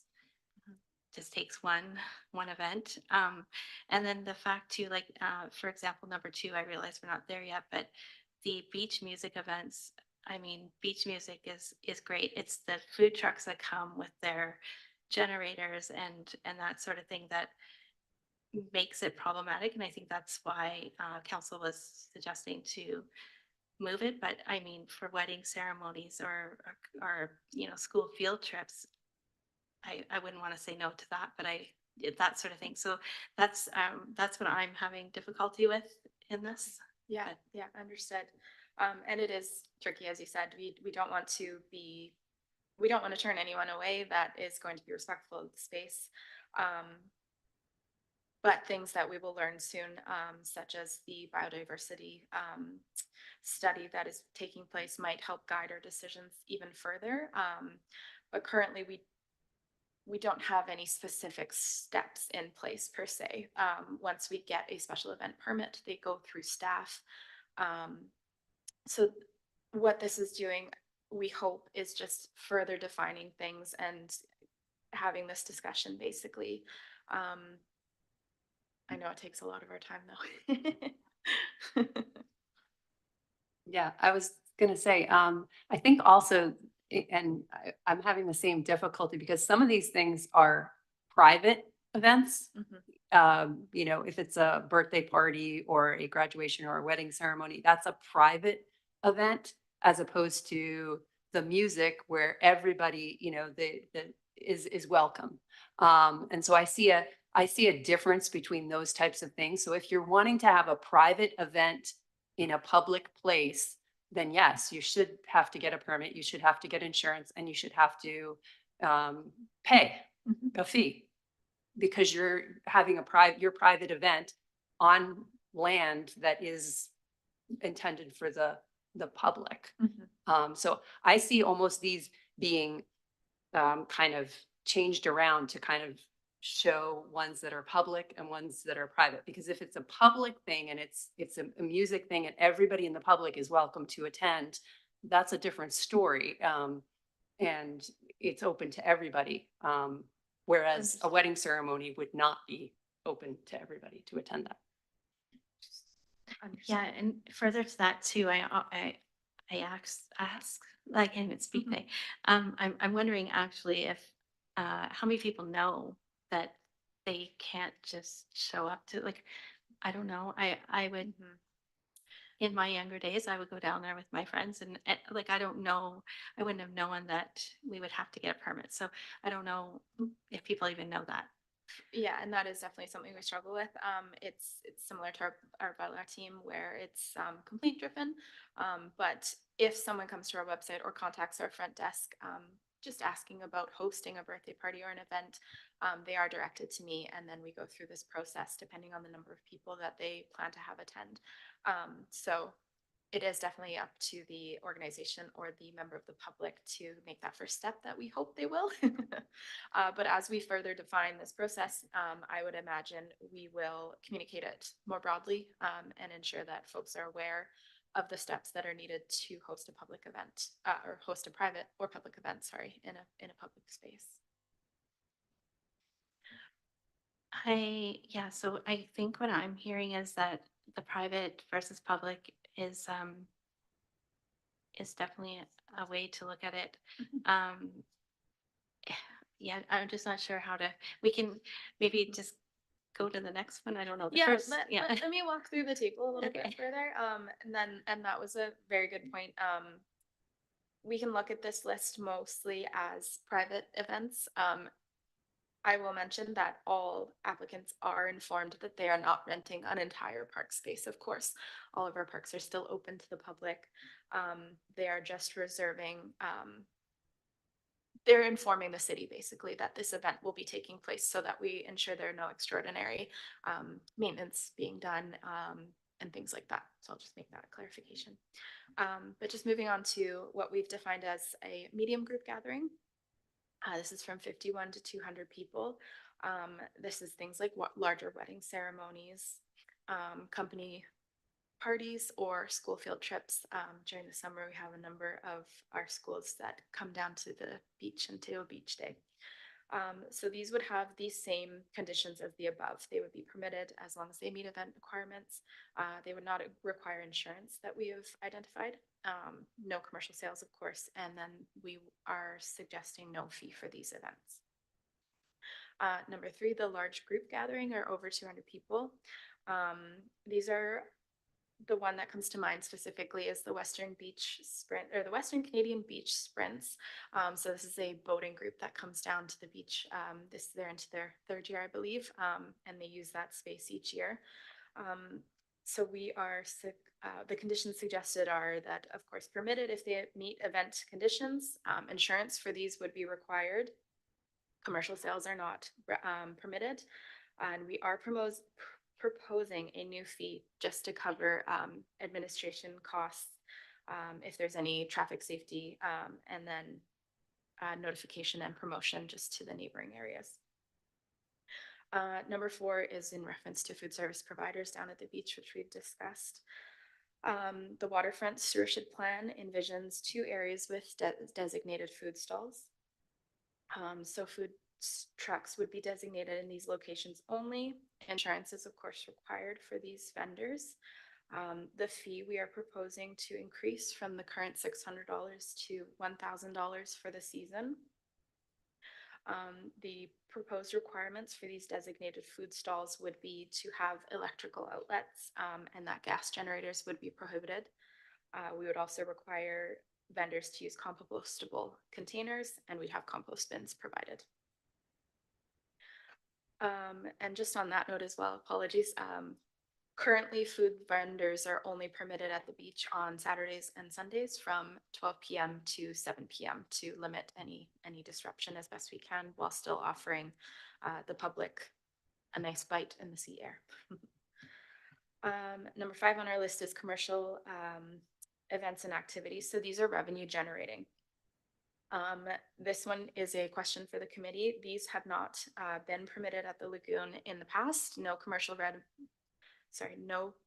S1: it just takes one event. And then the fact too, like for example, number 2, I realize we're not there yet, but the beach music events, I mean, beach music is great. It's the food trucks that come with their generators and that sort of thing that makes it problematic. And I think that's why council was suggesting to move it. But I mean, for wedding ceremonies or school field trips, I wouldn't want to say no to that, but that sort of thing. So that's what I'm having difficulty with in this.
S16: Yeah,
S1: But
S16: yeah, understood. And it is tricky, as you said. We don't want to turn anyone away that is going to be respectful of the space. But things that we will learn soon, such as the biodiversity study that is taking place, might help guide our decisions even further. But currently, we don't have any specific steps in place per se. Once we get a special event permit, they go through staff. So what this is doing, we hope, is just further defining things and having this discussion, basically. I know it takes a lot of our time though.
S10: Yeah, I was gonna say, I think also, and I'm having the same difficulty because some of these things are private events. If it's a birthday party or a graduation or a wedding ceremony, that's a private event as opposed to the music where everybody, is welcome. And so I see a difference between those types of things. So if you're wanting to have a private event in a public place, then yes, you should have to get a permit, you should have to get insurance, and you should have to pay a fee because you're having your private event on land that is intended for the public. So I see almost these being kind of changed around to kind of show ones that are public and ones that are private, because if it's a public thing and it's a music thing and everybody in the public is welcome to attend, that's a different story, and it's open to everybody, whereas a wedding ceremony would not be open to everybody to attend that.
S1: yeah, and further to that too, I ask like I can't even speak today. I'm wondering actually if how many people know that they can't just show up to, like, I don't know. I would in my younger days, I would go down there with my friends and like, I don't know, I wouldn't have known that we would have to get a permit. So I don't know if people even know that.
S16: Yeah, and that is definitely something we struggle with. It's similar to our bylaw team where it's complaint driven. But if someone comes to our website or contacts our front desk, just asking about hosting a birthday party or an event, they are directed to me, and then we go through this process depending on the number of people that they plan to have attend. So it is definitely up to the organization or the member of the public to make that first step that we hope they will. But as we further define this process, I would imagine we will communicate it more broadly and ensure that folks are aware of the steps that are needed to host a public event or host a private or public event, sorry, in a public space.
S1: So I think what I'm hearing is that the private versus public is definitely a way to look at it. Yeah, I'm just not sure how to, we can maybe just go to the next one. I don't know.
S16: Let me walk through the table a little
S1: Okay.
S16: bit further. And that was a very good point. We can look at this list mostly as private events. I will mention that all applicants are informed that they are not renting an entire park space. Of course, all of our parks are still open to the public. They are just reserving they're informing the city basically that this event will be taking place so that we ensure there are no extraordinary maintenance being done and things like that. So I'll just make that a clarification. But just moving on to what we've defined as a medium group gathering. This is from 51 to 200 people. This is things like larger wedding ceremonies, company parties, or school field trips. During the summer, we have a number of our schools that come down to the beach and do a beach day. So these would have the same conditions as the above. They would be permitted as long as they meet event requirements. They would not require insurance that we have identified. No commercial sales, of course, and then we are suggesting no fee for these events. Number 3, the large group gathering or over 200 people. These are the one that comes to mind specifically is the Western Beach Sprint or the Western Canadian Beach Sprints. So this is a boating group that comes down to the beach. They're into their 3rd year, I believe, and they use that space each year. So we are the conditions suggested are that, of course, permitted if they meet event conditions. Insurance for these would be required. Commercial sales are not permitted, and we are proposing a new fee just to cover administration costs, if there's any traffic safety, and then notification and promotion just to the neighboring areas. Number 4 is in reference to food service providers down at the beach, which we've discussed. The waterfront stewardship plan envisions 2 areas with designated food stalls. So food trucks would be designated in these locations only. Insurance is, of course, required for these vendors. The fee we are proposing to increase from the current $600 to $1,000 for the season. The proposed requirements for these designated food stalls would be to have electrical outlets, and that gas generators would be prohibited. We would also require vendors to use compostable containers, and we'd have compost bins provided. And just on that note as well, apologies. Currently, food vendors are only permitted at the beach on Saturdays and Sundays from 12 p.m. to 7 p.m. to limit any disruption as best we can while still offering the public a nice bite in the sea air. Number 5 on our list is commercial events and activities. So these are revenue generating. This one is a question for the committee. These have not been permitted at the Lagoon in the past. No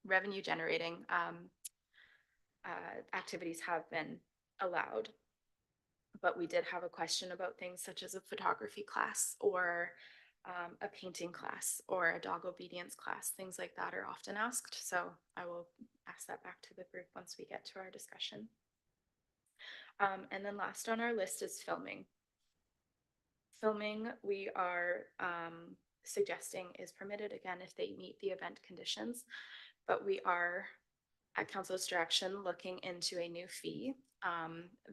S16: revenue generating activities have been allowed. But we did have a question about things such as a photography class or a painting class or a dog obedience class. Things like that are often asked. So I will ask that back to the group once we get to our discussion. And then last on our list is filming. Filming, we are suggesting is permitted, again, if they meet the event conditions, but we are, at council's direction, looking into a new fee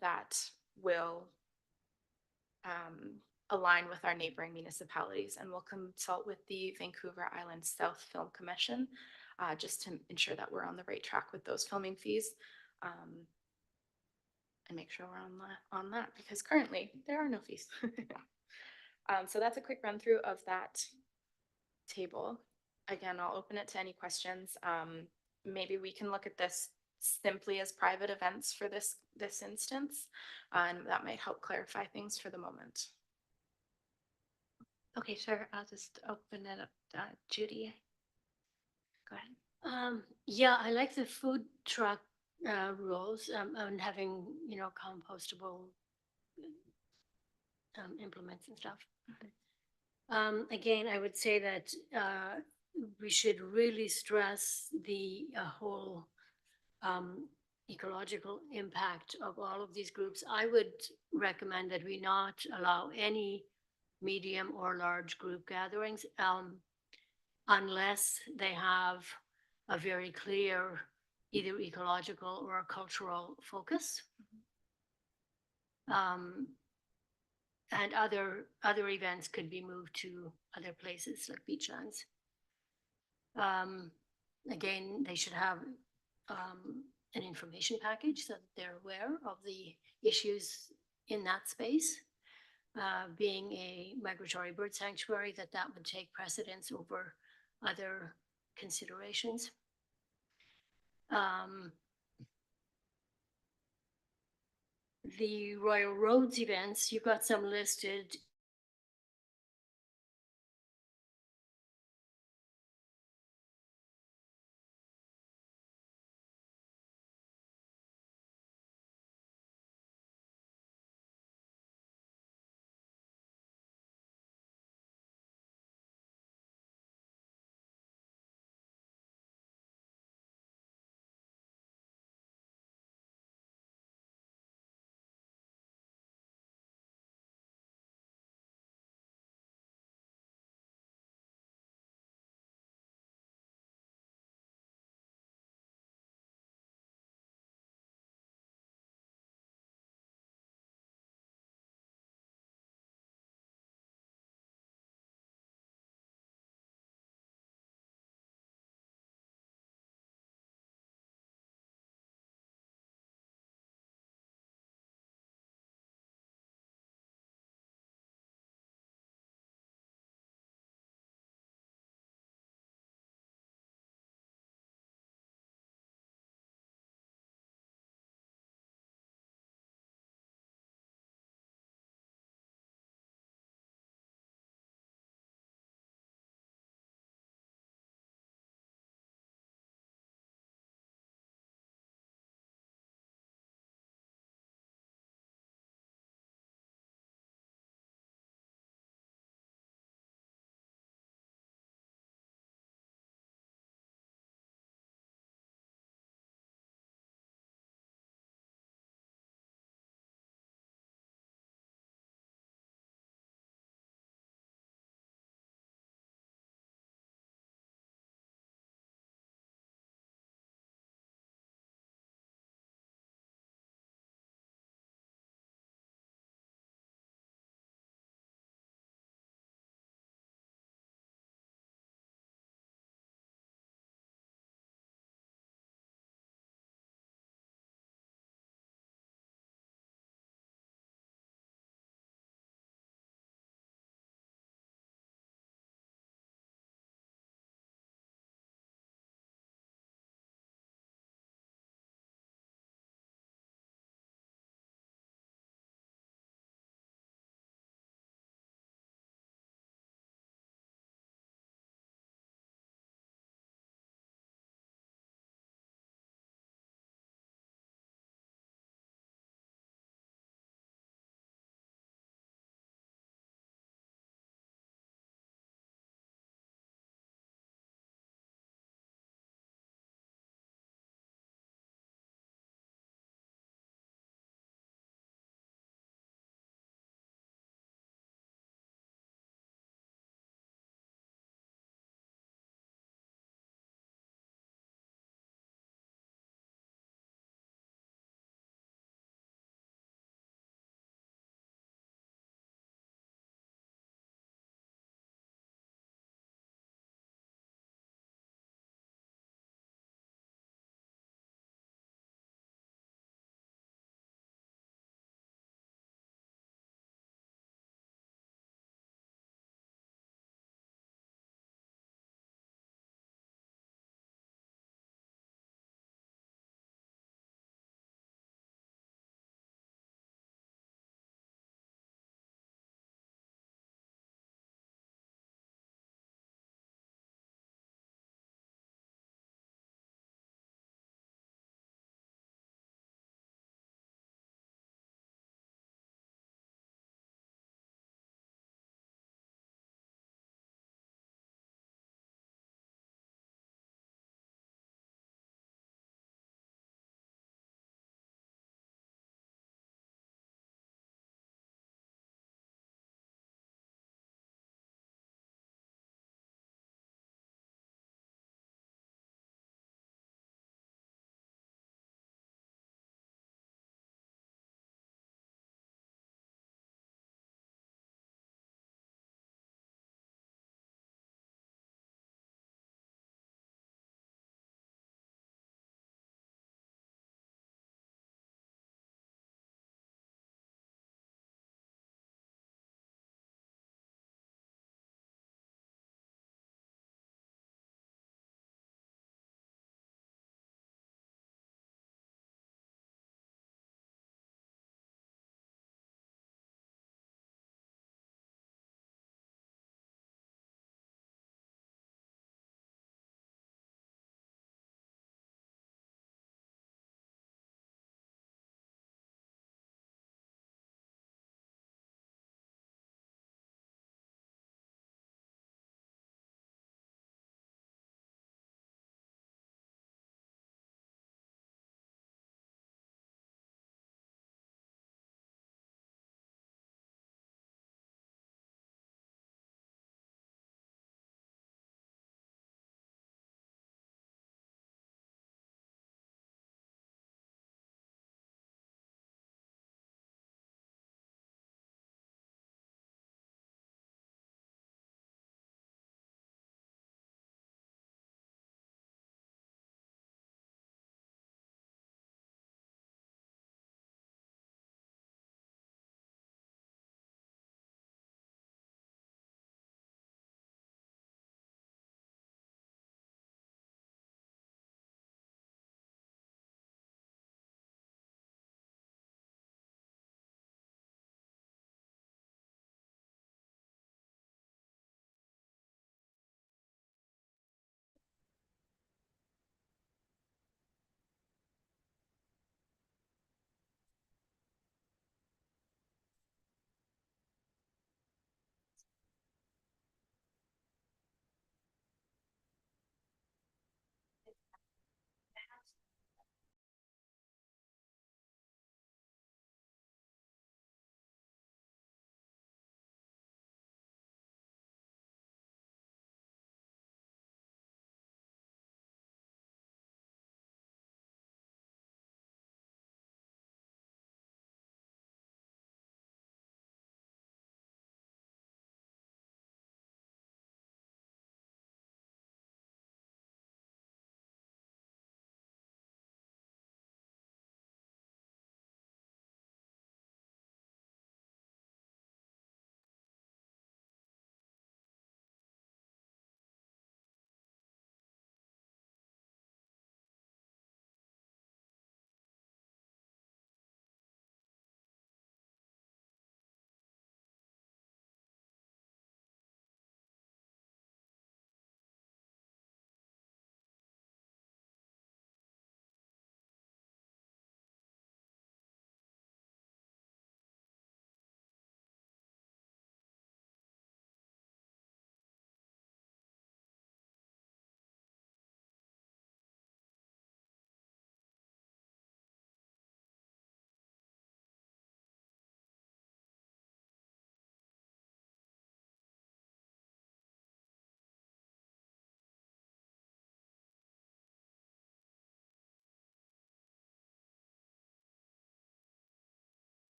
S16: that will align with our neighboring municipalities, and we'll consult with the Vancouver Island South Film Commission just to ensure that we're on the right track with those filming fees. And make sure we're on that, because currently there are no fees. So that's a quick run through of that table. Again, I'll open it to any questions. Maybe we can look at this simply as private events for this instance, and that might help clarify things for the moment.
S1: Okay, sure. I'll just open it up. Judy, go ahead.
S11: Yeah, I like the food truck rules and having, compostable implements and stuff. Again, I would say that we should really stress the whole ecological impact of all of these groups. I would recommend that we not allow any medium or large group gatherings unless they have a very clear either ecological or cultural focus. And other events could be moved to other places like beachlands. Again, they should have an information package so that they're aware of the issues in that space. being a migratory bird sanctuary, that would take precedence over other considerations. The Royal Roads events, you've got some listed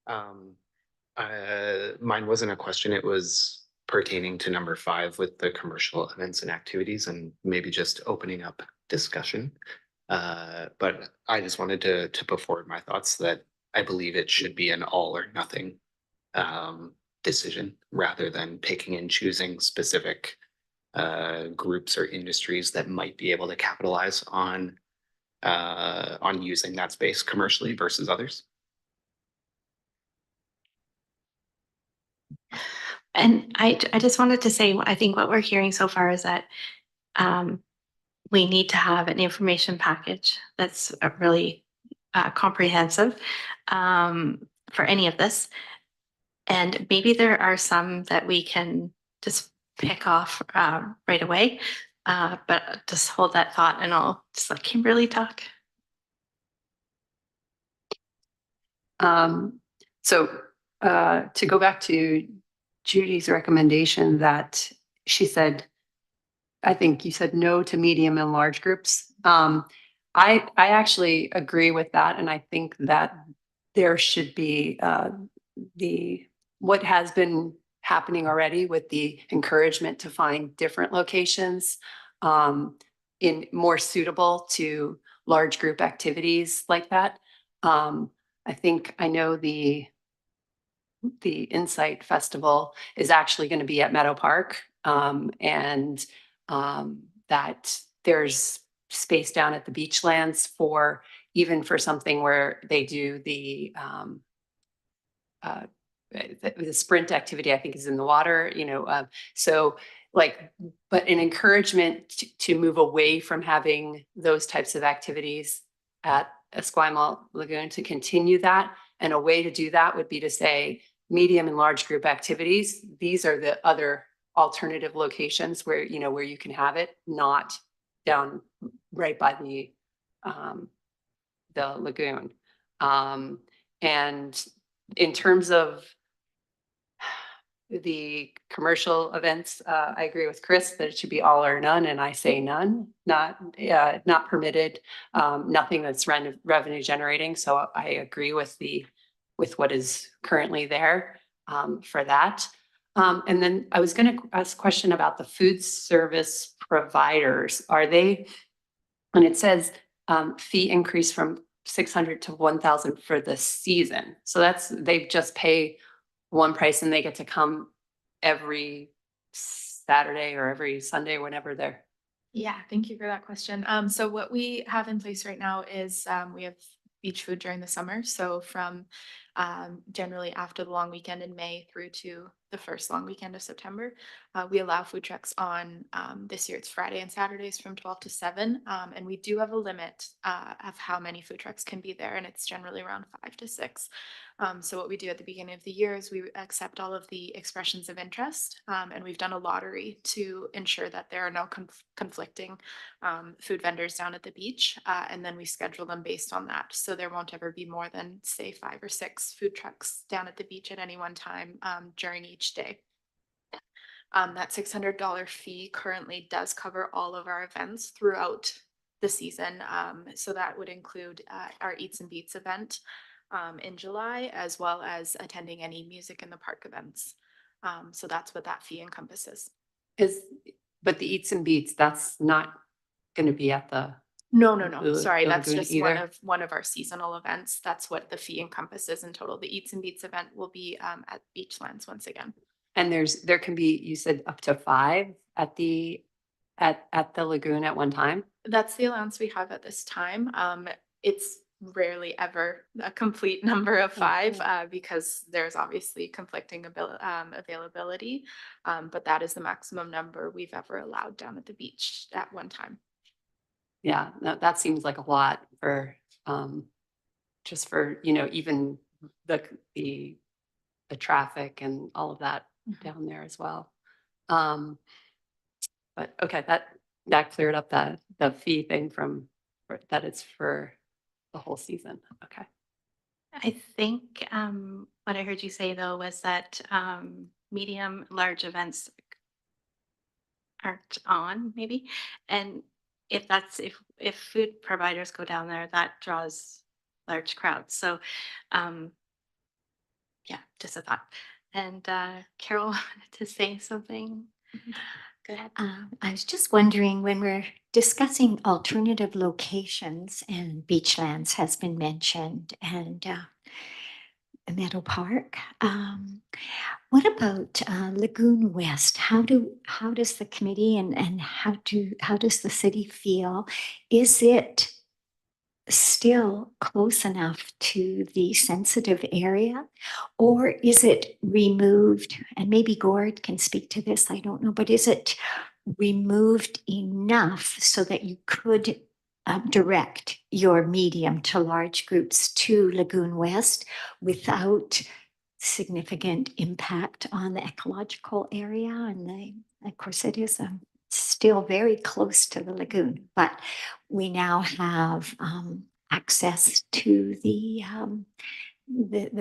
S9: Mine wasn't a question. It was pertaining to number 5 with the commercial events and activities and maybe just opening up discussion. But I just wanted to put forward my thoughts that I believe it should be an all or nothing decision rather than picking and choosing specific groups or industries that might be able to capitalize on using that space commercially versus others.
S1: And I just wanted to say, I think what we're hearing so far is that we need to have an information package that's really comprehensive for any of this. And maybe there are some that we can just pick off right away, but just hold that thought and I'll just let Kimberly talk.
S10: So to go back to Judy's recommendation that she said, I think you said no to medium and large groups. I actually agree with that. And I think that there should be what has been happening already with the encouragement to find different locations in more suitable to large group activities like that. I think I know the Insight Festival is actually going to be at Meadow Park, and that there's space down at the Beachlands for even for something where they do the sprint activity, I think is in the water, so like, but an encouragement to move away from having those types of activities at Esquimalt Lagoon to continue that. And a way to do that would be to say medium and large group activities. These are the other alternative locations where, where you can have it, not down right by the lagoon. And in terms of the commercial events, I agree with Chris that it should be all or none, and I say none, not permitted, nothing that's revenue generating. So I agree with what is currently there for that. And then I was going to ask a question about the food service providers. Are they, and it says fee increase from 600 to 1,000 for the season. So they just pay one price and they get to come every Saturday or every Sunday, whenever they're.
S16: Yeah, thank you for that question. So what we have in place right now is we have beach food during the summer. So from generally after the long weekend in May through to the first long weekend of September, we allow food trucks on this year it's Friday and Saturdays from 12 to 7. And we do have a limit of how many food trucks can be there. And it's generally around 5 to 6. So what we do at the beginning of the year is we accept all of the expressions of interest, and we've done a lottery to ensure that there are no conflicting food vendors down at the beach, and then we schedule them based on that. So there won't ever be more than, say, 5 or 6 food trucks down at the beach at any one time during each day. That $600 fee currently does cover all of our events throughout the season. So that would include our Eats and Beats event in July, as well as attending any music in the park events. So that's what that fee encompasses.
S10: But the Eats and Beats, that's not going to be at the.
S16: No. Sorry,
S10: the
S16: that's
S10: lagoon
S16: just
S10: either?
S16: one of our seasonal events. That's what the fee encompasses in total. The Eats and Beats event will be at Beachlands once again. And
S10: there can be, you said up to 5 at the lagoon at one time?
S16: That's the allowance we have at this time. It's rarely ever a complete number of 5 because there's obviously conflicting availability, but that is the maximum number we've ever allowed down at the beach at one time.
S10: Yeah, that seems like a lot for just for even the traffic and all of that down there as well. But okay, that cleared up the fee thing that it's for the whole season. Okay.
S1: I think what I heard you say though was that medium, large events aren't on maybe, and if food providers go down there, that draws large crowds. So yeah, just a thought. And Carol wanted to say something. Go ahead.
S5: I was just wondering, when we're discussing alternative locations, and Beachlands has been mentioned, and Meadow Park, what about Lagoon West? How does the committee and how does the city feel? Is it still close enough to the sensitive area, or is it removed? And maybe Gord can speak to this, I don't know, but is it removed enough so that you could direct your medium to large groups to Lagoon West without significant impact on the ecological area? And of course, it is still very close to the lagoon, but we now have access to the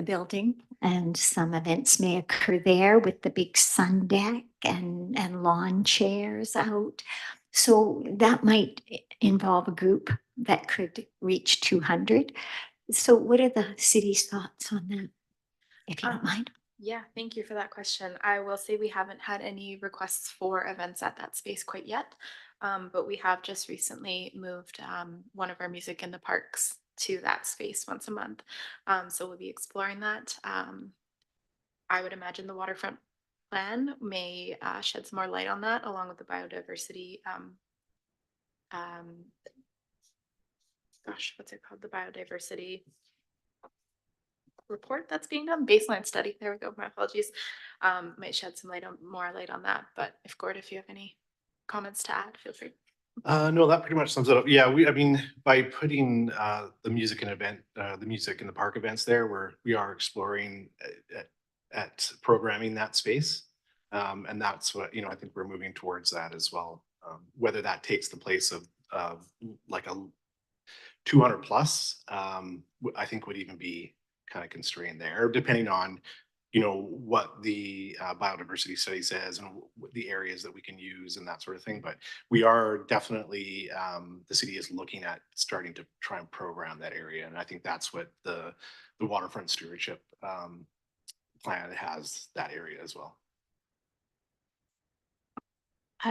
S5: building, and some events may occur there with the big sun deck and lawn chairs out. So that might involve a group that could reach 200. So what are the city's thoughts on that, if you don't mind?
S16: Yeah, thank you for that question. I will say we haven't had any requests for events at that space quite yet, but we have just recently moved one of our music in the parks to that space once a month. So we'll be exploring that. I would imagine the waterfront plan may shed some more light on that, along with the biodiversity. Gosh, what's it called? The biodiversity report that's being done, baseline study. There we go. My apologies. Might shed some more light on that. But if you have any comments to add, feel free.
S7: No, that pretty much sums it up. Yeah, I mean, by putting the music and the music in the park events there, we are exploring at programming that space. And that's what, I think we're moving towards that as well. Whether that takes the place of like a 200 plus, I think would even be kind of constrained there, depending on, what the biodiversity study says and the areas that we can use and that sort of thing. But we are definitely, the city is looking at starting to try and program that area. And I think that's what the waterfront stewardship plan has, that area as well.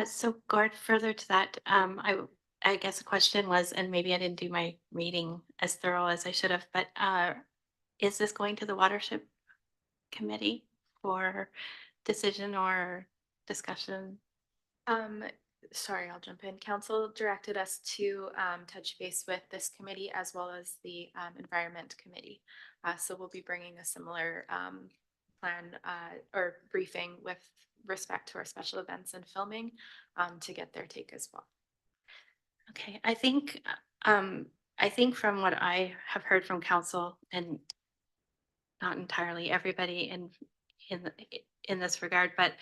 S1: So Gord, further to that, I guess the question was, and maybe I didn't do my reading as thorough as I should have, but is this going to the watershed committee for decision or discussion?
S16: Sorry, I'll jump in. Council directed us to touch base with this committee as well as the environment committee. So we'll be bringing a similar plan or briefing with respect to our special events and filming to get their take as well.
S1: Okay, I think from what I have heard from council, and not entirely everybody in this regard, but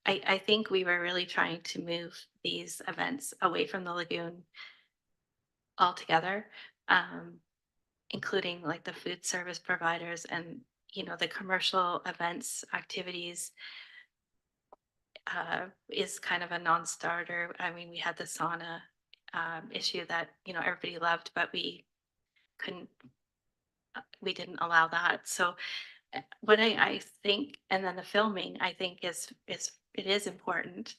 S1: I think we were really trying to move these events away from the lagoon altogether, including like the food service providers and the commercial events activities is kind of a non-starter. I mean, we had the sauna issue that everybody loved, but we didn't allow that. So what I think, and then the filming, I think it is important.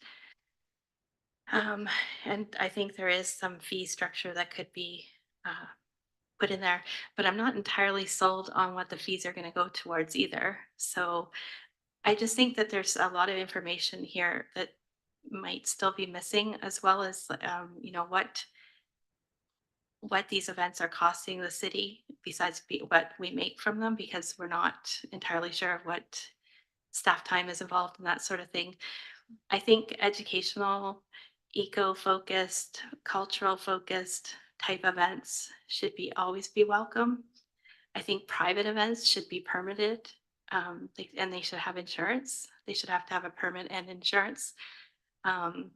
S1: And I think there is some fee structure that could be put in there, but I'm not entirely sold on what the fees are going to go towards either. So I just think that there's a lot of information here that might still be missing, as well as what these events are costing the city besides what we make from them, because we're not entirely sure of what staff time is involved and that sort of thing. I think educational, eco-focused, cultural focused type events should always be welcome. I think private events should be permitted, and they should have insurance. They should have to have a permit and insurance. And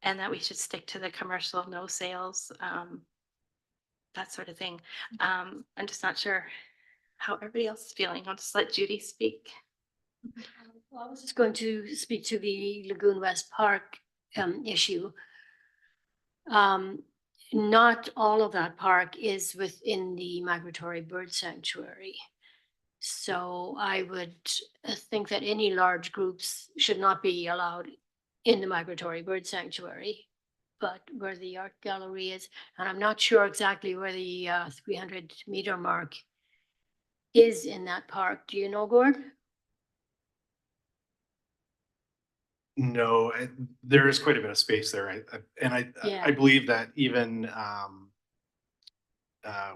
S1: that we should stick to the commercial no sales, that sort of thing. I'm just not sure how everybody else is feeling. I'll just let Judy speak.
S11: Well, I was just going to speak to the Lagoon West Park issue. Not all of that park is within the migratory bird sanctuary. So I would think that any large groups should not be allowed in the migratory bird sanctuary, but where the art gallery is, and I'm not sure exactly where the 300-meter mark is in that park. Do you know, Gord?
S7: No, there is quite a bit of space there.
S11: Yeah.
S7: I believe that even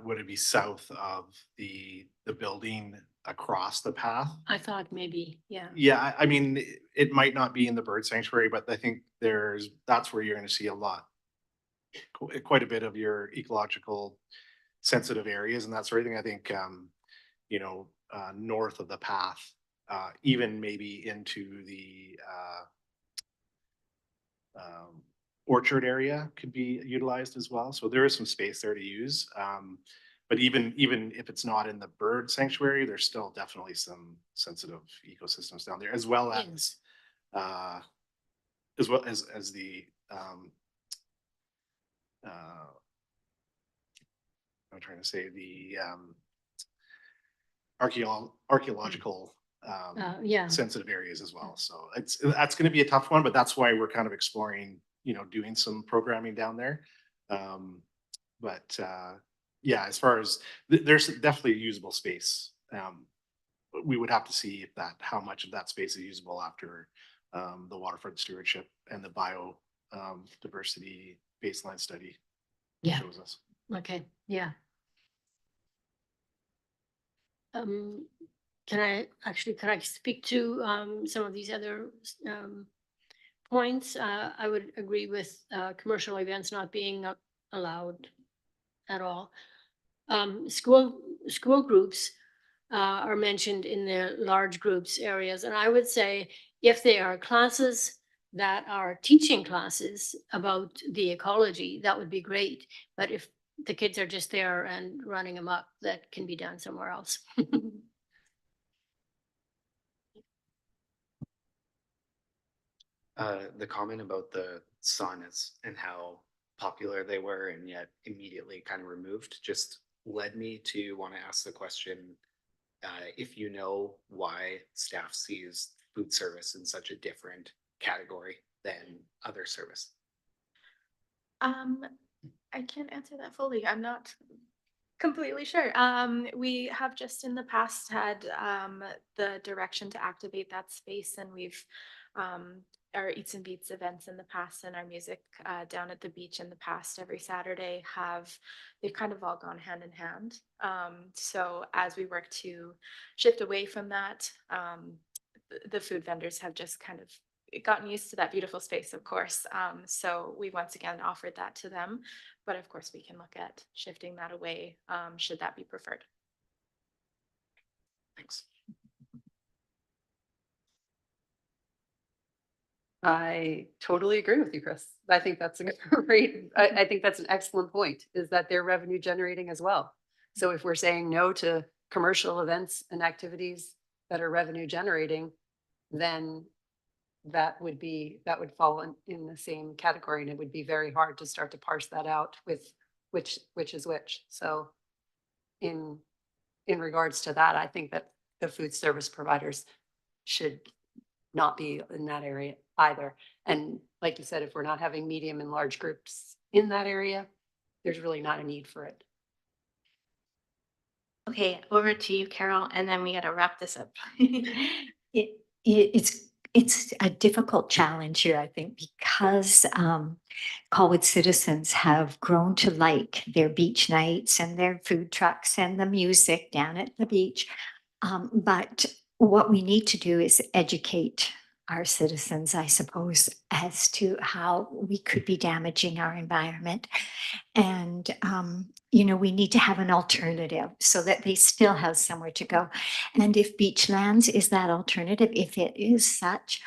S7: would it be south of the building across the path?
S11: I thought maybe, yeah.
S7: Yeah, I mean, it might not be in the bird sanctuary, but I think that's where you're gonna see a lot. Quite a bit of your ecological sensitive areas and that sort of thing. I think, north of the path, even maybe into the orchard area could be utilized as well. So there is some space there to use. But even if it's not in the bird sanctuary, there's still definitely some sensitive ecosystems down there, as well as the I'm trying to say the archaeological
S11: Yeah.
S7: sensitive areas as well. So that's going to be a tough one, but that's why we're kind of exploring, doing some programming down there. But yeah, as far as there's definitely usable space. We would have to see how much of that space is usable after the waterfront stewardship and the biodiversity baseline study
S11: Yeah.
S7: shows us.
S11: Okay, yeah. Can I speak to some of these other points? I would agree with commercial events not being allowed at all. School groups are mentioned in the large groups areas, and I would say if they are classes that are teaching classes about the ecology, that would be great. But if the kids are just there and running them up, that can be done somewhere else.
S9: The comment about the sonnets and how popular they were and yet immediately kind of removed just led me to want to ask the question, if you know why staff sees food service in such a different category than other service.
S16: I can't answer that fully. I'm not completely sure. We have just in the past had the direction to activate that space, and we've our Eats and Beats events in the past and our music down at the beach in the past every Saturday they've kind of all gone hand in hand. So as we work to shift away from that, the food vendors have just kind of gotten used to that beautiful space, of course. So we once again offered that to them, but of course we can look at shifting that away should that be preferred.
S9: Thanks.
S10: I totally agree with you, Chris. I think that's a great, I think that's an excellent point, is that they're revenue generating as well. So if we're saying no to commercial events and activities that are revenue generating, then that would fall in the same category, and it would be very hard to start to parse that out with which is which. So in regards to that, I think that the food service providers should not be in that area either. And like you said, if we're not having medium and large groups in that area, there's really not a need for it.
S1: Okay, over to you, Carol, and then we got to wrap this up.
S5: It's a difficult challenge here, I think, because Colwood citizens have grown to like their beach nights and their food trucks and the music down at the beach. But what we need to do is educate our citizens, I suppose, as to how we could be damaging our environment. And, we need to have an alternative so that they still have somewhere to go. And if Beachlands is that alternative, if it is such,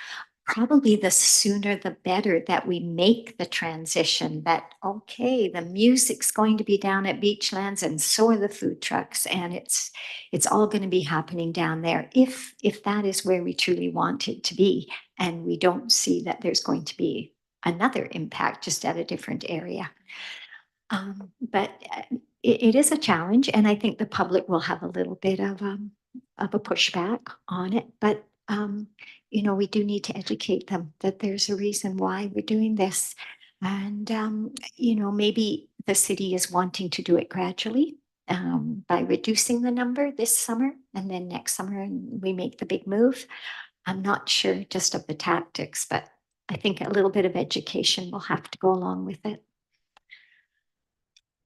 S5: probably the sooner the better that we make the transition that, okay, the music's going to be down at Beachlands and so are the food trucks, and it's all going to be happening down there if that is where we truly want it to be. And we don't see that there's going to be another impact just at a different area. But it is a challenge, and I think the public will have a little bit of of a pushback on it, but you know, we do need to educate them that there's a reason why we're doing this. And you know, maybe the city is wanting to do it gradually by reducing the number this summer, and then next summer we make the big move. I'm not sure just of the tactics, but I think a little bit of education will have to go along with it.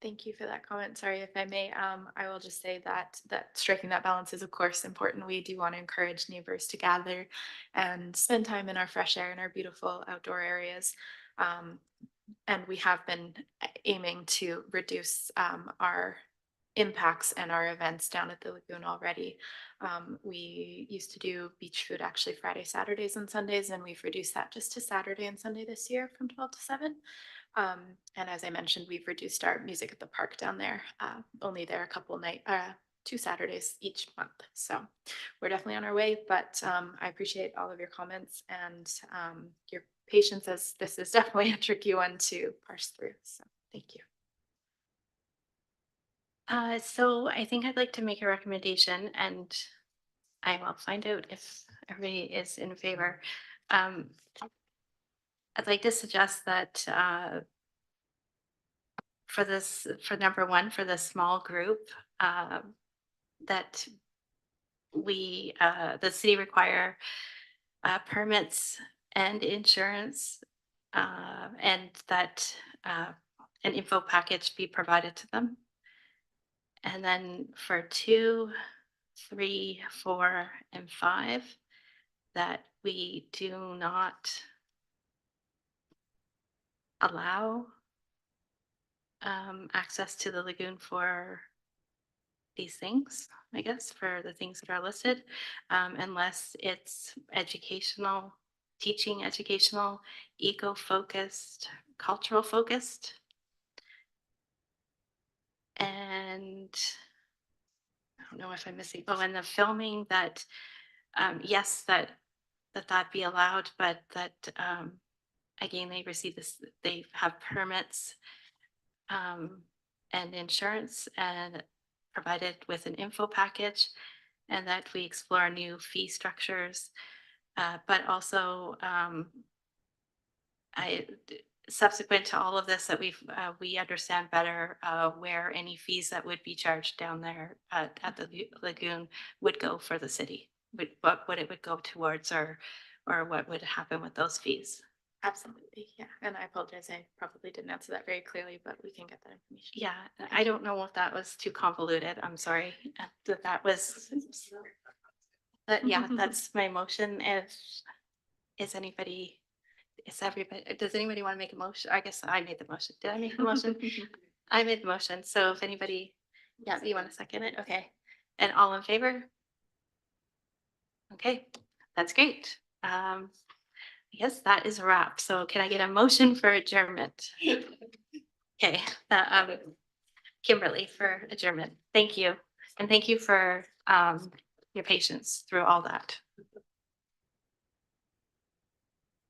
S16: Thank you for that comment. Sorry, if I may, I will just say that striking that balance is of course important. We do want to encourage neighbors to gather and spend time in our fresh air in our beautiful outdoor areas. And we have been aiming to reduce our impacts and our events down at the lagoon already. We used to do beach food actually Friday, Saturdays, and Sundays, and we've reduced that just to Saturday and Sunday this year from 12 to 7. And as I mentioned, we've reduced our music at the park down there, only there a couple two Saturdays each month. So we're definitely on our way, but I appreciate all of your comments and your patience, as this is definitely a tricky one to parse through. So thank you.
S1: So I think I'd like to make a recommendation, and I will find out if everybody is in favor. I'd like to suggest that for number one, for the small group, that the city require permits and insurance, and that an info package be provided to them. And then for 2, 3, 4, and 5, that we do not allow access to the lagoon for these things, I guess, for the things that are listed, unless it's educational, teaching educational, eco-focused, cultural focused. And I don't know if I'm missing, oh, and the filming that, yes, that be allowed, but that, again, they receive this, they have permits and insurance and provided with an info package, and that we explore new fee structures, but also subsequent to all of this, that we understand better where any fees that would be charged down there at the lagoon would go for the city, what it would go towards, or what would happen with those fees.
S16: Absolutely, yeah. And I apologize, I probably didn't answer that very clearly, but we can get that information.
S1: Yeah, I don't know if that was too convoluted. I'm sorry. That was, but yeah, that's my motion. Does anybody want to make a motion? I guess I made the motion. Did I make the motion? I made the motion. So if anybody, yeah, you want to second it? Okay. And all in favor? Okay, that's great. Yes, that is a wrap. So can I get a motion for adjournment? Okay, Kimberly for adjournment. Thank you. And thank you for your patience through all that.